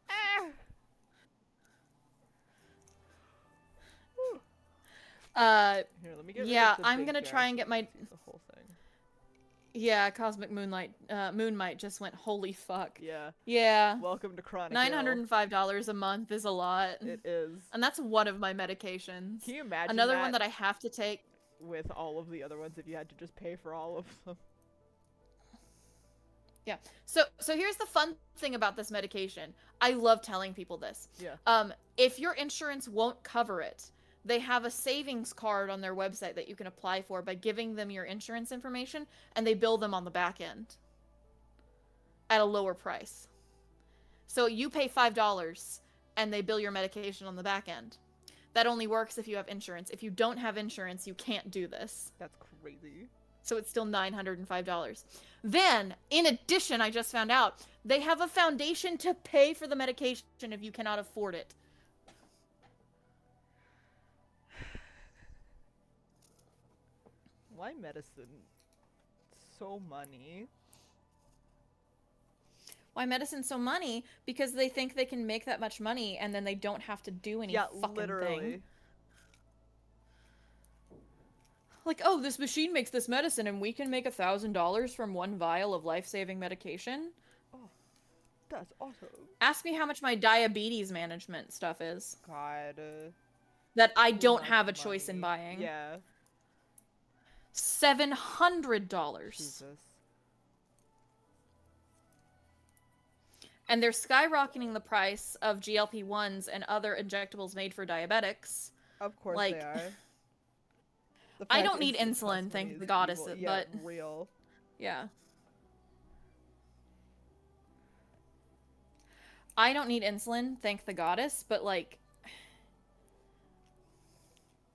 Ah. Whew. Here, let me get rid Yeah, of the I'm big gonna jar try and so get we my. can see the whole thing. Yeah, Cosmic Moonlight just went. Holy fuck. Yeah. Yeah. Welcome to chronic ill. $905 a month is a lot. It is. And that's one of my medications. Can you imagine Another one that I have to take. with all of the other ones if you had to just pay for all of them? Yeah. So here's the fun thing about this medication. I love telling people this. Yeah. If your insurance won't cover it, they have a savings card on their website that you can apply for by giving them your insurance information, and they bill them on the back end at a lower price. So you pay $5 and they bill your medication on the back end. That only works if you have insurance. If you don't have insurance, you can't do this. That's crazy. So it's still $905. Then, in addition, I just found out, they have a foundation to pay for the medication if you cannot afford it. Why medicine? So money. Why medicine's so money? Because they think they can make that much money and then they don't have to do any fucking literally. thing. Like, oh, this machine makes this medicine and we can make $1,000 from one vial of life-saving medication? Oh, that's awesome. Ask me how much my diabetes management stuff is. God. That I Too don't much have a choice in money. buying. Yeah. $700. Jesus. And they're skyrocketing the price of GLP-1s and other injectables made for diabetics. Of course Like, they are. The I fact don't need instant insulin, plus money thank is the goddess, evil. Yeah, but real. yeah. I don't need insulin, thank the goddess, but like,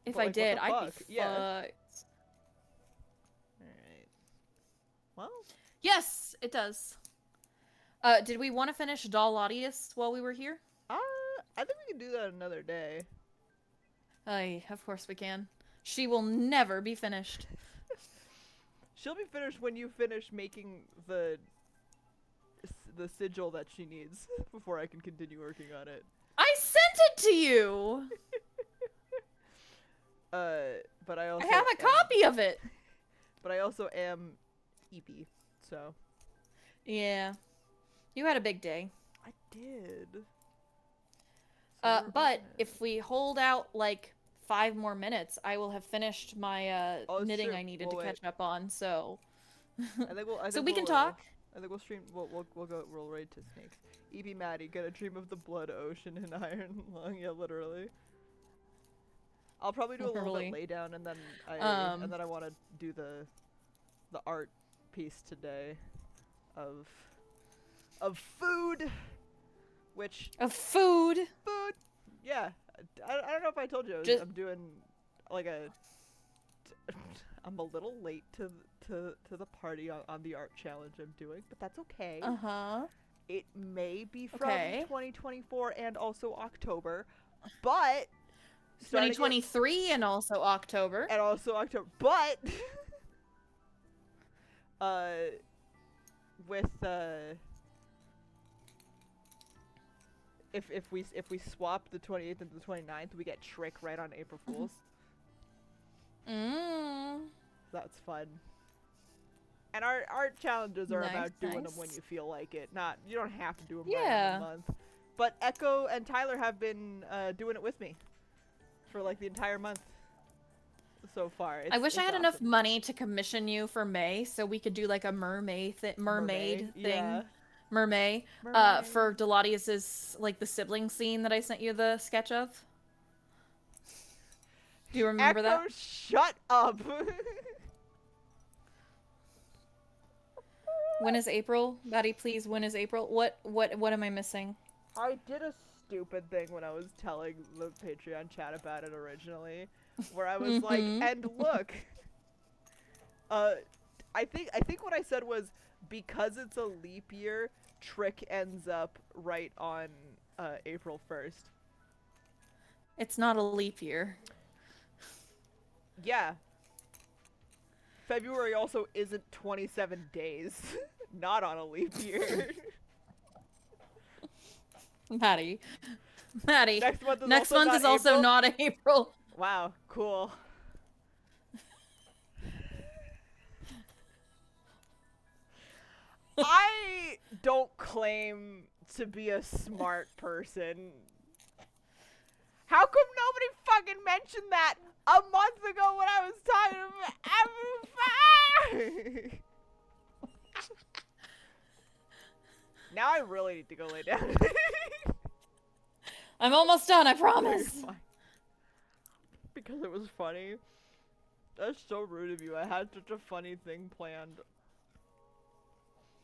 if But, I like, what did, the I'd be fuck? Yeah. fucked. Alright. Well, Yes, it does. Did we want to finish Dollodius while we were here? I think we can do that another day. Aye, of course we can. She will never be finished. She'll be finished when you finish making the sigil that she needs before I can continue working on it. I sent it to you! But I also I have a copy of it! But I also am EP, so. Yeah. You had a big day. I did. But if we hold out like 5 more minutes, I will have finished my Oh, that's knitting true. I needed We'll to wait. catch up on, so. I think we'll. So we can talk. I think we'll stream. We'll go. We'll raid to snakes. EP Maddie, get a dream of the blood ocean in iron lung. Yeah, literally. I'll probably do a little Literally. bit lay down, and then I want to do the art piece today of food, which Of food. yeah. I don't know if I told you I'm doing like I'm a little late to the party on the art challenge I'm doing, but that's okay. Uh-huh. It may be from Okay. 2024 and also October, but starting it- 2023 and also October. and also October, but with if we swap the 28th and the 29th, we get Trick right on April Fools. That's fun. And our art challenges are Nice, about doing them when nice. you feel like it. You don't have to do them Yeah. right in a month. But Echo and Tyler have been doing it with me for like the entire month so far. I wish I had enough awesome. money to commission you for May so we could do like a mermaid thing. Yeah. Mermaid. Mermaid. For Deladius's like the sibling scene that I sent you the sketch of. Do you remember Echo, that? shut up. When is April? Maddie, please, when is April? What am I missing? I did a stupid thing when I was telling the Patreon chat about it originally, where I was like, Mhm. and look, I think what I said was because it's a leap year, Trick ends up right on April 1st. It's not a leap year. Yeah. February also isn't 27 days. Not on a leap year. Maddie. Maddie. Next month is also April? not April. Wow, cool. I don't claim to be a smart person. How come nobody fucking mentioned that a month ago when I was talking about Now I really need to go lay down. I'm almost done, I You're promise. fine. Because it was funny. That's so rude of you. I had such a funny thing planned.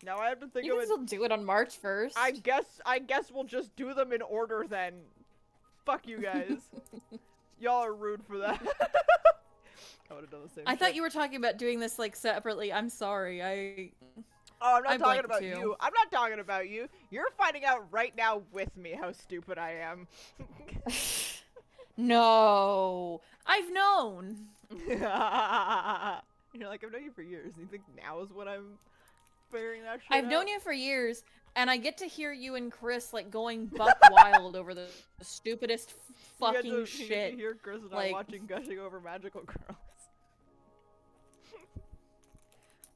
Now I have to think You of can it. still do it on March 1st. I guess we'll just do them in order then. Fuck you guys. Y'all are rude for that. I would have done the same. I thought you were talking about doing this like separately. I'm sorry. Oh, I'm not I'd talking like about to. you. I'm not talking about you. You're finding out right now with me how stupid I am. No. I've known. You're like, I've known you for years. And you think now is when I'm figuring that shit I've out? known you for years, and I get to hear you and Chris like going buck wild over the stupidest fucking You shit. get to hear Chris and I Like- watching Gushing Over Magical Girls.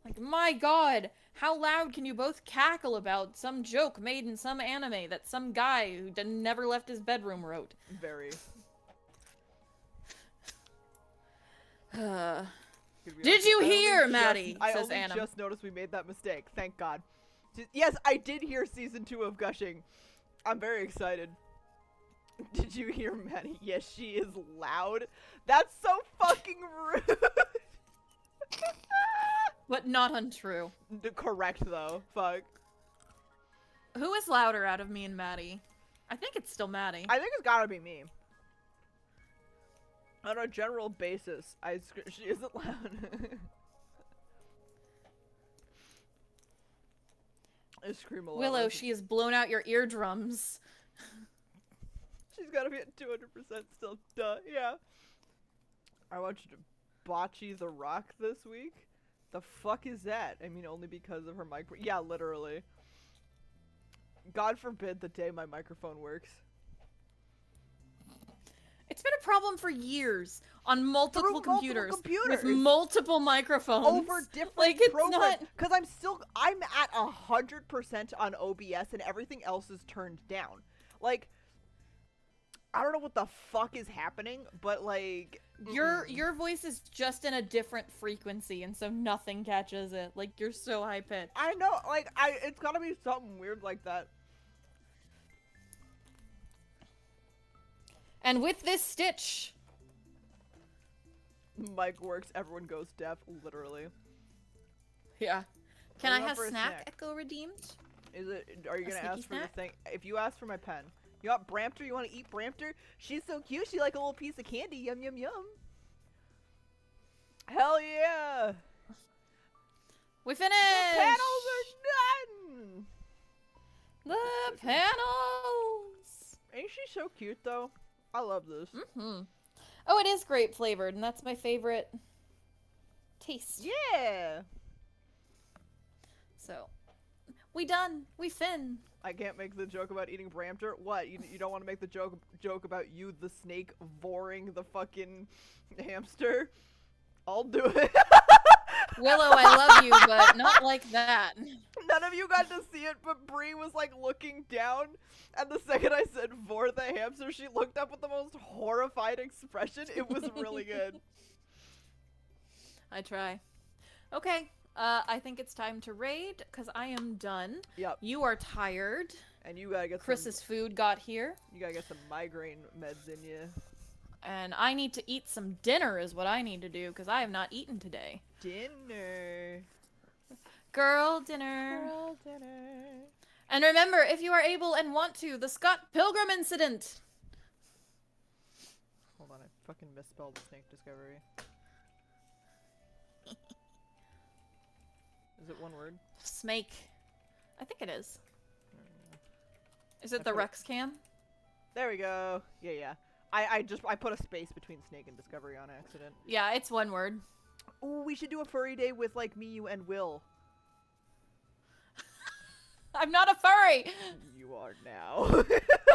Like, my god, how loud can you both cackle about some joke made in some anime that some guy who never left his bedroom wrote? Very. Did you hear, Maddie? I Says only Anna. just noticed we made that mistake. Thank God. Yes, I did hear season 2 of Gushing. I'm very excited. Did you hear, Maddie? Yes, she is loud. That's so fucking rude. But not untrue. Correct though. Fuck. Who is louder out of me and Maddie? I think it's still Maddie. I think it's gotta be me. On a general basis, she isn't loud. I scream a lot. Willow, when she has blown out your eardrums. She's gotta be at 200% still. Duh. Yeah. I watched Bocce the Rock this week. The fuck is that? I mean, only because of her micro. Yeah, literally. God forbid the day my microphone works. It's been a problem for years on multiple Through multiple computers computers. with multiple microphones. Over different like, it's programs. not. Because I'm at 100% on OBS and everything else is turned down. Like, I don't know what the fuck is happening, but like Your voice is just in a different frequency, and so nothing catches it. Like, you're so high pitched. I know, like it's gotta be something weird like that. And with this stitch, Mic works, everyone goes deaf, literally. yeah. Can What I about have for a snack snack? echo redeemed? Is it? Are you A gonna sneaky ask for the snack? thing? If you ask for my pen, you want Brampster? You want to eat Brampster? She's so cute. She like a little piece of candy. Yum yum yum. Hell yeah! We finished. The panels are done. The panels. Ain't she so cute though? I love this. Mm-hmm. Oh, it is grape flavored, and that's my favorite taste. Yeah. So, we done. We fin. I can't make the joke about eating Brampter. What? You don't want to make the joke about you, the snake, voring the fucking hamster? I'll do it. Willow, I love you, but not like that. None of you got to see it, but Bree was like looking down, and the second I said vor the hamster, she looked up with the most horrified expression. It was really good. I try. Okay, I think it's time to raid, because I am done. Yep. You are tired. And you gotta get Chris's food got here. you gotta get some migraine meds in you. And I need to eat some dinner is what I need to do, because I have not eaten today. Dinner. Girl dinner. Girl dinner. And remember, if you are able and want to, the Scott Pilgrim incident. Hold on, I fucking misspelled Snake Discovery. Is it one word? Snake. I think it is. Is I it the put it- Rex cam? There we go. Yeah. I put a space between snake and discovery on accident. Yeah, it's one word. Ooh, we should do a furry day with like me, you, and Will. I'm not a furry! You are now.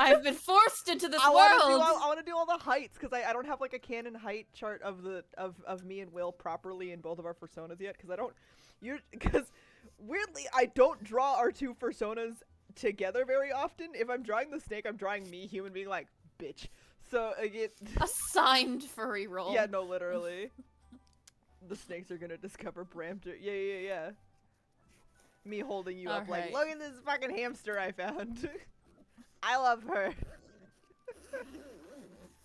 I've been forced into this I world! want to do all the heights because I don't have like a canon height chart of the of me and Will properly in both of our personas yet because I don't because weirdly I don't draw our two personas together very often. If I'm drawing the snake, I'm drawing me, human being, like bitch. So Assigned furry role. yeah, no, literally. The snakes are gonna discover Brampster. Yeah. Me holding you up like, Alright. look at this fucking hamster I found. I love her.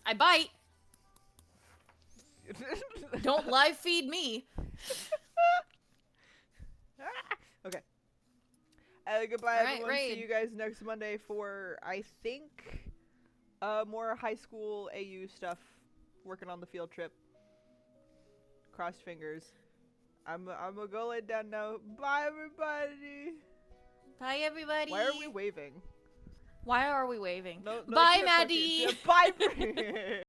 I bite. Don't live feed me. Okay. Goodbye, All right, everyone. raid. See you guys next Monday for, I think, more high school AU stuff. Working on the field trip. Cross fingers. I'm gonna go lay down now. Bye, everybody. Bye, everybody. Why are we waving? Why are we waving? No, Bye, you can't fucking- Maddie. Bye.